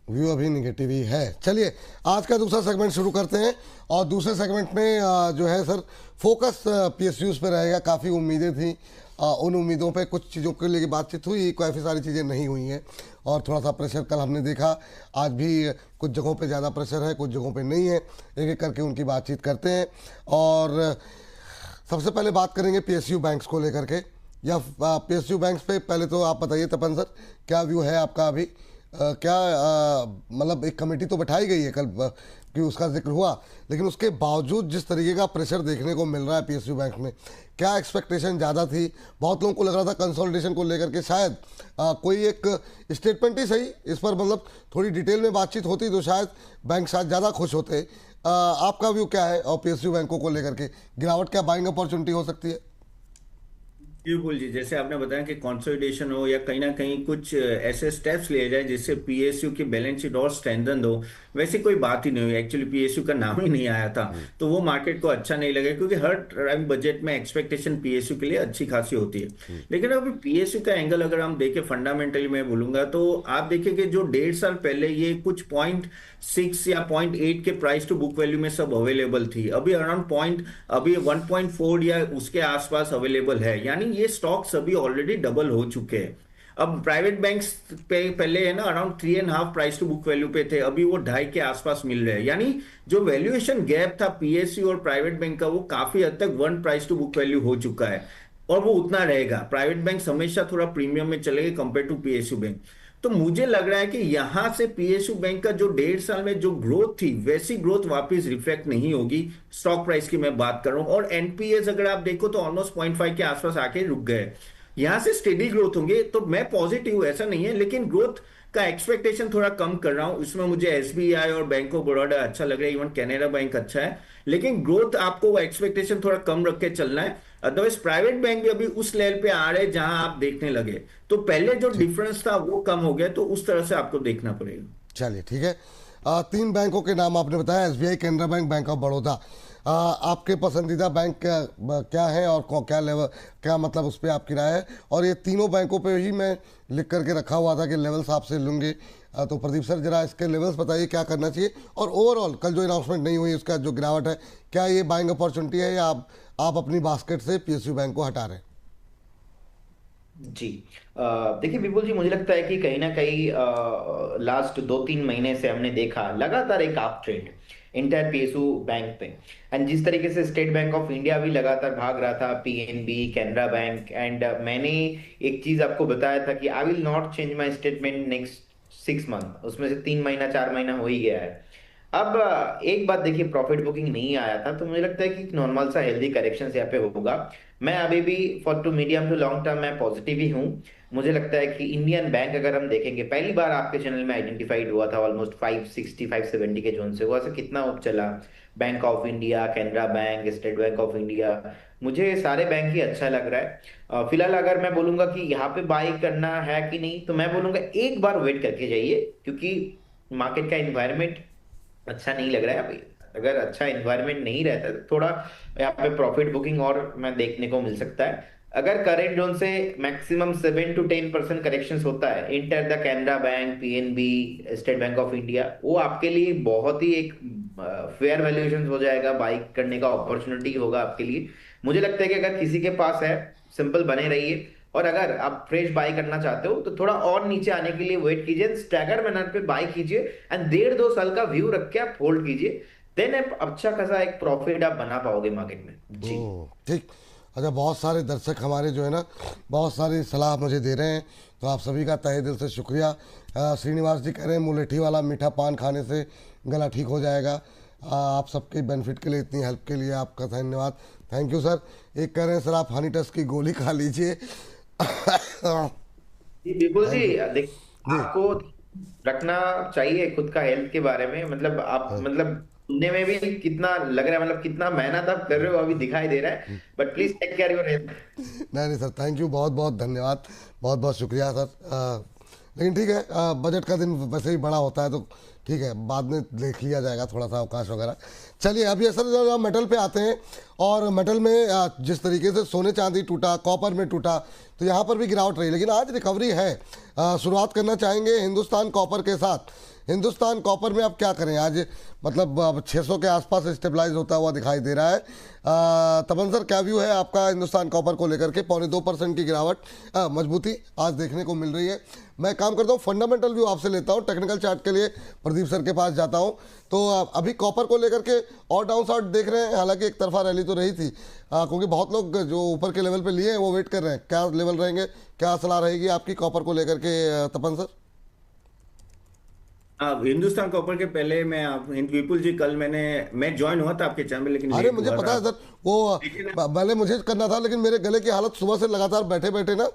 व्यू अभी निगेटिव ही है। चलिए आज का दूसरा सेगमेंट शुरू करते हैं, और दूसरे सेगमेंट में जो है सर फोकस पीएसयूज पे रहेगा। काफ़ी उम्मीदें थी, उन उम्मीदों पे कुछ चीज़ों के लिए बातचीत हुई, काफ़ी सारी चीज़ें नहीं हुई हैं, और थोड़ा सा प्रेशर कल हमने देखा। आज भी कुछ जगहों पे ज़्यादा प्रेशर है, कुछ जगहों पे नहीं है। एक एक करके उनकी बातचीत करते हैं। और सबसे पहले बात करेंगे पीएसयू बैंक्स को लेकर के, या पीएसयू बैंक्स पे पहले तो आप बताइए तपन सर, क्या व्यू है आपका अभी? क्या मतलब एक कमेटी तो बैठाई गई है कल कि उसका जिक्र हुआ, लेकिन उसके बावजूद जिस तरीके का प्रेशर देखने को मिल रहा है पीएसयू बैंक में, क्या एक्सपेक्टेशन ज़्यादा थी? बहुत लोगों को लग रहा था कंसोलिडेशन को लेकर के शायद कोई एक स्टेटमेंट ही सही इस पर, मतलब थोड़ी डिटेल में बातचीत होती तो शायद बैंक शायद ज़्यादा खुश होते। आपका व्यू क्या है और पीएसयू बैंकों को लेकर के गिरावट क्या बाइंग अपॉर्चुनिटी हो सकती है? बिल्कुल जी, जैसे आपने बताया कि कंसोलिडेशन हो या कहीं ना कहीं कुछ ऐसे स्टेप्स लिए जाए जिससे पीएसयू की बैलेंस शीट और स्ट्रेंथन हो, वैसी कोई बात ही नहीं हुई। एक्चुअली पीएसयू का नाम ही नहीं आया था, तो वो मार्केट को अच्छा नहीं लगा, क्योंकि हर टाइम बजट में एक्सपेक्टेशन पीएसयू के लिए अच्छी खासी होती है। लेकिन अभी पीएसयू का एंगल अगर हम देखें फंडामेंटली, मैं बोलूंगा तो आप देखिए कि जो 1.5 साल पहले ये कुछ 0.6 या 0.8 के प्राइस टू बुक वैल्यू में सब अवेलेबल थी, अभी अराउंड अभी 1.4 या उसके आसपास अवेलेबल है। यानी ये स्टॉक्स अभी ऑलरेडी डबल हो चुके हैं। अब प्राइवेट बैंक्स पे पहले है ना around 3.5 price to book value पे थे, अभी वो 2.5 के आसपास मिल रहे हैं। यानी जो वैल्यूएशन गैप था पीएसयू और प्राइवेट बैंक का, वो काफी हद तक 1 प्राइस टू बुक वैल्यू हो चुका है, और वो उतना रहेगा। प्राइवेट बैंक हमेशा थोड़ा प्रीमियम में चलेंगे कंपेयर टू पीएसयू बैंक। तो मुझे लग रहा है कि यहां से पीएसयू बैंक का जो 1.5 साल में जो ग्रोथ थी, वैसी ग्रोथ वापस रिफ्लेक्ट नहीं होगी। स्टॉक प्राइस की मैं बात कर रहा हूं, और एनपीएस अगर आप देखो तो ऑलमोस्ट 0.5 के आसपास आके रुक गए। यहां से स्टेडी ग्रोथ होंगे, तो मैं पॉजिटिव हूं, ऐसा नहीं है, लेकिन ग्रोथ का एक्सपेक्टेशन थोड़ा कम कर रहा हूं। इसमें मुझे एसबीआई और बैंक ऑफ बड़ौदा अच्छा लग रहा है, इवन कैनरा बैंक अच्छा है, लेकिन ग्रोथ आपको एक्सपेक्टेशन थोड़ा कम रख के चलना है। अदरवाइज प्राइवेट बैंक भी अभी उस लेवल पे आ रहे हैं जहां आप देखने लगे, तो पहले जो डिफरेंस था वो कम हो गया, तो उस तरह से आपको देखना पड़ेगा। चलिए ठीक है। 3 बैंकों के नाम आपने बताया, SBI, Canara bank, bank of Baroda. आपके पसंदीदा बैंक क्या है, और क्या लेवल, क्या मतलब उस पर आपकी राय है? और ये तीनों बैंकों पे ही मैं लिख करके रखा हुआ था कि लेवल्स आपसे लूँगे। तो प्रदीप सर जरा इसके लेवल्स बताइए, क्या करना चाहिए? और ओवरऑल कल जो अनाउंसमेंट नहीं हुई उसका जो गिरावट है, क्या ये बाइंग अपॉर्चुनिटी है, या आप अपनी बास्केट से पीएसयू बैंक को हटा रहे हैं? जी देखिए विपुल जी, मुझे लगता है कि कहीं ना कहीं लास्ट 2-3 महीने से हमने देखा लगातार एक up trend entire PSU bank पे। एंड जिस तरीके से स्टेट बैंक ऑफ इंडिया भी लगातार भाग रहा था, पीएनबी, कैनरा बैंक, एंड मैंने एक चीज आपको बताया था कि आई will not change my statement next 6 month, उसमें से 3 महीना 4 महीना हो ही गया है। अब एक बात देखिए, प्रॉफिट बुकिंग नहीं आया था, तो मुझे लगता है कि नॉर्मल सा हेल्दी करेक्शन यहाँ पे होगा। मैं अभी भी for to medium to long term मैं पॉजिटिव ही हूँ। मुझे लगता है कि इंडियन बैंक अगर हम देखेंगे, पहली बार आपके चैनल में आइडेंटिफाइड हुआ था ऑलमोस्ट 560 570 के जोन से, हुआ से कितना उप चला। Bank of India, Canara bank, state bank of India, मुझे सारे बैंक ही अच्छा लग रहा है। फिलहाल अगर मैं बोलूंगा कि यहाँ पे बाई करना है कि नहीं, तो मैं बोलूंगा एक बार वेट करके जाइए, क्योंकि मार्केट का एनवायरमेंट अच्छा नहीं लग रहा है अभी। अगर अच्छा एनवायरनमेंट नहीं रहता तो थोड़ा यहाँ पे प्रॉफिट बुकिंग और मैं देखने को मिल सकता है। अगर करेंट जोन से मैक्सिमम 7 to 10% करेक्शंस होता है, enter the Canara bank, PNB, state bank of India, वो आपके लिए बहुत ही एक फेयर वैल्यूएशन हो जाएगा, बाई करने का अपॉर्चुनिटी होगा आपके लिए। मुझे लगता है कि अगर किसी के पास है, सिंपल बने रहिए, और अगर आप फ्रेश बाई करना चाहते हो तो थोड़ा और नीचे आने के लिए वेट कीजिए, स्टैगर मैनर पे बाई कीजिए, एंड 1.5-2 साल का व्यू रख के आप होल्ड कीजिए, देन आप अच्छा खासा एक प्रॉफिट आप बना पाओगे मार्केट में। जी ठीक। अच्छा, बहुत सारे दर्शक हमारे जो है ना बहुत सारी सलाह मुझे दे रहे हैं, तो आप सभी का तहे दिल से शुक्रिया। श्रीनिवास जी कह रहे हैं मुलेठी वाला मीठा पान खाने से गला ठीक हो जाएगा। आप सबके बेनिफिट के लिए, इतनी हेल्प के लिए आपका धन्यवाद। Thank you sir. एक कह रहे हैं सर आप हनी टच की गोली खा लीजिए। विपुल जी, देख जी आपको रखना चाहिए खुद का हेल्थ के बारे में। मतलब आप हाँ। मतलब सुनने में भी कितना लग रहा है, मतलब कितना मेहनत आप कर रहे हो अभी दिखाई दे रहा है, but please take care your health. नहीं नहीं सर, थैंक यू, बहुत बहुत धन्यवाद, बहुत बहुत शुक्रिया सर। लेकिन ठीक है, बजट का दिन वैसे ही बड़ा होता है तो ठीक है, बाद में देख लिया जाएगा थोड़ा सा अवकाश वगैरह। चलिए अभी सर जो मेटल पे आते हैं, और मेटल में जिस तरीके से सोने चांदी टूटा, कॉपर में टूटा, तो यहाँ पर भी गिरावट रही, लेकिन आज रिकवरी है। शुरुआत करना चाहेंगे हिंदुस्तान कॉपर के साथ। हिंदुस्तान कॉपर में अब क्या करें आज, मतलब अब 600 के आसपास स्टेबलाइज होता हुआ दिखाई दे रहा है। तपन सर, क्या व्यू है आपका हिंदुस्तान कॉपर को लेकर के? 0.25% की गिरावट, मजबूती आज देखने को मिल रही है। मैं काम करता हूँ, फंडामेंटल व्यू आपसे लेता हूँ, टेक्निकल चार्ट के लिए प्रदीप सर के पास जाता हूँ। तो अभी कॉपर को लेकर के और डाउन साइड देख रहे हैं, हालांकि एक तरफा रैली तो रही थी, क्योंकि बहुत लोग जो ऊपर के लेवल पे लिए हैं वो वेट कर रहे हैं, क्या लेवल रहेंगे, क्या सलाह रहेगी आपकी कॉपर को लेकर के तपन सर? हिंदुस्तान कॉपर के पहले विपुल जी, कल मैं ज्वाइन हुआ था आपके चैनल में, लेकिन अरे लेट मुझे हुआ पता था। है सर, वो लेकिन पहले मुझे करना था, लेकिन मेरे गले की हालत सुबह से लगातार बैठे बैठे ना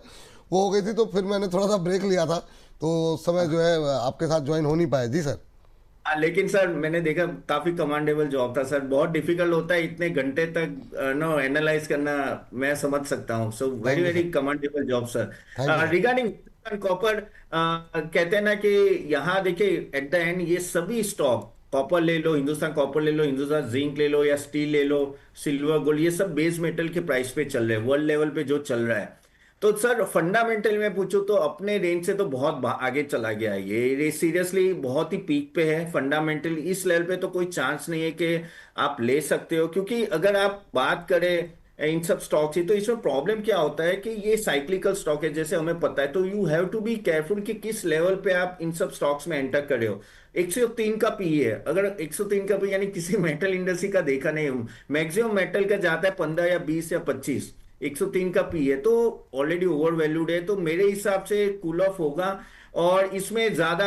वो हो गई थी, तो फिर मैंने थोड़ा सा ब्रेक लिया था, तो उस समय जो है आपके साथ ज्वाइन हो नहीं पाए। जी सर। लेकिन सर मैंने देखा काफी कमांडेबल जॉब था सर। बहुत डिफिकल्ट होता है इतने घंटे तक नो एनालाइज करना, मैं समझ सकता हूँ। So very thank you very sir, commendable job sir. Thank you sir. Regarding copper, कहते हैं ना कि यहाँ देखिए एट द एंड ये सभी स्टॉक, कॉपर ले लो, हिंदुस्तान कॉपर ले लो, हिंदुस्तान जिंक ले लो, या स्टील ले लो, सिल्वर गोल्ड, ये सब बेस मेटल के प्राइस पे चल रहे हैं, वर्ल्ड लेवल पे जो चल रहा है। तो सर फंडामेंटल में पूछो तो अपने रेंज से तो बहुत आगे चला गया है ये सीरियसली बहुत ही पीक पे है। फंडामेंटल इस लेवल पे तो कोई चांस नहीं है कि आप ले सकते हो, क्योंकि अगर आप बात करें इन सब स्टॉक की, तो इसमें प्रॉब्लम क्या होता है कि ये साइक्लिकल स्टॉक है, जैसे हमें पता है। तो you have to be careful कि किस लेवल पे आप इन सब स्टॉक्स में एंटर कर रहे हो। 103 का पी है, अगर 103 का पी यानी किसी मेटल इंडस्ट्री का देखा नहीं हूं, मैक्सिमम मेटल का जाता है 15 या 20 या 25, 103 का पी है तो ऑलरेडी ओवर वैल्यूड है। तो मेरे हिसाब से कूल ऑफ होगा, और इसमें ज्यादा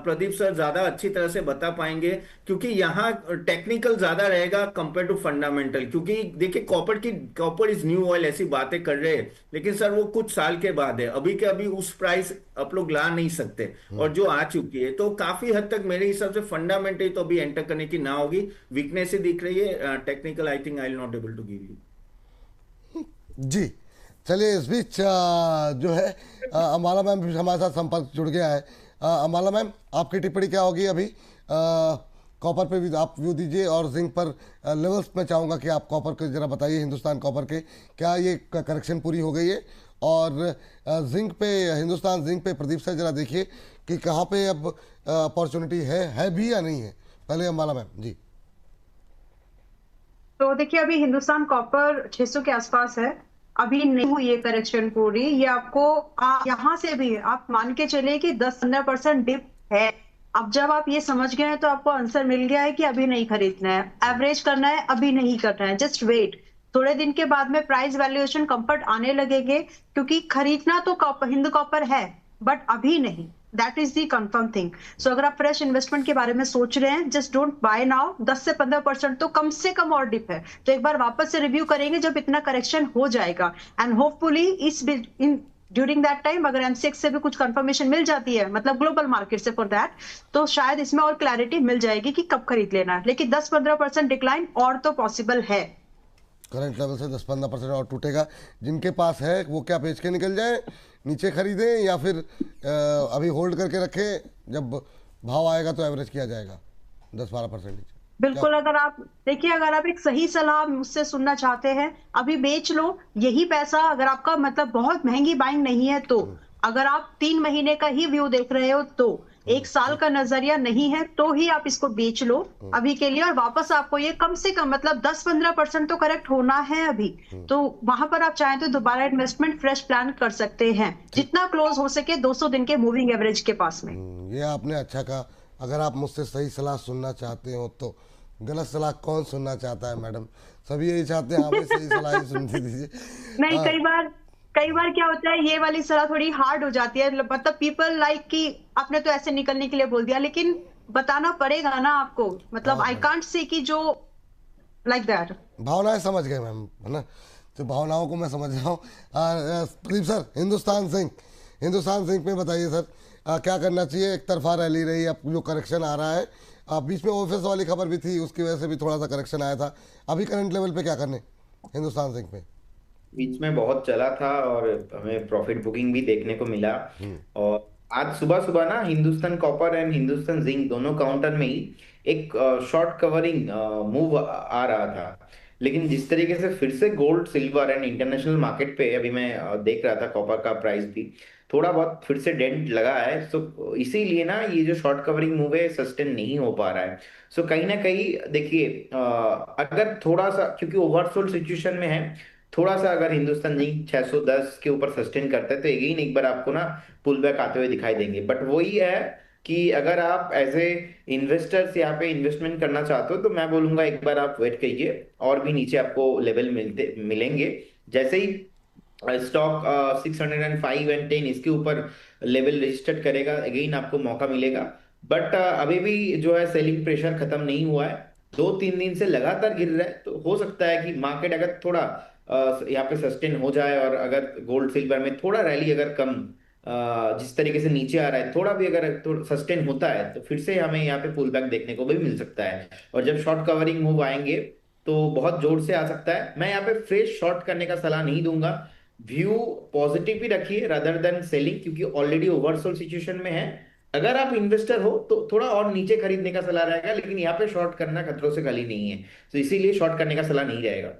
प्रदीप सर ज्यादा अच्छी तरह से बता पाएंगे, क्योंकि यहाँ टेक्निकल ज्यादा रहेगा कंपेयर टू फंडामेंटल। क्योंकि देखिए कॉपर इज न्यू ऑयल ऐसी बातें कर रहे हैं, लेकिन सर वो कुछ साल के बाद है, अभी के अभी उस प्राइस आप लोग ला नहीं सकते, और जो आ चुकी है तो काफी हद तक मेरे हिसाब से फंडामेंटल तो अभी एंटर करने की ना होगी। वीकनेस ही दिख रही है, technical I think I will not able to give you. जी चलिए, इस बीच जो है अम्बाला मैम भी हमारे साथ संपर्क जुड़ गया है। अम्बाला मैम, आपकी टिप्पणी क्या होगी अभी? कॉपर पे भी आप व्यू दीजिए, और जिंक पर लेवल्स में चाहूँगा कि आप कॉपर के जरा बताइए, हिंदुस्तान कॉपर के क्या ये करेक्शन पूरी हो गई है? और जिंक पे, हिंदुस्तान जिंक पे प्रदीप सर जरा देखिए कि कहाँ पे अब अपॉर्चुनिटी है भी या नहीं है। पहले अम्बाला मैम जी। तो देखिए अभी हिंदुस्तान कॉपर 600 के आसपास है, अभी नहीं हुई है करेक्शन पूरी। ये आपको यहाँ से भी आप मान के चले कि 10-15% डिप है। अब जब आप ये समझ गए हैं तो आपको आंसर मिल गया है कि अभी नहीं खरीदना है, एवरेज करना है, अभी नहीं करना है, जस्ट वेट। थोड़े दिन के बाद में प्राइस वैल्यूएशन कंफर्ट आने लगेंगे, क्योंकि खरीदना तो हिंद कॉपर है, बट अभी नहीं। That is the confirm thing. So अगर आप फ्रेश इन्वेस्टमेंट के बारे में सोच रहे हैं, जस्ट डोंट बाय नाउ। 10 से 15% तो कम से कम और डिप है, तो एक बार वापस से रिव्यू करेंगे जब इतना करेक्शन हो जाएगा। And hopefully during that time अगर एमसीएक्स से भी कुछ कंफर्मेशन मिल जाती है, मतलब ग्लोबल मार्केट से फॉर दैट, तो शायद इसमें और क्लैरिटी मिल जाएगी कि कब खरीद लेना है। लेकिन 10-15% डिक्लाइन और तो पॉसिबल है। करंट लेवल से 10-15% और टूटेगा। जिनके पास है वो क्या बेच के निकल जाए, नीचे खरीदें, या फिर अभी होल्ड करके रखें, जब भाव आएगा तो एवरेज किया जाएगा 10-12% नीचे? बिल्कुल, अगर आप देखिए, अगर आप एक सही सलाह मुझसे सुनना चाहते हैं, अभी बेच लो यही पैसा। अगर आपका मतलब बहुत महंगी बाइंग नहीं है तो, अगर आप 3 महीने का ही व्यू देख रहे हो तो, 1 साल का नजरिया नहीं है तो ही आप इसको बेच लो अभी के लिए। और वापस आपको ये कम से कम मतलब 10-15% तो करेक्ट होना है अभी, तो वहां पर आप चाहें तो दोबारा इन्वेस्टमेंट फ्रेश प्लान कर सकते हैं, जितना क्लोज हो सके 200 दिन के मूविंग एवरेज के पास में। ये आपने अच्छा कहा। अगर आप मुझसे सही सलाह सुनना चाहते हो तो गलत सलाह कौन सुनना चाहता है मैडम? सभी यही चाहते हैं, हमें सही सलाह ही सुनती दीजिए। नहीं, कई बार क्या होता है, ये वाली सलाह थोड़ी हार्ड हो जाती है, मतलब पीपल लाइक कि आपने तो ऐसे निकलने के लिए बोल दिया, लेकिन बताना पड़ेगा ना आपको। मतलब आई कांट से कि जो like that. भावनाएं समझ गए मैम, है ना, तो भावनाओं को मैं समझ रहा हूँ। प्रदीप सर, हिंदुस्तान जिंक में बताइए सर, क्या करना चाहिए? एक तरफा रैली रही, अब जो करेक्शन आ रहा है, बीच में ओएफएस वाली खबर भी थी, उसकी वजह से भी थोड़ा सा करेक्शन आया था, अभी करंट लेवल पे क्या करने हिंदुस्तान जिंक में? बीच में बहुत चला था और हमें प्रॉफिट बुकिंग भी देखने को मिला। और आज सुबह सुबह ना Hindustan copper and Hindustan zinc दोनों काउंटर में ही एक शॉर्ट कवरिंग मूव आ रहा था। लेकिन जिस तरीके से फिर से gold silver and international market पे अभी मैं देख रहा था, कॉपर का प्राइस भी थोड़ा बहुत फिर से डेंट लगा है। सो इसीलिए ना ये जो शॉर्ट कवरिंग मूव है सस्टेन नहीं हो पा रहा है। सो कहीं ना कहीं देखिए, अगर थोड़ा सा, क्योंकि ओवरसोल्ड सिचुएशन में है, थोड़ा सा अगर हिंदुस्तान जिंक 610 के ऊपर सस्टेन करता है तो अगेन एक बार आपको ना पुल बैक आते हुए दिखाई देंगे। बट वही है कि अगर आप एज ए इन्वेस्टर्स यहाँ पे इन्वेस्टमेंट करना चाहते हो तो मैं बोलूंगा एक बार आप वेट कीजिए, और भी नीचे आपको लेवल मिलेंगे। जैसे ही स्टॉक 605 एंड 10 इसके ऊपर लेवल रजिस्टर्ड करेगा अगेन आपको मौका मिलेगा। बट अभी भी जो है सेलिंग प्रेशर खत्म नहीं हुआ है, 2-3 दिन से लगातार गिर रहा है। तो हो सकता है कि मार्केट अगर थोड़ा यहाँ पे सस्टेन हो जाए, और अगर गोल्ड सिल्वर में थोड़ा रैली अगर कम जिस तरीके से नीचे आ रहा है थोड़ा भी अगर थोड़ा सस्टेन होता है तो फिर से हमें यहाँ पे पुल बैक देखने को भी मिल सकता है। और जब शॉर्ट कवरिंग मूव आएंगे तो बहुत जोर से आ सकता है। मैं यहाँ पे फ्रेश शॉर्ट करने का सलाह नहीं दूंगा, व्यू पॉजिटिव ही रखिए रादर देन सेलिंग, क्योंकि ऑलरेडी ओवरसोल्ड सिचुएशन में है। अगर आप इन्वेस्टर हो तो थोड़ा और नीचे खरीदने का सलाह रहेगा, लेकिन यहाँ पे शॉर्ट करना खतरों से खाली नहीं है, तो इसीलिए शॉर्ट करने का सलाह नहीं रहेगा।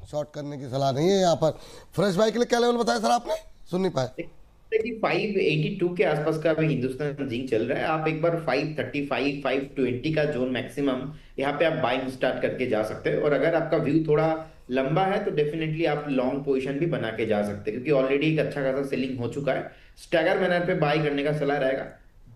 शॉर्ट करने की सलाह नहीं है यहाँ पर। फ्रेश बाई के लिए क्या लेवल बताया सर आपने, सुन नहीं पाए? कि 582 के आसपास का अभी हिंदुस्तान जिंक चल रहा है। आप एक बार 535 520 का जोन मैक्सिमम, यहाँ पे आप बाइंग स्टार्ट करके जा सकते हैं। और अगर आपका व्यू थोड़ा लंबा है तो डेफिनेटली आप लॉन्ग पोजीशन भी बना के जा सकते हैं, क्योंकि ऑलरेडी एक अच्छा खासा सेलिंग हो चुका है। स्टैगर मैनर पे बाई करने का सलाह रहेगा।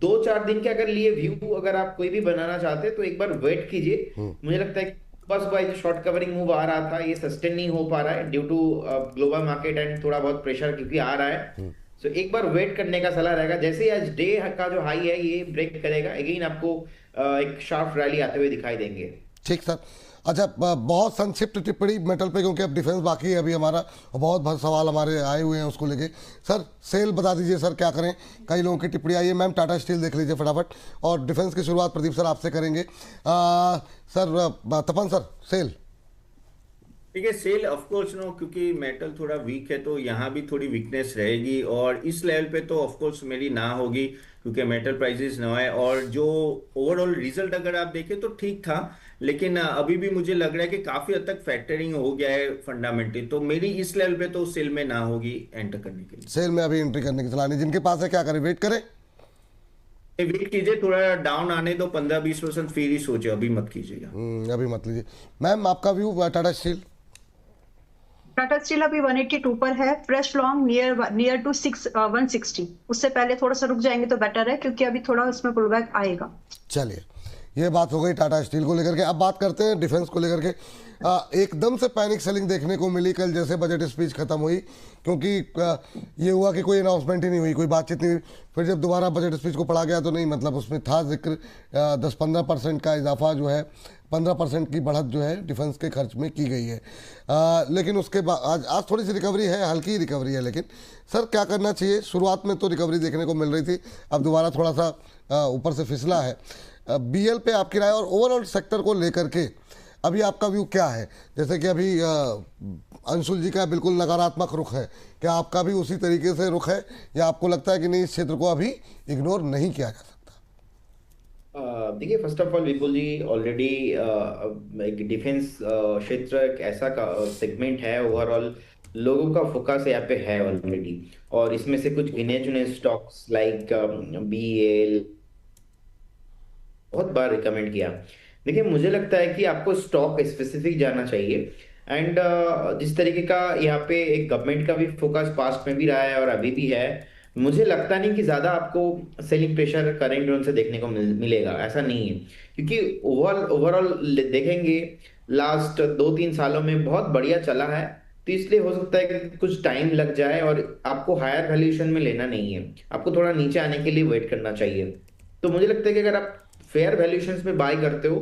2-4 दिन के अगर लिए व्यू अगर आप कोई भी बनाना चाहते हैं तो एक बार वेट कीजिए। मुझे लगता है बस भाई जो शॉर्ट कवरिंग मूव आ रहा था ये सस्टेन नहीं हो पा रहा है due to global market and थोड़ा बहुत प्रेशर क्योंकि आ रहा है। सो एक बार वेट करने का सलाह रहेगा। जैसे ही आज डे का जो हाई है ये ब्रेक करेगा अगेन आपको एक शार्प रैली आते हुए दिखाई देंगे। ठीक सर। अच्छा, बहुत संक्षिप्त टिप्पणी मेटल पे, क्योंकि अब डिफेंस बाकी है अभी हमारा, और बहुत सवाल हमारे आए हुए हैं उसको लेके। सर सेल बता दीजिए सर, क्या करें? कई लोगों की टिप्पणी आई है। मैम टाटा स्टील देख लीजिए फटाफट, और डिफेंस की शुरुआत प्रदीप सर आपसे करेंगे। सर तपन सर, सेल? ठीक है, सेल ऑफ कोर्स नो, क्योंकि मेटल थोड़ा वीक है तो यहाँ भी थोड़ी वीकनेस रहेगी, और इस लेवल पे तो ऑफ कोर्स मेरी ना होगी क्योंकि मेटल प्राइसेस ना है। और जो ओवरऑल रिजल्ट अगर आप देखें तो ठीक था, लेकिन अभी भी मुझे लग रहा है कि काफी हद तक फैक्टरिंग हो गया है फंडामेंटली, तो मेरी इस लेवल पे तो सेल में ना होगी एंटर करने के लिए। सेल में अभी एंट्री करने की सलाह नहीं। जिनके पास है क्या करें, वेट करें? वेट कीजिए, थोड़ा डाउन आने दो 15-20% फिर ही सोचे, अभी मत कीजिएगा। अभी मत लीजिए। मैम आपका view Tata steel? Tata steel अभी 182 पर है, फ्रेश लॉन्ग नियर टू 160। उससे पहले थोड़ा सा रुक जाएंगे तो बेटर है, क्योंकि अभी थोड़ा उसमें पुल बैक आएगा। चलिए, ये बात हो गई टाटा स्टील को लेकर के। अब बात करते हैं डिफेंस को लेकर के। एकदम से पैनिक सेलिंग देखने को मिली कल जैसे बजट स्पीच खत्म हुई, क्योंकि ये हुआ कि कोई अनाउंसमेंट ही नहीं हुई, कोई बातचीत नहीं हुई। फिर जब दोबारा बजट स्पीच को पढ़ा गया तो नहीं, मतलब उसमें था जिक्र 10-15% का इजाफा जो है, 15% की बढ़त जो है डिफेंस के खर्च में की गई है। लेकिन उसके बाद आज थोड़ी सी रिकवरी है, हल्की रिकवरी है। लेकिन सर क्या करना चाहिए? शुरुआत में तो रिकवरी देखने को मिल रही थी, अब दोबारा थोड़ा सा ऊपर से फिसला है। बीएल पे आपकी राय और ओवरऑल सेक्टर को लेकर के अभी आपका व्यू क्या है? जैसे कि अभी अंशुल जी का बिल्कुल नकारात्मक रुख है, क्या आपका भी उसी तरीके से रुख है, या आपको लगता है कि नहीं, इस क्षेत्र को अभी इग्नोर नहीं किया जा सकता? देखिए, first of all Vipul ji, already एक डिफेंस क्षेत्र एक ऐसा सेगमेंट है, ओवरऑल लोगों का फोकस यहाँ पे है ऑलरेडी। और इसमें से कुछ गिने चुने स्टॉक्स लाइक बीएल बहुत बार रिकमेंड किया। देखिए, मुझे लगता है कि आपको स्टॉक स्पेसिफिक जाना चाहिए। एंड जिस तरीके का यहाँ पे एक गवर्नमेंट का भी फोकस पास्ट में भी रहा है और अभी भी है, मुझे लगता नहीं कि ज्यादा आपको सेलिंग प्रेशर करेंट जोन से देखने को मिलेगा, ऐसा नहीं है। क्योंकि ओवरऑल देखेंगे लास्ट 2-3 सालों में बहुत बढ़िया चला है, तो इसलिए हो सकता है कि कुछ टाइम लग जाए और आपको हायर वैल्यूएशन में लेना नहीं है, आपको थोड़ा नीचे आने के लिए वेट करना चाहिए। तो मुझे लगता है कि अगर आप फेयर वैल्यूएशंस में बाय करते हो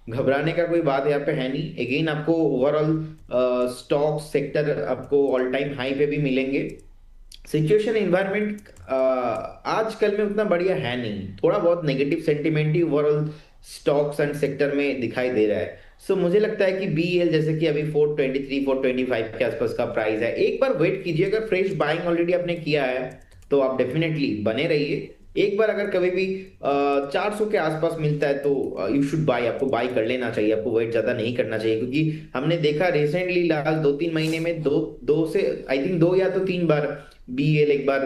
घबराने का कोई बात यहाँ पे है नहीं। अगेन आपको ओवरऑल स्टॉक सेक्टर आपको ऑल टाइम हाई पे भी मिलेंगे। सिचुएशन इन्वायरमेंट आजकल में उतना बढ़िया है नहीं, थोड़ा बहुत negative sentiment he overall stocks and sector में दिखाई दे रहा है। सो मुझे लगता है कि बीएल जैसे कि अभी 423 425 के आसपास का प्राइस है, एक बार वेट कीजिए। अगर फ्रेश बाइंग ऑलरेडी आपने किया है तो आप डेफिनेटली बने रहिए। एक बार अगर कभी भी 400 के आसपास मिलता है तो यू शुड बाय, आपको बाय कर लेना चाहिए, आपको वेट ज्यादा नहीं करना चाहिए। क्योंकि हमने देखा रिसेंटली लास्ट 2-3 महीने में दो से आई थिंक 2 या तो 3 बार बीएल एक बार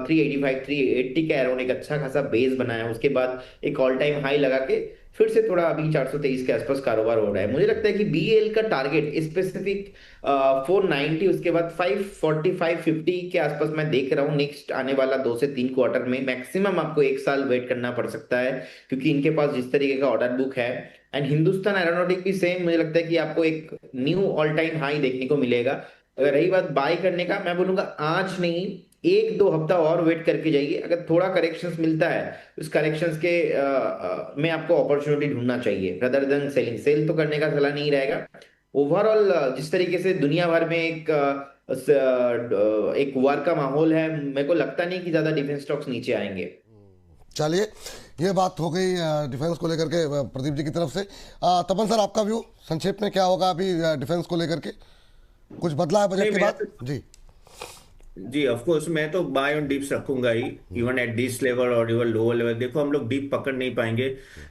385 380 के अराउंड एक अच्छा खासा बेस बनाया, उसके बाद एक ऑल टाइम हाई लगा के फिर से थोड़ा अभी 423 के आसपास कारोबार हो रहा है। मुझे लगता है कि बीएल का टारगेट स्पेसिफिक 490, उसके बाद 540 550 के आसपास मैं देख रहा हूँ नेक्स्ट आने वाला 2 से 3 क्वार्टर में। मैक्सिमम आपको 1 साल वेट करना पड़ सकता है, क्योंकि इनके पास जिस तरीके का ऑर्डर बुक है। एंड हिंदुस्तान एरोनॉटिक भी सेम, मुझे लगता है कि आपको एक न्यू ऑल टाइम हाई देखने को मिलेगा। अगर रही बात बाय करने का, मैं बोलूंगा आज नहीं, 1-2 हफ्ता और वेट करके जाइए। अगर थोड़ा करेक्शंस मिलता है, उस करेक्शंस के में आपको अपॉर्चुनिटी ढूंढना चाहिए रदर देन सेलिंग। सेल तो करने का सलाह नहीं रहेगा। ओवरऑल जिस तरीके से दुनिया भर में एक वार का माहौल है, मेरे को लगता नहीं कि ज्यादा डिफेंस स्टॉक्स नीचे आएंगे। चलिए, ये बात हो गई डिफेंस को लेकर के प्रदीप जी की तरफ से। तपन सर, आपका व्यू संक्षेप में क्या होगा अभी डिफेंस को लेकर के? कुछ बदला है बजट के बाद? जी ऑफ कोर्स मैं तो बाय ऑन डिप्स रखूंगा ही, इवन एट दिस लेवल और इवन लोअर लेवल। देखो हम लोग डीप पकड़ नहीं पाएंगे,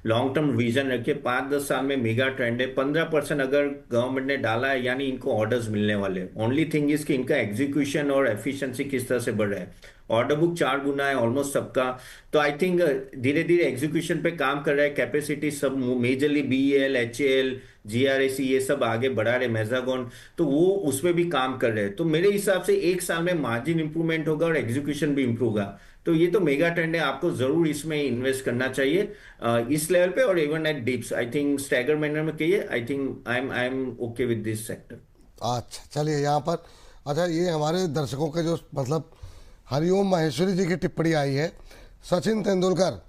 लॉन्ग टर्म विजन रखिए। 5-10 साल में मेगा ट्रेंड है। 15% अगर गवर्नमेंट ने डाला है यानी इनको ऑर्डर्स मिलने वाले। ओनली थिंग इज कि इनका एग्जीक्यूशन और एफिशिएंसी किस तरह से बढ़ रहा है। ऑर्डर बुक 4 गुना है ऑलमोस्ट सबका। तो आई थिंक धीरे धीरे एग्जीक्यूशन पे काम कर रहा है। कैपेसिटी सब मेजरली बीएल एचएल जीआरएसी ये सब आगे बढ़ा रहे, मेजागॉन, तो वो उसमें भी काम कर रहे हैं। तो मेरे हिसाब से 1 साल में मार्जिन इंप्रूवमेंट होगा और एग्जीक्यूशन भी इंप्रूव होगा। तो ये तो मेगा ट्रेंड है, आपको जरूर इसमें इन्वेस्ट करना चाहिए इस लेवल पे। और even at dips I think stagger manner में कहिए, I think I am okay with this sector. अच्छा, चलिए यहाँ पर, अच्छा ये हमारे दर्शकों के जो मतलब हरिओम माहेश्वरी जी की टिप्पणी आई है। सचिन तेंदुलकर,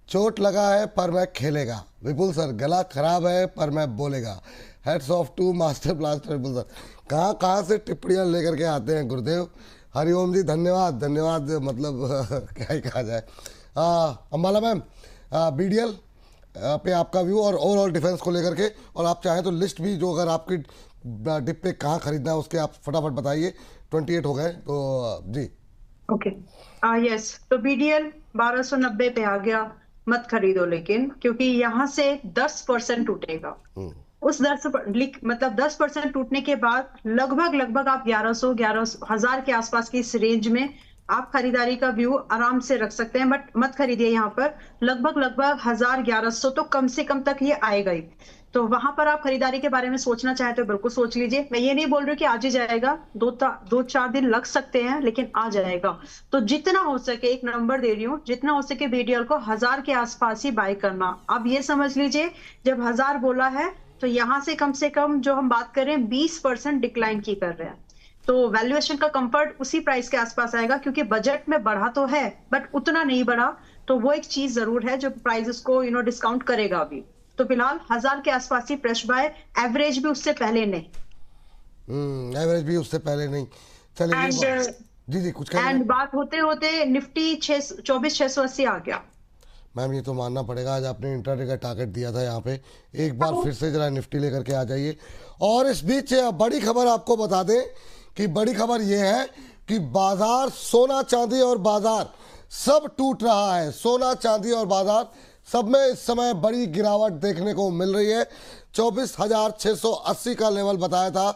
चोट लगा है पर मैं खेलेगा। विपुल सर, गला खराब है पर मैं बोलेगा। Hats off to master blaster Vipul sir. कहाँ कहाँ से टिप्पणियाँ लेकर के आते हैं गुरुदेव। हरिओम जी धन्यवाद धन्यवाद, मतलब क्या ही कहा जाए। अंबाला मैम, बीडीएल पे आपका व्यू और ओवरऑल डिफेंस को लेकर के, और आप चाहें तो लिस्ट भी जो अगर आपकी डिप पे कहाँ खरीदना है उसके आप फटाफट बताइए। 28 हो गए तो जी। ओके, यस, तो बीडीएल 1290 पे आ गया, मत खरीदो लेकिन, क्योंकि यहाँ से 10% टूटेगा। उस 10% टूटने के बाद लगभग आप 1100 के आसपास की इस रेंज में आप खरीदारी का व्यू आराम से रख सकते हैं। बट मत खरीदिए यहाँ पर, लगभग 1000-1100 तो कम से कम तक ये आएगा ही। तो वहां पर आप खरीदारी के बारे में सोचना चाहे तो बिल्कुल सोच लीजिए। मैं ये नहीं बोल रही हूँ कि आज ही जाएगा, 2-4 दिन लग सकते हैं, लेकिन आ जाएगा। तो जितना हो सके, एक नंबर दे रही हूँ, जितना हो सके बीडीएल को 1000 के आसपास ही बाय करना। अब ये समझ लीजिए, जब 1000 बोला है तो यहाँ से कम जो हम बात कर रहे हैं 20% डिक्लाइन की कर रहे हैं। तो वैल्यूएशन का कंफर्ट उसी प्राइस के आसपास आएगा, क्योंकि बजट में बढ़ा तो है बट उतना नहीं बढ़ा। तो वो एक चीज जरूर है जो प्राइसेस को डिस्काउंट करेगा अभी। तो फिलहाल 1000 के आसपास ही फ्रेश बाय, एवरेज भी उससे पहले नहीं। एवरेज भी उससे पहले नहीं। चलिए जी कुछ कहना है? एंड बात होते होते निफ्टी 24,680 आ गया। मैम ये तो मानना पड़ेगा, आज आपने इंट्राडे का टारगेट दिया था यहाँ पे, एक बार फिर से जरा निफ्टी लेकर के आ जाइए। और इस बीच बड़ी खबर आपको बता दें कि बड़ी खबर ये है कि बाजार, सोना चांदी और बाजार सब टूट रहा है। सोना चांदी और बाजार सब में इस समय बड़ी गिरावट देखने को मिल रही है। 24,680 का लेवल बताया था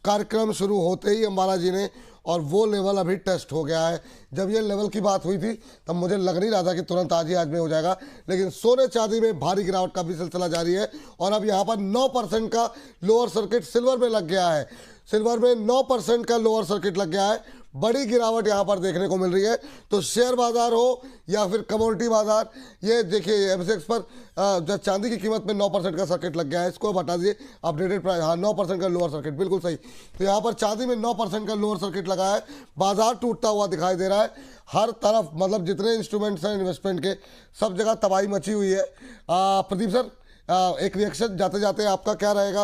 कार्यक्रम शुरू होते ही अंबाला जी ने, और वो लेवल अभी टेस्ट हो गया है। जब ये लेवल की बात हुई थी तब मुझे लग नहीं रहा था कि तुरंत आज में हो जाएगा, लेकिन सोने चांदी में भारी गिरावट का भी सिलसिला जारी है। और अब यहाँ पर 9% का लोअर सर्किट सिल्वर में लग गया है। सिल्वर में 9% का लोअर सर्किट लग गया है। बड़ी गिरावट यहाँ पर देखने को मिल रही है। तो शेयर बाजार हो या फिर कमोडिटी बाजार, ये देखिए एमसेक्स पर जो चांदी की कीमत में 9% का सर्किट लग गया है, इसको हटा दिए अपडेटेड प्राइस। हाँ, 9% का लोअर सर्किट, बिल्कुल सही। तो यहाँ पर चांदी में 9% का लोअर सर्किट लगा है। बाजार टूटता हुआ दिखाई दे रहा है हर तरफ, मतलब जितने इंस्ट्रूमेंट्स हैं इन्वेस्टमेंट के, सब जगह तबाही मची हुई है। प्रदीप सर, एक रिएक्शन जाते जाते आपका क्या रहेगा,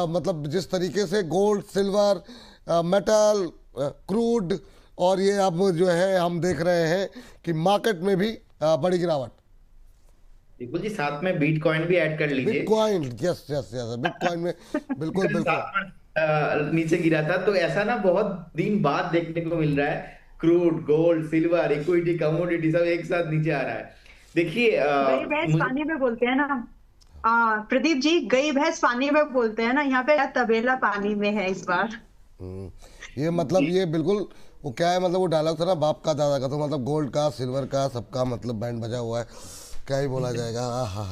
मतलब जिस तरीके से गोल्ड, सिल्वर, मेटल, क्रूड और ये अब जो है हम देख रहे हैं कि मार्केट में भी बड़ी गिरावट। बिल्कुल जी, साथ में बिटकॉइन भी ऐड कर लीजिए। Bitcoin, yes yes yes, bitcoin में बिल्कुल बिल्कुल नीचे गिरा था, तो ऐसा ना बहुत दिन बाद देखने को मिल रहा है, crude, gold, silver, equity, commodity सब एक साथ नीचे आ रहा है। देखिए गई भैंस पानी में बोलते हैं ना प्रदीप जी, गई भैंस पानी में बोलते हैं ना, यहाँ पे तबेला पानी में है इस बार। ये मतलब ये बिल्कुल वो क्या है, मतलब वो डायलॉग था ना बाप का दादा का, तो मतलब गोल्ड का, सिल्वर का, सबका मतलब बैंड बजा हुआ है, क्या ही बोला जाएगा। हाँ हाँ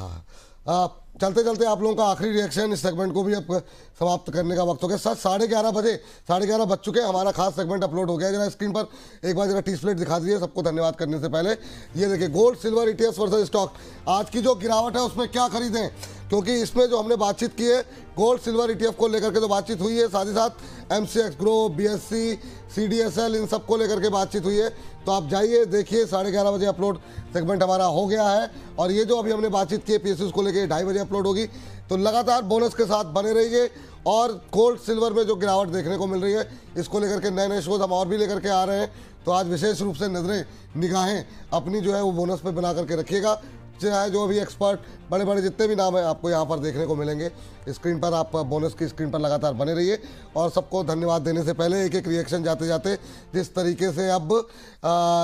हाँ, चलते चलते आप लोगों का आखिरी रिएक्शन, इस सेगमेंट को भी अब समाप्त करने का वक्त हो गया। सर 11:30 बजे, 11:30 बज चुके हैं, हमारा खास सेगमेंट अपलोड हो गया है। जरा स्क्रीन पर एक बार जरा टी स्प्लिट दिखा दीजिए सबको, धन्यवाद करने से पहले। ये देखिए gold, silver, ETF versus stock, आज की जो गिरावट है उसमें क्या खरीदें, क्योंकि इसमें जो हमने बातचीत की है गोल्ड, सिल्वर, ईटीएफ को लेकर के तो बातचीत हुई है, साथ ही साथ एमसीएक्स ग्रो, बीएससी, सीडीएसएल, इन सब को लेकर के बातचीत हुई है। तो आप जाइए देखिए, 11:30 बजे अपलोड सेगमेंट हमारा हो गया है। और ये जो अभी हमने बातचीत की है पीएसयू को लेकर 2:30 बजे अपलोड होगी। तो लगातार बोनस के साथ बने रहिए, और गोल्ड, सिल्वर में जो गिरावट देखने को मिल रही है इसको लेकर के नए नए शोज हम और भी लेकर के आ रहे हैं। तो आज विशेष रूप से नजरें, निगाहें अपनी जो है वो बोनस पे बना करके रखिएगा। चाहे जो अभी एक्सपर्ट बड़े बड़े जितने भी नाम हैं आपको यहाँ पर देखने को मिलेंगे स्क्रीन पर, आप बोनस की स्क्रीन पर लगातार बने रहिए। और सबको धन्यवाद देने से पहले एक एक रिएक्शन जाते जाते, जिस तरीके से अब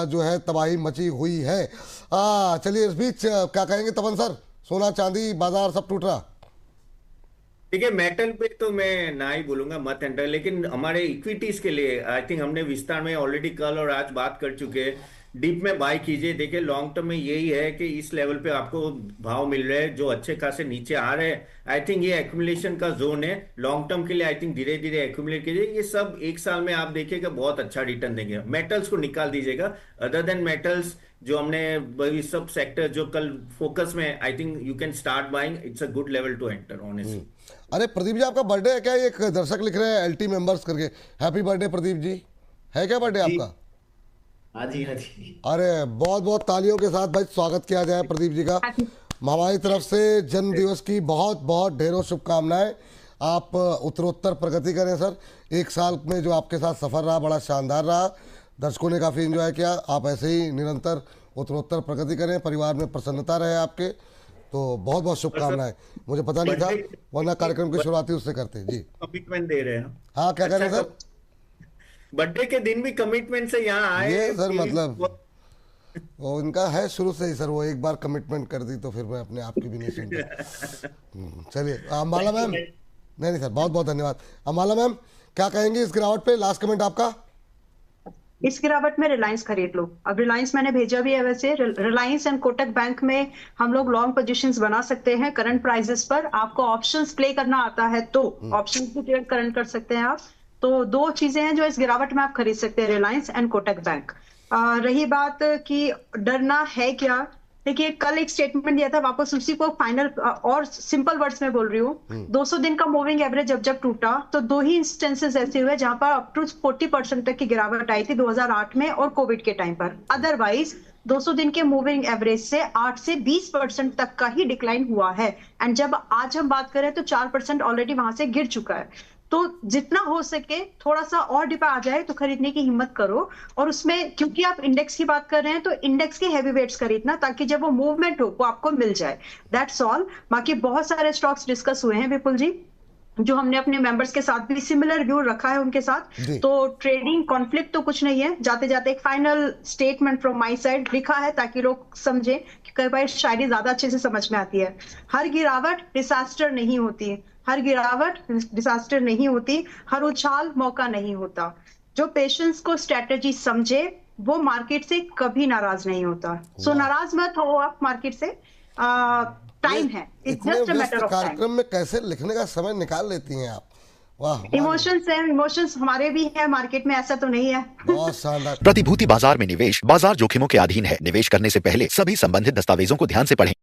जो है तबाही मची हुई है, चलिए इस बीच क्या कहेंगे तपन सर, सोना चांदी बाजार सब टूट रहा। ठीक है, मेटल पे तो मैं ना ही बोलूंगा मत एंटर, लेकिन हमारे इक्विटीज के लिए आई थिंक हमने विस्तार में ऑलरेडी कल और आज बात कर चुके हैं। डीप में बाय कीजिए। देखिए लॉन्ग टर्म में यही है कि इस लेवल पे आपको भाव मिल रहे हैं जो अच्छे खासे नीचे आ रहे हैं। आई थिंक ये एक्यूमुलेशन का जोन है लॉन्ग टर्म के लिए। आई थिंक धीरे धीरे एक्यूमुलेट कीजिए, ये सब एक साल में आप देखिएगा बहुत अच्छा रिटर्न देंगे। मेटल्स को निकाल दीजिएगा, अदर देन मेटल्स जो हमने सब सेक्टर जो कल फोकस में, I think you can start buying, it's a good level to enter honestly. अरे प्रदीप जी आपका बर्थडे है क्या? एक दर्शक लिख रहे हैं एलटी मेंबर्स करके, हैप्पी बर्थडे प्रदीप जी, है क्या बर्थडे आपका? हाँ जी हाँ जी। अरे बहुत बहुत तालियों के साथ भाई स्वागत किया जाए प्रदीप जी का। हमारी तरफ से जन्म दिवस की बहुत बहुत ढेरों शुभकामनाएं। आप उत्तरोत्तर प्रगति करें सर। एक साल में जो आपके साथ सफ़र रहा बड़ा शानदार रहा, दर्शकों ने काफ़ी एंजॉय किया। आप ऐसे ही निरंतर उत्तरोत्तर प्रगति करें, परिवार में प्रसन्नता रहे आपके। तो बहुत बहुत शुभकामनाएं। मुझे पता नहीं था, वरना कार्यक्रम की शुरुआत ही उससे करते जी। कमिटमेंट दे रहे हैं। हाँ क्या कह रहे हैं सर? बर्थडे के दिन भी कमिटमेंट से यहाँ आए ये सर मतलब वो इनका है शुरू से ही सर, वो एक बार कमिटमेंट कर दी तो फिर मैं अपने आप की भी नहीं सुनता। चलिए अम्बाला मैम, नहीं सर बहुत बहुत धन्यवाद। अम्बाला मैम क्या कहेंगे इस गिरावट पे, लास्ट कमेंट आपका? इस गिरावट में रिलायंस खरीद लो। अब रिलायंस मैंने भेजा भी है, वैसे रिलायंस एंड कोटक बैंक में हम लोग लॉन्ग पोजीशंस बना सकते हैं करंट प्राइसेस पर। आपको ऑप्शंस प्ले करना आता है तो ऑप्शंस भी ट्रेड करंट कर सकते हैं आप। तो दो चीजें हैं जो इस गिरावट में आप खरीद सकते हैं, रिलायंस एंड कोटक बैंक। रही बात कि डरना है क्या, देखिए कल एक स्टेटमेंट दिया था, वापस उसी को फाइनल और सिंपल वर्ड्स में बोल रही हूँ। 200 दिन का मूविंग एवरेज जब टूटा तो दो ही इंस्टेंसेस ऐसे हुए जहां पर अप टू 40% तक की गिरावट आई थी 2008 में और कोविड के टाइम पर। अदरवाइज 200 दिन के मूविंग एवरेज से 8 से 20% तक का ही डिक्लाइन हुआ है। एंड जब आज हम बात करें तो 4% ऑलरेडी वहां से गिर चुका है। तो जितना हो सके थोड़ा सा और डिप आ जाए तो खरीदने की हिम्मत करो। और उसमें क्योंकि आप इंडेक्स की बात कर रहे हैं तो इंडेक्स के हैवी वेट्स खरीदना, ताकि जब वो मूवमेंट हो वो आपको मिल जाए। That's all. बाकी बहुत सारे स्टॉक्स डिस्कस हुए हैं विपुल जी, जो हमने अपने मेंबर्स के साथ भी सिमिलर व्यू रखा है उनके साथ। तो ट्रेडिंग कॉन्फ्लिक्ट तो कुछ नहीं है। जाते जाते एक final statement from my side लिखा है ताकि लोग समझे कि कई बार शायरी ज्यादा अच्छे से समझ में आती है। हर गिरावट डिसास्टर नहीं होती, हर गिरावट डिसास्टर नहीं होती, हर उछाल मौका नहीं होता। जो पेशेंस को स्ट्रेटेजी समझे वो मार्केट से कभी नाराज नहीं होता। सो नाराज मत हो आप मार्केट से, टाइम है, it's just a matter of time. कार्यक्रम में कैसे लिखने का समय निकाल लेती हैं आप, वाह। इमोशंस है, इमोशंस हमारे भी है मार्केट में, ऐसा तो नहीं है। बहुत शानदार। प्रतिभूति बाजार में निवेश बाजार जोखिमों के अधीन है। निवेश करने से पहले सभी संबंधित दस्तावेजों को ध्यान से पढ़ें।